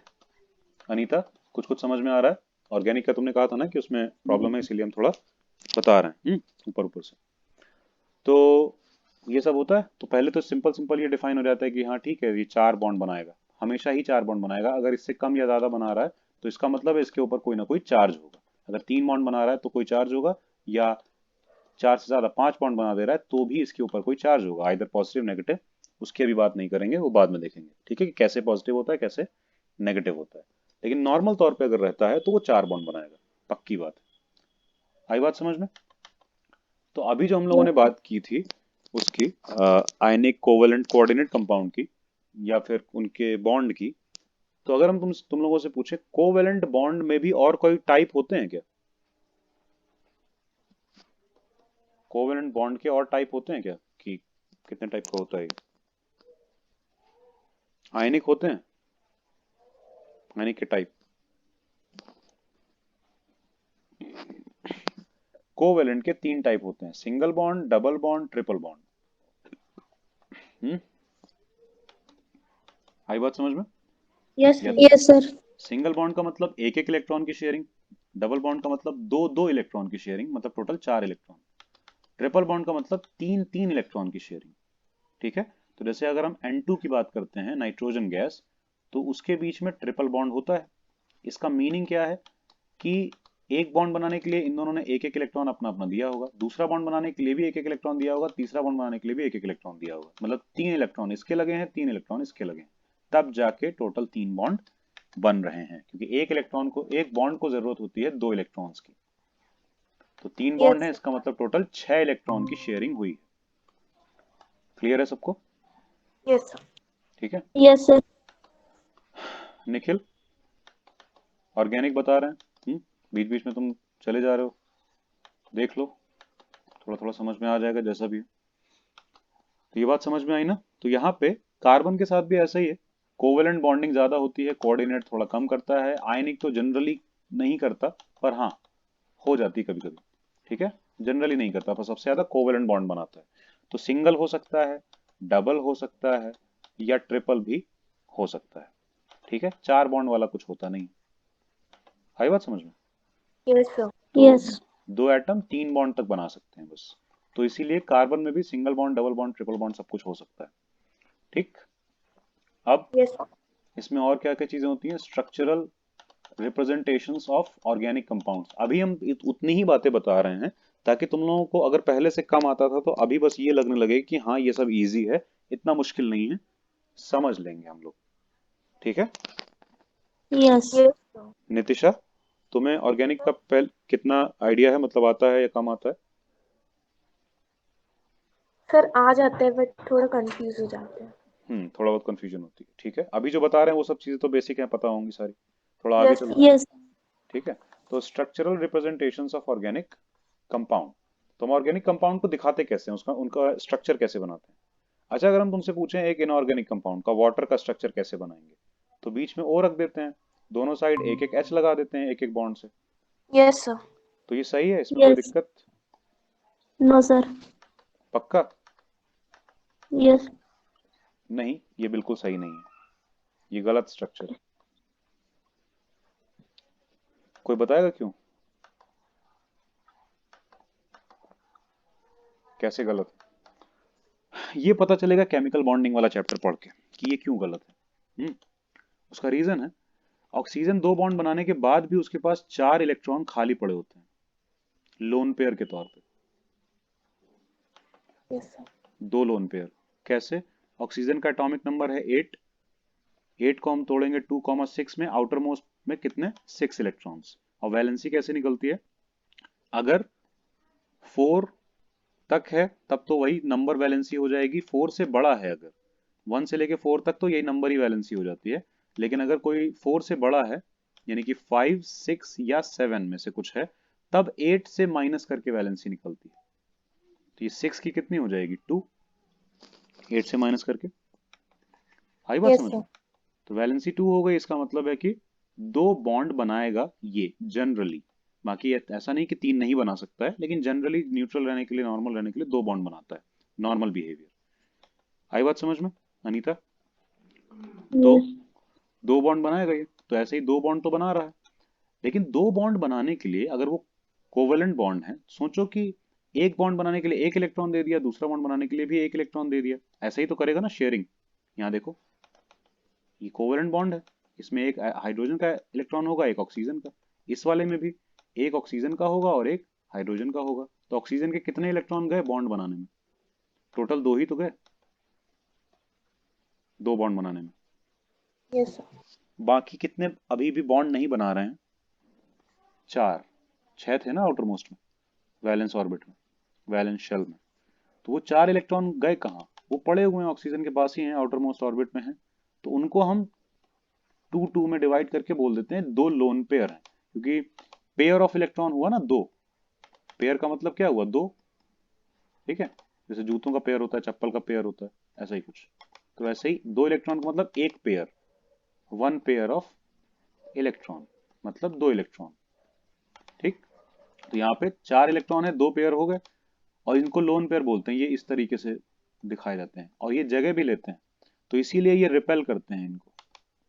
[SPEAKER 1] अनीता, कुछ कुछ समझ में आ रहा है? ऑर्गेनिक का तुमने कहा था ना कि उसमें प्रॉब्लम है, इसीलिए हम थोड़ा बता रहे हैं ऊपर ऊपर से। तो ये सब होता है। तो पहले तो सिंपल सिंपल ये डिफाइन हो जाता है कि हाँ ठीक है, ये 4 बॉन्ड बनाएगा, हमेशा ही 4 बॉन्ड बनाएगा। अगर इससे कम या ज्यादा बना रहा है तो इसका मतलब है इसके ऊपर कोई ना कोई चार्ज होगा। अगर 3 बॉन्ड बना रहा है तो कोई चार्ज होगा, या 4 से ज्यादा 5 बॉन्ड बना दे रहा है तो भी इसके ऊपर कोई चार्ज होगा, आइदर पॉजिटिव नेगेटिव। उसकी अभी बात नहीं करेंगे, वो बाद में देखेंगे, ठीक है, कि कैसे पॉजिटिव होता है, कैसे नेगेटिव होता है। लेकिन नॉर्मल तौर पे अगर रहता है तो वो 4 बॉन्ड बनाएगा, पक्की बात है। आई बात समझ में? तो अभी जो हम लोगों ने बात की थी उसकी आयनिक कोवेलेंट कोऑर्डिनेट कंपाउंड की, या फिर उनके बॉन्ड की। तो अगर हम तुम लोगों से पूछे कोवेलेंट बॉन्ड में भी और कोई टाइप होते हैं क्या? कोवेलेंट बॉन्ड के और टाइप होते हैं क्या, कि कितने टाइप का होता है ये? आयनिक होते हैं, आयनिक के टाइप। कोवेलेंट के 3 टाइप होते हैं, single bond, double bond, triple bond. Hmm आई बात समझ में?
[SPEAKER 2] यस
[SPEAKER 1] या
[SPEAKER 2] sir.
[SPEAKER 3] Yes sir.
[SPEAKER 1] Single bond का मतलब एक एक इलेक्ट्रॉन की शेयरिंग, डबल बॉन्ड का मतलब दो दो इलेक्ट्रॉन की शेयरिंग, मतलब टोटल 4 इलेक्ट्रॉन। ट्रिपल बॉन्ड का मतलब तीन तीन इलेक्ट्रॉन की शेयरिंग। ठीक है? तो जैसे अगर हम N2 की बात करते हैं, नाइट्रोजन गैस, तो उसके बीच में ट्रिपल बॉन्ड होता है। इसका मीनिंग क्या है कि एक बॉन्ड बनाने के लिए इन दोनों ने एक एक इलेक्ट्रॉन अपना अपना दिया होगा, दूसरा बॉन्ड बनाने के लिए भी एक एक इलेक्ट्रॉन दिया होगा, तीसरा बॉन्ड बनाने के लिए भी एक एक इलेक्ट्रॉन दिया होगा। मतलब 3 इलेक्ट्रॉन इसके लगे हैं, 3 इलेक्ट्रॉन इसके लगे हैं, तब जाके टोटल 3 बॉन्ड बन रहे हैं। क्योंकि एक इलेक्ट्रॉन को, एक बॉन्ड को जरूरत होती है 2 इलेक्ट्रॉन्स की। तो 3 बॉन्ड है,
[SPEAKER 2] यस
[SPEAKER 1] इसका मतलब टोटल 6 इलेक्ट्रॉन की शेयरिंग हुई है। क्लियर है सबको?
[SPEAKER 2] Yes sir.
[SPEAKER 1] ठीक है।
[SPEAKER 3] Yes sir.
[SPEAKER 1] निखिल, ऑर्गेनिक बता रहे हैं, बीच बीच में तुम चले जा रहे हो, देख लो, थोड़ा थोड़ा समझ में आ जाएगा जैसा भी है। तो ये बात समझ में आई ना? तो यहाँ पे कार्बन के साथ भी ऐसा ही है, कोवेलेंट बॉन्डिंग ज्यादा होती है, कोऑर्डिनेट थोड़ा कम करता है। आयनिक तो जनरली नहीं करता, पर हाँ हो जाती है कभी कभी। ठीक है, जनरली नहीं करता, पर सबसे ज्यादा कोवेलेंट बॉन्ड बनाता है। तो सिंगल हो सकता है, डबल हो सकता है, या ट्रिपल भी हो सकता है। ठीक है, 4 बॉन्ड वाला कुछ होता नहीं। आई बात समझ में?
[SPEAKER 2] Yes sir.
[SPEAKER 1] तो
[SPEAKER 3] यस।
[SPEAKER 1] दो एटम 3 बॉन्ड तक बना सकते हैं बस। तो इसीलिए कार्बन में भी single bond, double bond, triple bond सब कुछ हो सकता है। ठीक। अब
[SPEAKER 2] यस सर।
[SPEAKER 1] इसमें और क्या क्या चीजें होती हैं? Structural representations of organic compounds. अभी हम उतनी ही बातें बता रहे हैं ताकि तुम लोगों को अगर पहले से कम आता था तो अभी बस ये लगने लगे कि हाँ ये सब इजी है, इतना मुश्किल नहीं है, समझ लेंगे हम लोग। ठीक है।
[SPEAKER 3] यस।
[SPEAKER 2] Yes sir.
[SPEAKER 1] नितिशा, तुम्हें ऑर्गेनिक का पहले कितना आइडिया है, मतलब आता है या कम आता है?
[SPEAKER 2] सर आ जाते हैं बट थोड़ा कंफ्यूज हो जाते हैं।
[SPEAKER 1] थोड़ा बहुत कंफ्यूजन होती है। ठीक है, अभी जो बता रहे हैं वो सब चीजें तो बेसिक हैं, पता होंगी सारी। थोड़ा आगे
[SPEAKER 2] यस
[SPEAKER 1] चलते
[SPEAKER 2] सर।
[SPEAKER 1] हैं।
[SPEAKER 3] यस।
[SPEAKER 1] ठीक है। तो structural representations of organic compound. तो हम ऑर्गेनिक कंपाउंड को दिखाते कैसे हैं, उसका उनका स्ट्रक्चर कैसे बनाते हैं? अच्छा, अगर हम तुमसे पूछें एक इनऑर्गेनिक कंपाउंड का वाटर का स्ट्रक्चर कैसे बनाएंगे, तो बीच में ओ रख देते हैं, दोनों साइड एक एक एच लगा देते हैं एक एक बॉन्ड से।
[SPEAKER 2] Yes sir.
[SPEAKER 1] तो ये सही है, इसमें कोई
[SPEAKER 3] यस।
[SPEAKER 1] दिक्कत?
[SPEAKER 3] No sir.
[SPEAKER 1] पक्का?
[SPEAKER 3] यस।
[SPEAKER 1] नहीं, ये बिल्कुल सही नहीं है, ये गलत स्ट्रक्चर है। कोई बताएगा क्यों, कैसे गलत है? ये पता चलेगा केमिकल बॉन्डिंग वाला चैप्टर पढ़ के कि ये क्यों गलत है। उसका रीजन है, ऑक्सीजन 2 बॉन्ड बनाने के बाद भी उसके पास 4 इलेक्ट्रॉन खाली पड़े होते हैं लोन पेयर के तौर पे।
[SPEAKER 2] Yes sir.
[SPEAKER 1] 2 लोन पेयर कैसे? ऑक्सीजन का एटॉमिक नंबर है 8, 8 को हम तोड़ेंगे 2,6 में, आउटर मोस्ट में कितने 6 इलेक्ट्रॉन्स। और वैलेंसी कैसे निकलती है? अगर 4 तक है तब तो वही नंबर वैलेंसी हो जाएगी, 4 से बड़ा है अगर 1 से लेके 4 तक तो यही नंबर ही वैलेंसी हो जाती है। लेकिन अगर कोई 4 से बड़ा है यानी कि 5, 6 या 7 में से कुछ है तब 8 से माइनस करके वैलेंसी निकलती है। तो ये 6 की कितनी हो जाएगी 2, 8 से माइनस करके। आई बात
[SPEAKER 2] यस
[SPEAKER 1] समझ में?
[SPEAKER 2] सर।
[SPEAKER 1] तो वैलेंसी 2 हो गई, इसका मतलब है कि 2 बॉन्ड बनाएगा ये जनरली। बाकी ऐसा नहीं कि 3 नहीं बना सकता है, लेकिन जनरली न्यूट्रल रहने के लिए, नॉर्मल रहने के लिए 2 बॉन्ड बनाता है, नॉर्मल बिहेवियर। आई बात समझ में अनीता? तो
[SPEAKER 3] यस
[SPEAKER 1] 2 बॉन्ड बनाएगा ये, तो ऐसे ही 2 बॉन्ड तो बना रहा है। लेकिन 2 बॉन्ड बनाने के लिए अगर वो कोवेलेंट बॉन्ड है, सोचो कि एक बॉन्ड बनाने के लिए 1 इलेक्ट्रॉन दे दिया, दूसरा बॉन्ड बनाने के लिए भी 1 इलेक्ट्रॉन दे दिया, ऐसा ही तो करेगा ना शेयरिंग। यहाँ देखो ये कोवेलेंट बॉन्ड है, इसमें एक हाइड्रोजन का इलेक्ट्रॉन होगा, एक ऑक्सीजन का। इस वाले में भी एक ऑक्सीजन का होगा और एक हाइड्रोजन का होगा। तो ऑक्सीजन के कितने इलेक्ट्रॉन गए बॉन्ड बनाने में? टोटल 2 ही तो गए 2 बॉन्ड बनाने में।
[SPEAKER 2] Yes sir.
[SPEAKER 1] बाकी कितने अभी भी बॉन्ड नहीं बना रहे हैं? 4, 6 थे ना आउटर मोस्ट में, वैलेंस ऑर्बिट में, वैलेंस शेल में। तो वो 4 इलेक्ट्रॉन गए कहाँ? वो पड़े हुए हैं ऑक्सीजन के पास ही हैं, आउटर मोस्ट ऑर्बिट में हैं। तो उनको हम 2 में डिवाइड करके बोल देते हैं 2 लोन पेयर हैं, क्योंकि पेयर ऑफ इलेक्ट्रॉन हुआ ना 2। पेयर का मतलब क्या हुआ? 2। ठीक है, जैसे जूतों का पेयर होता है, चप्पल का पेयर होता है, ऐसा ही कुछ। तो ऐसे ही 2 इलेक्ट्रॉन का मतलब एक पेयर, 1 पेयर ऑफ इलेक्ट्रॉन मतलब 2 इलेक्ट्रॉन। ठीक, तो यहाँ पे 4 इलेक्ट्रॉन है, 2 पेयर हो गए, और इनको लोन पेयर बोलते हैं। ये इस तरीके से दिखाए जाते हैं और ये जगह भी लेते हैं, तो इसीलिए ये रिपेल करते हैं इनको।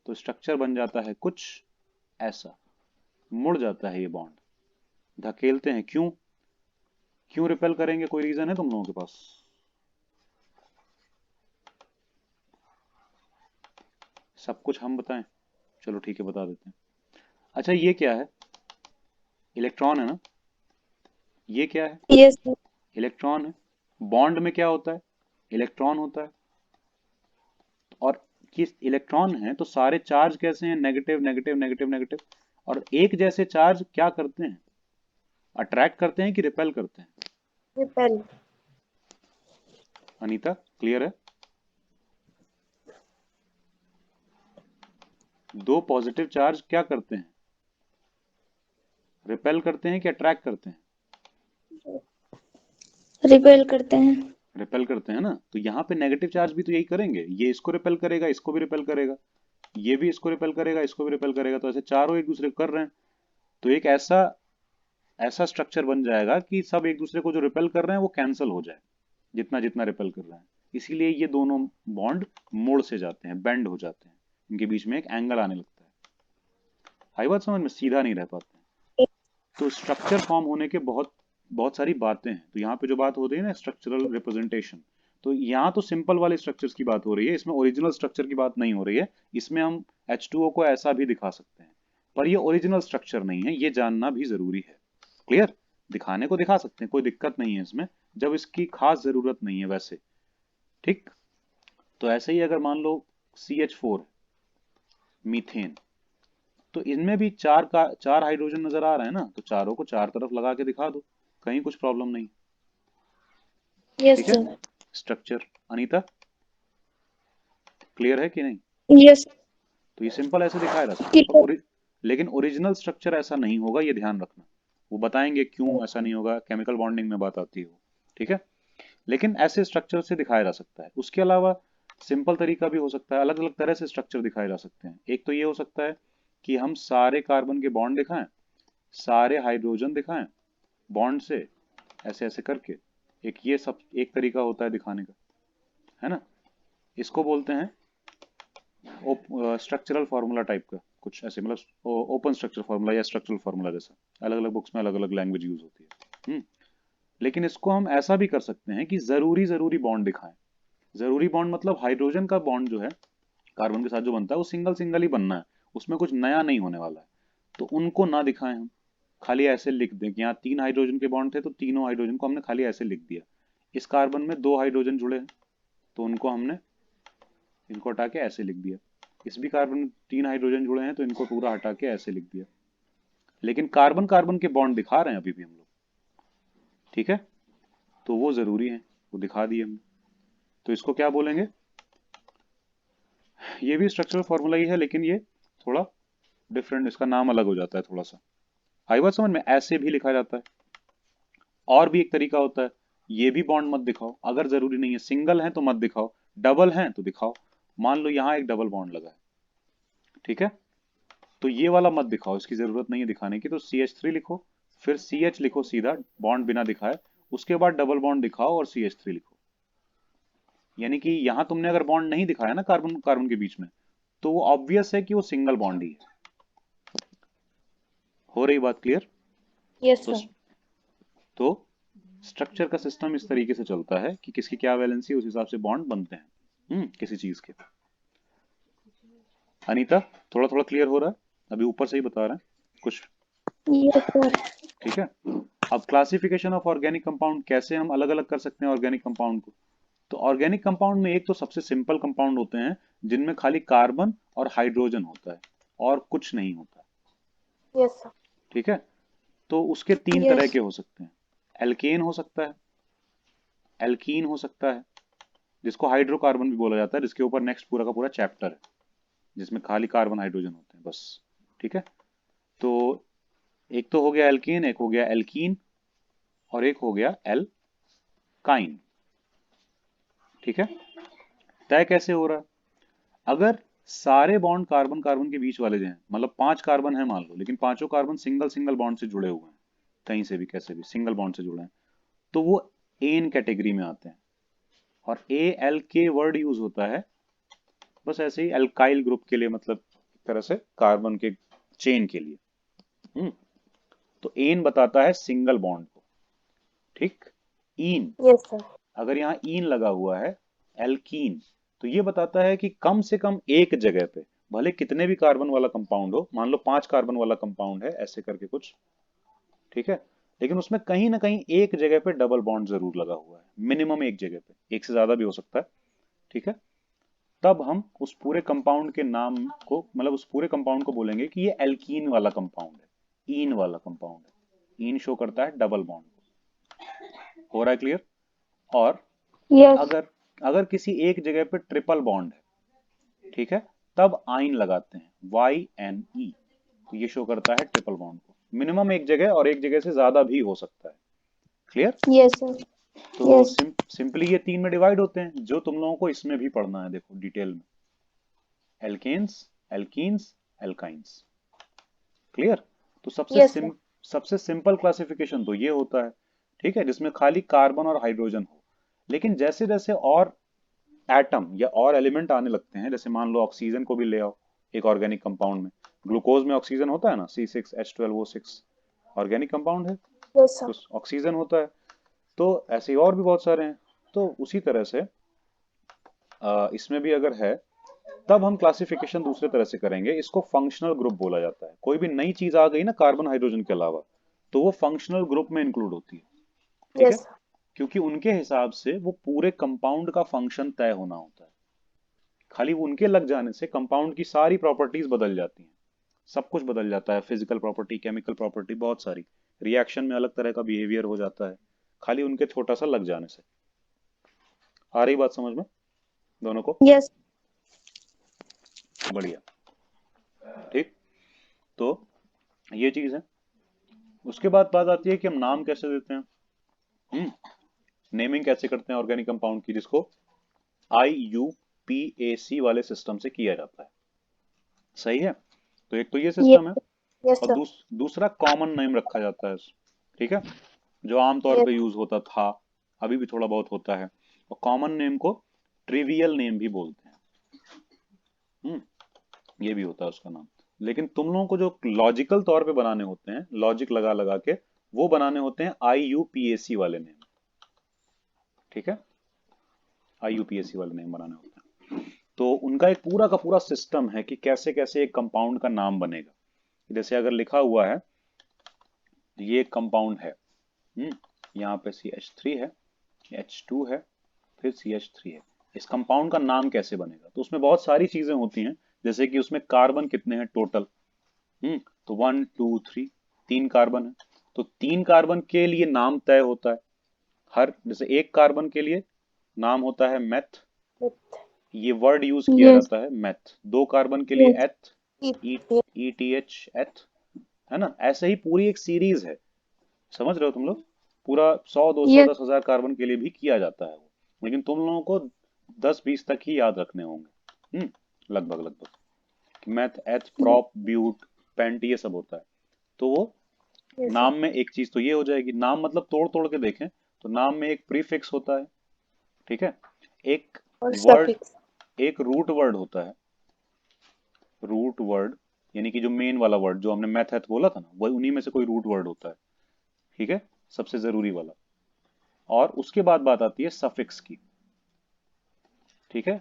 [SPEAKER 1] तो स्ट्रक्चर बन जाता है कुछ ऐसा, मुड़ जाता है ये बॉन्ड, धकेलते हैं। क्यों क्यों रिपेल करेंगे? कोई रीजन है तुम लोगों के पास? सब कुछ हम बताएं? चलो ठीक है, बता देते हैं। अच्छा ये क्या है? इलेक्ट्रॉन है ना? ये क्या है?
[SPEAKER 3] Yes sir.
[SPEAKER 1] इलेक्ट्रॉन है। बॉन्ड में क्या होता है? इलेक्ट्रॉन होता है। और किस इलेक्ट्रॉन है तो सारे चार्ज कैसे हैं? Negative negative negative negative. और एक जैसे चार्ज क्या करते हैं? अट्रैक्ट करते हैं कि रिपेल करते हैं?
[SPEAKER 2] रिपेल।
[SPEAKER 1] अनीता क्लियर है? 2 पॉजिटिव चार्ज क्या करते हैं? रिपेल करते हैं कि अट्रैक्ट करते हैं?
[SPEAKER 3] रिपेल करते हैं।
[SPEAKER 1] रिपेल करते हैं ना। तो यहाँ पे नेगेटिव चार्ज भी तो यही करेंगे, ये इसको रिपेल करेगा, इसको भी रिपेल करेगा, ये भी इसको रिपेल करेगा, इसको भी रिपेल करेगा। तो ऐसे चारों एक दूसरे को कर रहे हैं, तो एक ऐसा ऐसा स्ट्रक्चर बन जाएगा कि सब एक दूसरे को जो रिपेल कर रहे हैं वो कैंसिल हो जाए, जितना जितना रिपेल कर रहे हैं। इसीलिए ये दोनों बॉन्ड मोड़ से जाते हैं, बेंड हो जाते हैं, इनके बीच में एक एंगल आने लगता है। आई बात समझ में? सीधा नहीं रह पाते हैं। तो स्ट्रक्चर फॉर्म होने के बहुत बहुत सारी बातें हैं। तो यहाँ पे जो बात हो रही है ना स्ट्रक्चरल रिप्रेजेंटेशन, तो यहाँ तो सिंपल वाले स्ट्रक्चर्स की बात हो रही है, इसमें ओरिजिनल स्ट्रक्चर की बात नहीं हो रही है। इसमें हम H2O को ऐसा भी दिखा सकते हैं, पर ये ओरिजिनल स्ट्रक्चर नहीं है, ये जानना भी जरूरी है। क्लियर? दिखाने को दिखा सकते हैं, कोई दिक्कत नहीं है इसमें, जब इसकी खास जरूरत नहीं है वैसे। ठीक, तो ऐसे ही अगर मान लो CH4 मीथेन, तो इनमें भी 4 हाइड्रोजन नजर आ रहे हैं ना, तो चारों को 4 तरफ लगा के दिखा दो, कहीं कुछ प्रॉब्लम नहीं।
[SPEAKER 2] यस
[SPEAKER 1] ठीक है,
[SPEAKER 2] सर।
[SPEAKER 1] स्ट्रक्चर अनीता क्लियर है कि नहीं?
[SPEAKER 3] यस
[SPEAKER 1] तो ये सिंपल ऐसे दिखाया जा सकता है,
[SPEAKER 3] ठीक है।
[SPEAKER 1] लेकिन ओरिजिनल स्ट्रक्चर ऐसा नहीं होगा, ये ध्यान रखना। वो बताएंगे क्यों ऐसा नहीं होगा, केमिकल बॉन्डिंग में बात आती है वो। ठीक है, लेकिन ऐसे स्ट्रक्चर से दिखाया जा सकता है। उसके अलावा सिंपल तरीका भी हो सकता है, अलग अलग तरह से स्ट्रक्चर दिखाए जा सकते हैं। एक तो ये हो सकता है कि हम सारे कार्बन के बॉन्ड दिखाएं, सारे हाइड्रोजन दिखाएं बॉन्ड से, ऐसे ऐसे करके। एक ये सब एक तरीका होता है दिखाने का, है ना? इसको बोलते हैं स्ट्रक्चरल फार्मूला टाइप का कुछ ऐसे, मतलब ओपन स्ट्रक्चर फार्मूला या स्ट्रक्चरल फार्मूला जैसा। अलग अलग बुक्स में अलग अलग लैंग्वेज यूज होती है। लेकिन इसको हम ऐसा भी कर सकते हैं कि जरूरी जरूरी बॉन्ड दिखाएं। जरूरी बॉन्ड मतलब हाइड्रोजन का बॉन्ड जो है कार्बन के साथ जो बनता है वो सिंगल सिंगल ही बनना है, उसमें कुछ नया नहीं होने वाला है, तो उनको ना दिखाएं हम, खाली ऐसे लिख दें कि यहाँ 3 हाइड्रोजन के बॉन्ड थे तो तीनों हाइड्रोजन को हमने खाली ऐसे लिख दिया। इस कार्बन में 2 हाइड्रोजन जुड़े हैं तो उनको हमने, इनको हटा के ऐसे लिख दिया। इस भी कार्बन में 3 हाइड्रोजन जुड़े हैं तो इनको पूरा हटा के ऐसे लिख दिया। लेकिन कार्बन कार्बन के बॉन्ड दिखा रहे हैं अभी भी हम लोग, ठीक है, तो वो जरूरी है, वो दिखा दिए हमने। तो इसको क्या बोलेंगे, ये भी स्ट्रक्चरल फॉर्मूला ही है लेकिन ये थोड़ा डिफरेंट, इसका नाम अलग हो जाता है थोड़ा सा। आई बात समझ में, ऐसे भी लिखा जाता है। और भी एक तरीका होता है, ये भी बॉन्ड मत दिखाओ, अगर जरूरी नहीं है, सिंगल है तो मत दिखाओ, डबल है तो दिखाओ। मान लो यहाँ एक डबल बॉन्ड लगा है, ठीक है, तो ये वाला मत दिखाओ, इसकी जरूरत नहीं है दिखाने की, तो CH3 लिखो, फिर CH लिखो सीधा बॉन्ड बिना दिखाए, उसके बाद डबल बॉन्ड दिखाओ और CH3 लिखो। यानी कि यहां तुमने अगर बॉन्ड नहीं दिखाया ना कार्बन कार्बन के बीच में, तो वो ऑब्वियस है कि वो सिंगल बॉन्ड ही है। हो रही बात क्लियर?
[SPEAKER 2] Yes,
[SPEAKER 1] तो
[SPEAKER 2] sir.
[SPEAKER 1] तो स्ट्रक्चर का सिस्टम इस तरीके से चलता है कि किसकी क्या वैलेंसी है उस हिसाब से बॉन्ड बनते हैं किसी चीज के। अनीता, थोड़ा थोड़ा क्लियर हो रहा है? अभी ऊपर से ही बता रहे हैं कुछ,
[SPEAKER 3] Yes, sir.
[SPEAKER 1] ठीक है। अब क्लासिफिकेशन ऑफ ऑर्गेनिक कंपाउंड, कैसे हम अलग अलग कर सकते हैं ऑर्गेनिक कंपाउंड को। तो ऑर्गेनिक कंपाउंड में एक तो सबसे सिंपल कंपाउंड होते हैं जिनमें खाली कार्बन और हाइड्रोजन होता है और कुछ नहीं होता,
[SPEAKER 2] Yes, sir.
[SPEAKER 1] ठीक है। तो उसके 3 तरह
[SPEAKER 2] Yes.
[SPEAKER 1] के हो सकते हैं, एल्केन हो सकता है, एल्कीन हो सकता है, जिसको हाइड्रोकार्बन भी बोला जाता है, जिसके ऊपर नेक्स्ट पूरा का पूरा चैप्टर है, जिसमें खाली कार्बन हाइड्रोजन होते हैं बस, ठीक है। तो एक तो हो गया एल्केन, एक हो गया एल्कीन, और एक हो गया एल्काइन, ठीक है। तय कैसे हो रहा है, अगर सारे बॉन्ड कार्बन कार्बन के बीच वाले जो हैं, मतलब 5 कार्बन है मान लो, लेकिन पांचों कार्बन सिंगल सिंगल बॉन्ड से जुड़े हुए हैं, कहीं से भी कैसे भी सिंगल बॉन्ड से जुड़े हैं, तो वो एन कैटेगरी में आते हैं। और ALK वर्ड यूज होता है बस ऐसे ही एल्काइल ग्रुप के लिए, मतलब एक तरह से कार्बन के चेन के लिए। तो एन बताता है सिंगल बॉन्ड को, ठीक। ईन,
[SPEAKER 2] Yes, sir.
[SPEAKER 1] अगर यहाँ ईन लगा हुआ है, एल्कीन, तो ये बताता है कि कम से कम एक जगह पे, भले कितने भी कार्बन वाला कंपाउंड हो, मान लो 5 कार्बन वाला कंपाउंड है ऐसे करके कुछ, ठीक है, लेकिन उसमें कहीं ना कहीं एक जगह पे डबल बॉन्ड जरूर लगा हुआ है, मिनिमम एक जगह पे, एक से ज्यादा भी हो सकता है, ठीक है। तब हम उस पूरे कंपाउंड के नाम को, मतलब उस पूरे कंपाउंड को बोलेंगे कि ये एल्कीन वाला कंपाउंड है, ईन वाला कंपाउंड है। ईन शो करता है डबल बॉन्ड को। हो रहा है क्लियर? और
[SPEAKER 3] Yes.
[SPEAKER 1] अगर अगर किसी एक जगह पे ट्रिपल बॉन्ड है, ठीक है, तब आइन लगाते हैं, YNE, तो ये शो करता है ट्रिपल बॉन्ड को, मिनिमम एक जगह और एक जगह से ज्यादा भी हो सकता है। क्लियर?
[SPEAKER 3] Yes, sir.
[SPEAKER 1] तो
[SPEAKER 3] Yes.
[SPEAKER 1] सिंपली ये 3 में डिवाइड होते हैं, जो तुम लोगों को इसमें भी पढ़ना है, देखो डिटेल में, एल्केन्स, एल्कीन्स, एल्काइंस। क्लियर? तो
[SPEAKER 2] Yes, sir.
[SPEAKER 1] सबसे सिंपल क्लासिफिकेशन तो ये होता है, ठीक है, जिसमें खाली कार्बन और हाइड्रोजन हो। लेकिन जैसे जैसे और एटम या और एलिमेंट आने लगते हैं, जैसे मान लो ऑक्सीजन को भी ले आओ एक ऑर्गेनिक कंपाउंड में, ग्लूकोज में ऑक्सीजन होता है ना, C6H12O6, ऑर्गेनिक कंपाउंड है,
[SPEAKER 2] Yes, sir.
[SPEAKER 1] तो ऑक्सीजन होता है। तो ऐसे ही और भी बहुत सारे हैं। तो उसी तरह से इसमें भी अगर है, तब हम क्लासिफिकेशन दूसरे तरह से करेंगे, इसको फंक्शनल ग्रुप बोला जाता है। कोई भी नई चीज आ गई ना कार्बन हाइड्रोजन के अलावा, तो वो फंक्शनल ग्रुप में इंक्लूड होती है, ठीक है,
[SPEAKER 2] Yes, sir.
[SPEAKER 1] क्योंकि उनके हिसाब से वो पूरे कंपाउंड का फंक्शन तय होना होता है। खाली वो उनके लग जाने से कंपाउंड की सारी प्रॉपर्टीज बदल जाती हैं, सब कुछ बदल जाता है, फिजिकल प्रॉपर्टी, केमिकल प्रॉपर्टी, बहुत सारी रिएक्शन में अलग तरह का बिहेवियर हो जाता है, खाली उनके छोटा सा लग जाने से। आ रही बात समझ में दोनों को?
[SPEAKER 3] Yes.
[SPEAKER 1] बढ़िया, ठीक। तो ये चीज है। उसके बाद बात आती है कि हम नाम कैसे देते हैं, नेमिंग कैसे करते हैं ऑर्गेनिक कंपाउंड की, जिसको IUPAC वाले सिस्टम से किया जाता है। सही है? तो एक तो ये
[SPEAKER 3] Yes.
[SPEAKER 1] सिस्टम है,
[SPEAKER 2] Yes,
[SPEAKER 1] और
[SPEAKER 2] sir.
[SPEAKER 1] दूसरा कॉमन नेम रखा जाता है, ठीक है, जो आमतौर
[SPEAKER 2] Yes.
[SPEAKER 1] पे यूज होता था, अभी भी थोड़ा बहुत होता है, और कॉमन नेम को ट्रिवियल नेम भी बोलते हैं। ये भी होता है उसका नाम। लेकिन तुम लोगों को जो लॉजिकल तौर पे बनाने होते हैं, लॉजिक लगा लगा के, वो बनाने होते हैं IUPAC वाले नेम, ठीक है, IUPAC वाले नेम बनाने होते हैं। तो उनका एक पूरा का पूरा सिस्टम है कि कैसे कैसे एक कंपाउंड का नाम बनेगा। जैसे अगर लिखा हुआ है ये एक कंपाउंड है, यहाँ पे CH3 है, H2 है, फिर CH3 है, इस कंपाउंड का नाम कैसे बनेगा? तो उसमें बहुत सारी चीजें होती हैं, जैसे कि उसमें कार्बन कितने हैं टोटल। तो 1 2 3, 3 कार्बन है, तो 3 कार्बन के लिए नाम तय होता है। हर जैसे एक कार्बन के लिए नाम होता है मेथ, ये वर्ड यूज किया
[SPEAKER 3] yes,
[SPEAKER 1] जाता है मेथ। 2 कार्बन के लिए
[SPEAKER 3] yes,
[SPEAKER 1] एथ, ETH एथ, है ना? ऐसे ही पूरी एक सीरीज है, समझ रहे हो तुम लोग? पूरा 100 200
[SPEAKER 3] yes,
[SPEAKER 1] 10,000 कार्बन के लिए भी किया जाता है वो, लेकिन तुम लोगों को 10 20 तक ही याद रखने होंगे। लगभग लगभग मैथ, एथ, प्रॉप, ब्यूट, पेंट, ये सब होता है। तो वो
[SPEAKER 2] yes, sir.
[SPEAKER 1] नाम में एक चीज तो ये हो जाएगी, नाम मतलब तोड़ तोड़ के देखें तो नाम में एक प्रीफिक्स होता है, ठीक है? एक
[SPEAKER 2] और
[SPEAKER 1] वर्ड,
[SPEAKER 2] suffix.
[SPEAKER 1] एक रूट वर्ड होता है। रूट वर्ड यानी कि जो मेन वाला वर्ड जो हमने मैथ बोला था ना, वो उन्हीं में से कोई रूट वर्ड होता है, ठीक है? सबसे जरूरी वाला। और उसके बाद बात आती है सफिक्स की, ठीक है?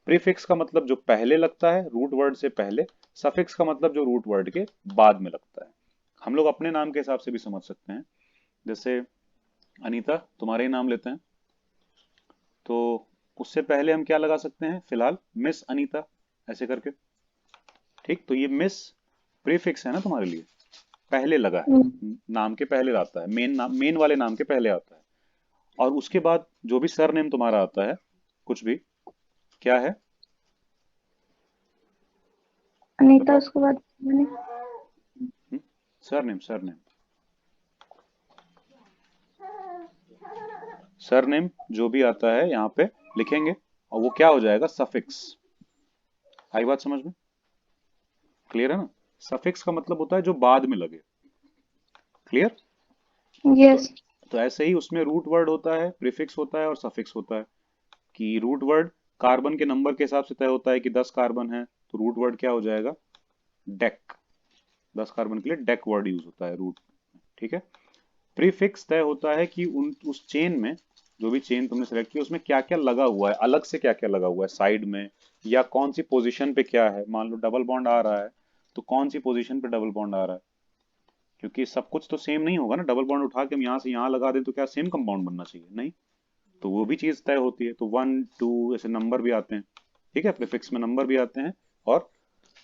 [SPEAKER 1] प्रीफिक्स का मतलब जो पहले लगता है रूट वर्ड से पहले, सफिक्स का मतलब जो रूट वर्ड के बाद में लगता है। हम लोग अपने नाम के हिसाब से भी समझ सकते हैं। जैसे अनीता, तुम्हारे ही नाम लेते हैं, तो उससे पहले हम क्या लगा सकते हैं? फिलहाल मिस अनीता, ऐसे करके, ठीक? तो ये मिस प्रीफिक्स है ना तुम्हारे लिए, पहले लगा है,
[SPEAKER 3] mm,
[SPEAKER 1] नाम के पहले आता है, मेन नाम, मेन वाले नाम के पहले आता है। और उसके बाद जो भी सर नेम तुम्हारा आता है, कुछ भी, क्या है?
[SPEAKER 3] अनीता
[SPEAKER 1] बताओ।
[SPEAKER 3] उसके बाद मैंने
[SPEAKER 1] सरनेम, सरनेम, सरनेम जो भी आता है यहाँ पे लिखेंगे, और वो क्या हो जाएगा? सफिक्स। आई बात समझ में? क्लियर है ना? सफिक्स का मतलब होता है जो बाद में लगे। क्लियर? तो
[SPEAKER 3] yes,
[SPEAKER 1] तो ऐसे ही उसमें रूट वर्ड होता है, प्रीफिक्स होता है और सफिक्स होता है। कि रूट वर्ड कार्बन के नंबर के हिसाब से तय होता है कि 10 कार्बन है, तो रूट वर्ड क्या हो जाएगा? डेक। 10 कार्बन के लिए डेक वर्ड यूज होता है रूट, ठीक है? प्रीफिक्स तय होता है कि उन उस चेन में, जो भी चेन तुमने सेलेक्ट की उसमें क्या क्या लगा हुआ है, अलग से क्या क्या लगा हुआ है साइड में, या कौन सी पोजीशन पे क्या है। मान लो डबल बॉन्ड आ रहा है, तो कौन सी पोजीशन पे डबल बॉन्ड आ रहा है, क्योंकि सब कुछ तो सेम नहीं होगा ना। डबल बॉन्ड उठा के हम यहाँ से यहाँ लगा दें तो क्या सेम कंपाउंड बनना चाहिए? नहीं। तो वो भी चीज तय होती है। तो 1 2 ऐसे नंबर भी आते हैं, ठीक है? प्रीफिक्स में नंबर भी आते हैं और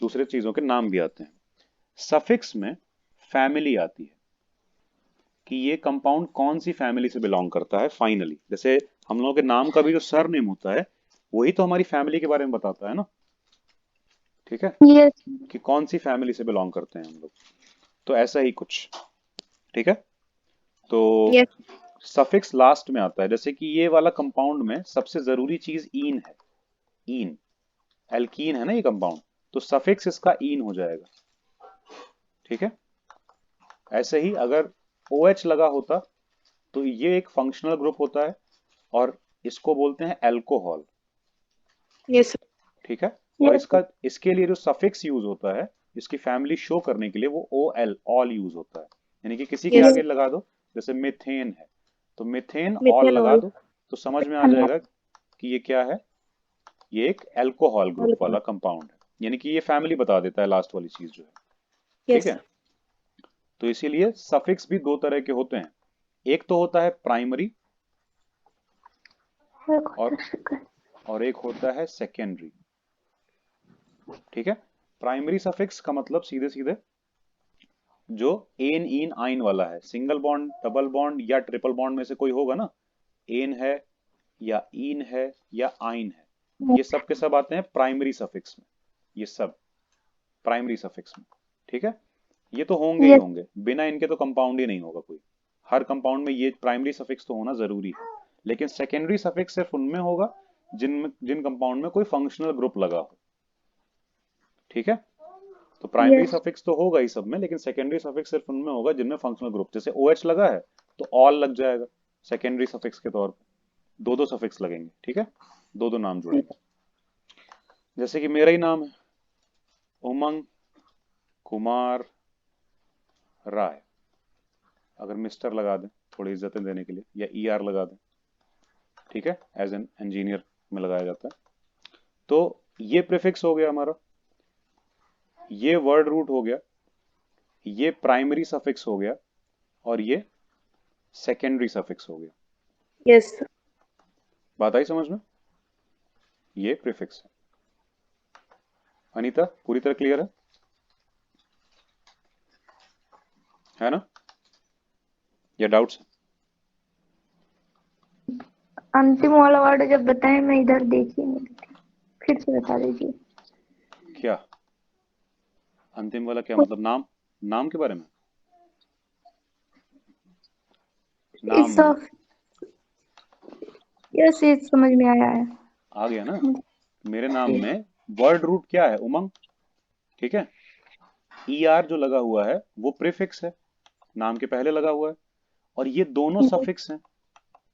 [SPEAKER 1] दूसरे चीजों के नाम भी आते हैं। सफिक्स में फैमिली आती है कि ये कंपाउंड कौन सी फैमिली से बिलोंग करता है फाइनली। जैसे हम लोगों के नाम का भी जो सर नेम होता है, वही तो हमारी फैमिली के बारे में बताता है ना, ठीक है?
[SPEAKER 3] yes,
[SPEAKER 1] कि कौन सी फैमिली से बिलोंग करते हैं हम लोग। तो ऐसा ही कुछ, ठीक है? तो
[SPEAKER 2] Yes.
[SPEAKER 1] सफिक्स लास्ट में आता है। जैसे कि ये वाला कंपाउंड में सबसे जरूरी चीज ईन है। ईन, एल्कीन है ना ये कंपाउंड, तो सफिक्स इसका ईन हो जाएगा, ठीक है? ऐसे ही अगर OH लगा होता तो ये एक फंक्शनल ग्रुप होता है, और इसको बोलते हैं अल्कोहल,
[SPEAKER 2] Yes, sir.
[SPEAKER 1] ठीक है? और
[SPEAKER 3] yes,
[SPEAKER 1] इसका, इसके लिए जो सफिक्स यूज होता है, इसकी फैमिली शो करने के लिए, वो OL, ऑल यूज होता है। यानी कि किसी के
[SPEAKER 2] Yes.
[SPEAKER 1] आगे लगा दो, जैसे मिथेन है तो मिथेन ऑल लगा
[SPEAKER 2] Methanol.
[SPEAKER 1] दो, तो समझ में आ जाएगा कि ये क्या है, ये एक अल्कोहल ग्रुप
[SPEAKER 2] Alcohol.
[SPEAKER 1] वाला कंपाउंड है। यानी कि ये फैमिली बता देता है लास्ट वाली चीज जो है, ठीक
[SPEAKER 2] Yes,
[SPEAKER 1] है?
[SPEAKER 2] sir.
[SPEAKER 1] तो इसीलिए सफिक्स भी दो तरह के होते हैं। एक तो होता है प्राइमरी, और एक होता है सेकेंडरी, ठीक है? प्राइमरी सफिक्स का मतलब सीधे सीधे जो एन इन आइन वाला है, सिंगल बॉन्ड, डबल बॉन्ड या ट्रिपल बॉन्ड में से कोई होगा ना, एन है या इन है या आइन है, ये सब के सब आते हैं प्राइमरी सफिक्स में। ये सब प्राइमरी सफिक्स में, ठीक है? ये तो होंगे ही
[SPEAKER 3] yes,
[SPEAKER 1] होंगे, बिना इनके तो कंपाउंड ही नहीं होगा कोई। हर कंपाउंड में ये प्राइमरी सफिक्स तो होना जरूरी है। लेकिन सेकेंडरी सफिक्स सिर्फ उनमें होगा जिन कंपाउंड में कोई फंक्शनल ग्रुप लगा हो, ठीक है? तो प्राइमरी
[SPEAKER 3] yes,
[SPEAKER 1] सफिक्स तो होगा ही सब में, लेकिन सेकेंडरी सफिक्स सिर्फ उनमें होगा जिनमें फंक्शनल ग्रुप, जैसे OH लगा है तो ऑल लग जाएगा सेकेंडरी सफिक्स के तौर पे। दो दो सफिक्स लगेंगे, ठीक है? दो दो नाम जुड़ेंगे। जैसे कि मेरा ही नाम है, उमंग कुमार राय, अगर मिस्टर लगा दें थोड़ी इज्जतें देने के लिए, या ER लगा दें, ठीक है? एज एन इंजीनियर में लगाया जाता है। तो ये प्रीफिक्स हो गया हमारा, ये वर्ड रूट हो गया, ये प्राइमरी सफिक्स हो गया, और ये सेकेंडरी सफिक्स हो गया।
[SPEAKER 2] Yes sir.
[SPEAKER 1] बात आई समझ में? ये प्रीफिक्स है। अनीता पूरी तरह क्लियर है ना? या डाउट्स?
[SPEAKER 3] अंतिम वाला वर्ड जब बताए मैं इधर देख ही नहीं रही थी, फिर से बता दीजिए।
[SPEAKER 1] क्या अंतिम वाला? क्या मतलब? नाम, नाम के बारे में? नाम
[SPEAKER 3] इस
[SPEAKER 1] में
[SPEAKER 3] यस ये समझ में आया है।
[SPEAKER 1] आ गया ना? मेरे नाम में वर्ड रूट क्या है? उमंग। ठीक है, ER जो लगा हुआ है वो प्रीफिक्स है, नाम के पहले लगा हुआ है, और ये दोनों सफिक्स हैं।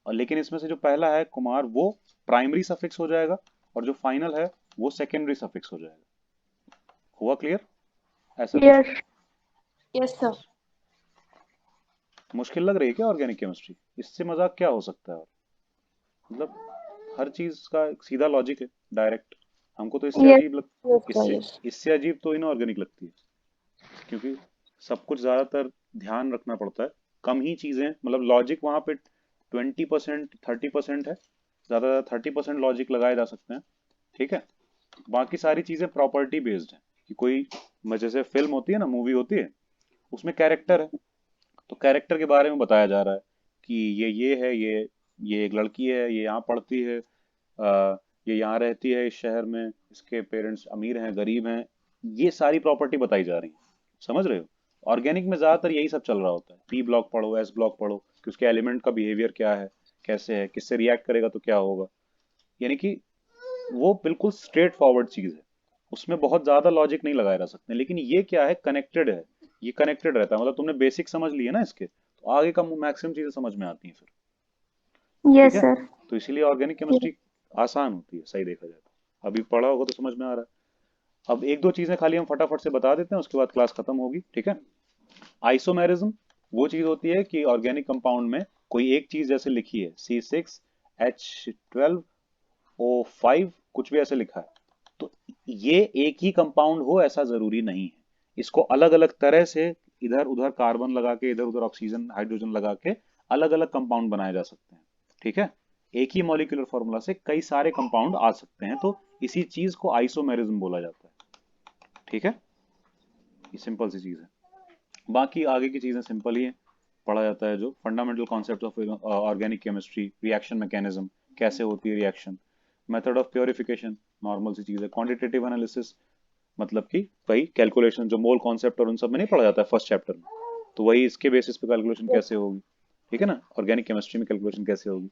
[SPEAKER 1] और लेकिन इसमें से जो पहला है कुमार वो प्राइमरी सफिक्स हो जाएगा, और जो फाइनल है वो सेकेंडरी सफिक्स हो जाएगा। हुआ क्लियर? ऐसा कुछ
[SPEAKER 3] यस
[SPEAKER 2] यस सर।
[SPEAKER 1] मुश्किल लग रही है क्या ऑर्गेनिक केमिस्ट्री? इससे मजाक क्या हो सकता है? और मतलब हर चीज का एक सीधा लॉजिक है, डायरेक्ट। हमको तो इससे
[SPEAKER 3] यस
[SPEAKER 1] अजीब लग
[SPEAKER 2] यस सर।
[SPEAKER 1] इससे
[SPEAKER 2] यस
[SPEAKER 1] इससे अजीब तो इनऑर्गेनिक लगती है, क्योंकि सब कुछ ज्यादातर ध्यान रखना पड़ता है। कम ही चीजें, मतलब लॉजिक वहां पे 20% 30% है, ज्यादा 30% लॉजिक लगाए जा सकते हैं। ठीक है, बाकी सारी चीजें प्रॉपर्टी बेस्ड है, कि कोई जैसे फिल्म होती है ना, मूवी होती है, उसमें कैरेक्टर है, तो कैरेक्टर के बारे में बताया जा रहा है कि ये है, ये एक लड़की है, ये यहाँ पढ़ती है, ये यहाँ रहती है इस शहर में, इसके पेरेंट्स अमीर हैं गरीब हैं, ये सारी प्रॉपर्टी बताई जा रही है। समझ रहे हो? ऑर्गेनिक में ज्यादातर यही सब चल रहा होता है, P ब्लॉक पढ़ो, S ब्लॉक पढ़ो, कि उसके एलिमेंट का बिहेवियर क्या है, कैसे है, किससे रिएक्ट करेगा तो क्या होगा। यानी कि वो बिल्कुल स्ट्रेट फॉरवर्ड चीज है, उसमें बहुत ज्यादा लॉजिक नहीं लगाए जा सकते। लेकिन ये क्या है, कनेक्टेड है, ये कनेक्टेड रहता है, मतलब तुमने बेसिक समझ लिए ना इसके, तो आगे का मैक्सिमम चीजें समझ में आती हैं फिर। ठीक
[SPEAKER 3] यस
[SPEAKER 1] है,
[SPEAKER 3] सर।
[SPEAKER 1] तो इसीलिए ऑर्गेनिक केमिस्ट्री आसान होती है, सही देखा जाए तो। अभी पढ़ा होगा तो समझ में आ रहा है। अब एक दो चीजें खाली हम फटाफट से बता देते हैं, उसके बाद क्लास खत्म होगी। ठीक है, आइसोमेरिज्म वो चीज होती है कि ऑर्गेनिक कंपाउंड में कोई एक चीज जैसे लिखी है C6H12O5, कुछ भी ऐसे लिखा है, तो ये एक ही कंपाउंड हो ऐसा जरूरी नहीं है। इसको अलग अलग तरह से इधर उधर कार्बन लगा के, इधर उधर ऑक्सीजन हाइड्रोजन लगा के अलग अलग कंपाउंड बनाए जा सकते हैं। ठीक है, एक ही मॉलिक्यूलर फॉर्मूला से कई सारे कंपाउंड आ सकते हैं, तो इसी चीज को आइसोमेरिज्म बोला जाता है। ठीक है, ये सिंपल सी चीज है। बाकी आगे की चीजें सिंपल ही है, पढ़ा जाता है जो fundamental concept of organic chemistry, reaction mechanism, कैसे होती है reaction, method of purification, normal सी चीज है, क्वांटिटेटिव एनालिसिस, मतलब कि वही कैलकुलेशन जो मोल कॉन्सेप्ट और उन सब में नहीं पढ़ा जाता है फर्स्ट चैप्टर में, तो वही इसके बेसिस पे कैलकुलेशन कैसे होगी। ठीक है ना, ऑर्गेनिक केमिस्ट्री में कैलकुलेशन कैसे होगी।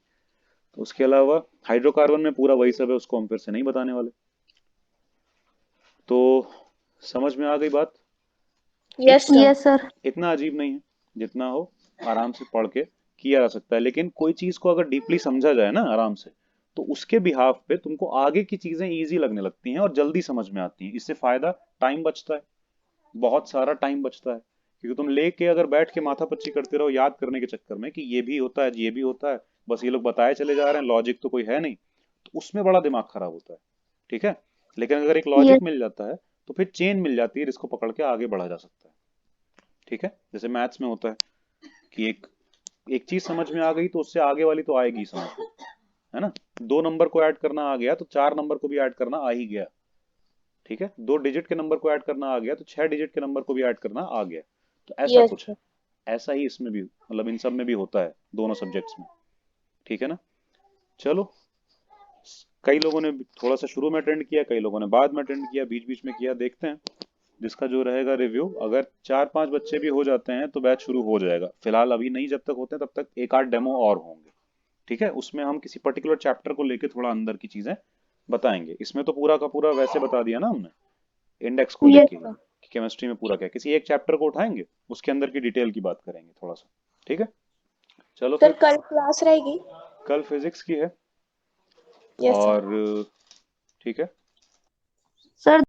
[SPEAKER 1] तो उसके अलावा हाइड्रोकार्बन में पूरा वही सब है, उसको हम फिर से नहीं बताने वाले। तो समझ में आ गई बात? ठीक,
[SPEAKER 2] यस सर।
[SPEAKER 3] Yes sir.
[SPEAKER 1] इतना अजीब नहीं है, जितना हो आराम से पढ़ के किया जा सकता है। लेकिन कोई चीज को अगर डीपली समझा जाए ना आराम से, तो उसके बिहाफ पे तुमको आगे की चीजें इजी लगने लगती हैं और जल्दी समझ में आती हैं। इससे फायदा टाइम बचता है, बहुत सारा टाइम बचता है, क्योंकि तुम लेके अगर बैठ के माथा पच्ची करते रहो याद करने के चक्कर में कि ये भी होता है, ये भी होता है, बस ये लोग बताए चले जा रहे हैं, लॉजिक तो कोई है नहीं, तो उसमें बड़ा दिमाग खराब होता है। ठीक है, लेकिन अगर एक लॉजिक
[SPEAKER 3] यस
[SPEAKER 1] मिल जाता है तो फिर चेन मिल जाती है, जिसको पकड़ के आगे बढ़ा जा सकता है। ठीक है, जैसे मैथ्स में होता है कि एक एक चीज समझ में आ गई तो उससे आगे वाली तो आएगी समझ में, है ना? 2 नंबर को ऐड करना आ गया तो 4 नंबर को भी ऐड करना आ ही गया। ठीक है, 2 डिजिट के नंबर को ऐड करना आ गया तो 6 डिजिट के नंबर को भी ऐड करना आ गया। तो ऐसा
[SPEAKER 2] यस
[SPEAKER 1] कुछ है,
[SPEAKER 2] सर।
[SPEAKER 1] ऐसा ही इसमें भी, मतलब इन सब में भी होता है, दोनों सब्जेक्ट्स में। ठीक है ना? चलो, कई लोगों ने थोड़ा सा शुरू में अटेंड किया, कई लोगों ने बाद में अटेंड किया, बीच बीच में किया, देखते हैं जिसका जो रहेगा रिव्यू। अगर 4-5 बच्चे भी हो जाते हैं तो बैच शुरू हो जाएगा। फिलहाल अभी नहीं, जब तक होते हैं तब तक एक आध डेमो और होंगे। ठीक है, उसमें हम किसी पर्टिकुलर चैप्टर को लेके थोड़ा अंदर की चीजें बताएंगे। इसमें तो पूरा का पूरा वैसे बता दिया ना हमने, इंडेक्स को
[SPEAKER 3] यस
[SPEAKER 1] लेके ही, कि केमिस्ट्री में पूरा क्या है। किसी एक चैप्टर को उठाएंगे, उसके अंदर की डिटेल की बात करेंगे थोड़ा सा। ठीक है, चलो
[SPEAKER 2] सर
[SPEAKER 1] फिर।
[SPEAKER 2] कल क्लास रहेगी?
[SPEAKER 1] कल फिजिक्स की है,
[SPEAKER 2] यस सर।
[SPEAKER 1] और ठीक है।
[SPEAKER 3] सर।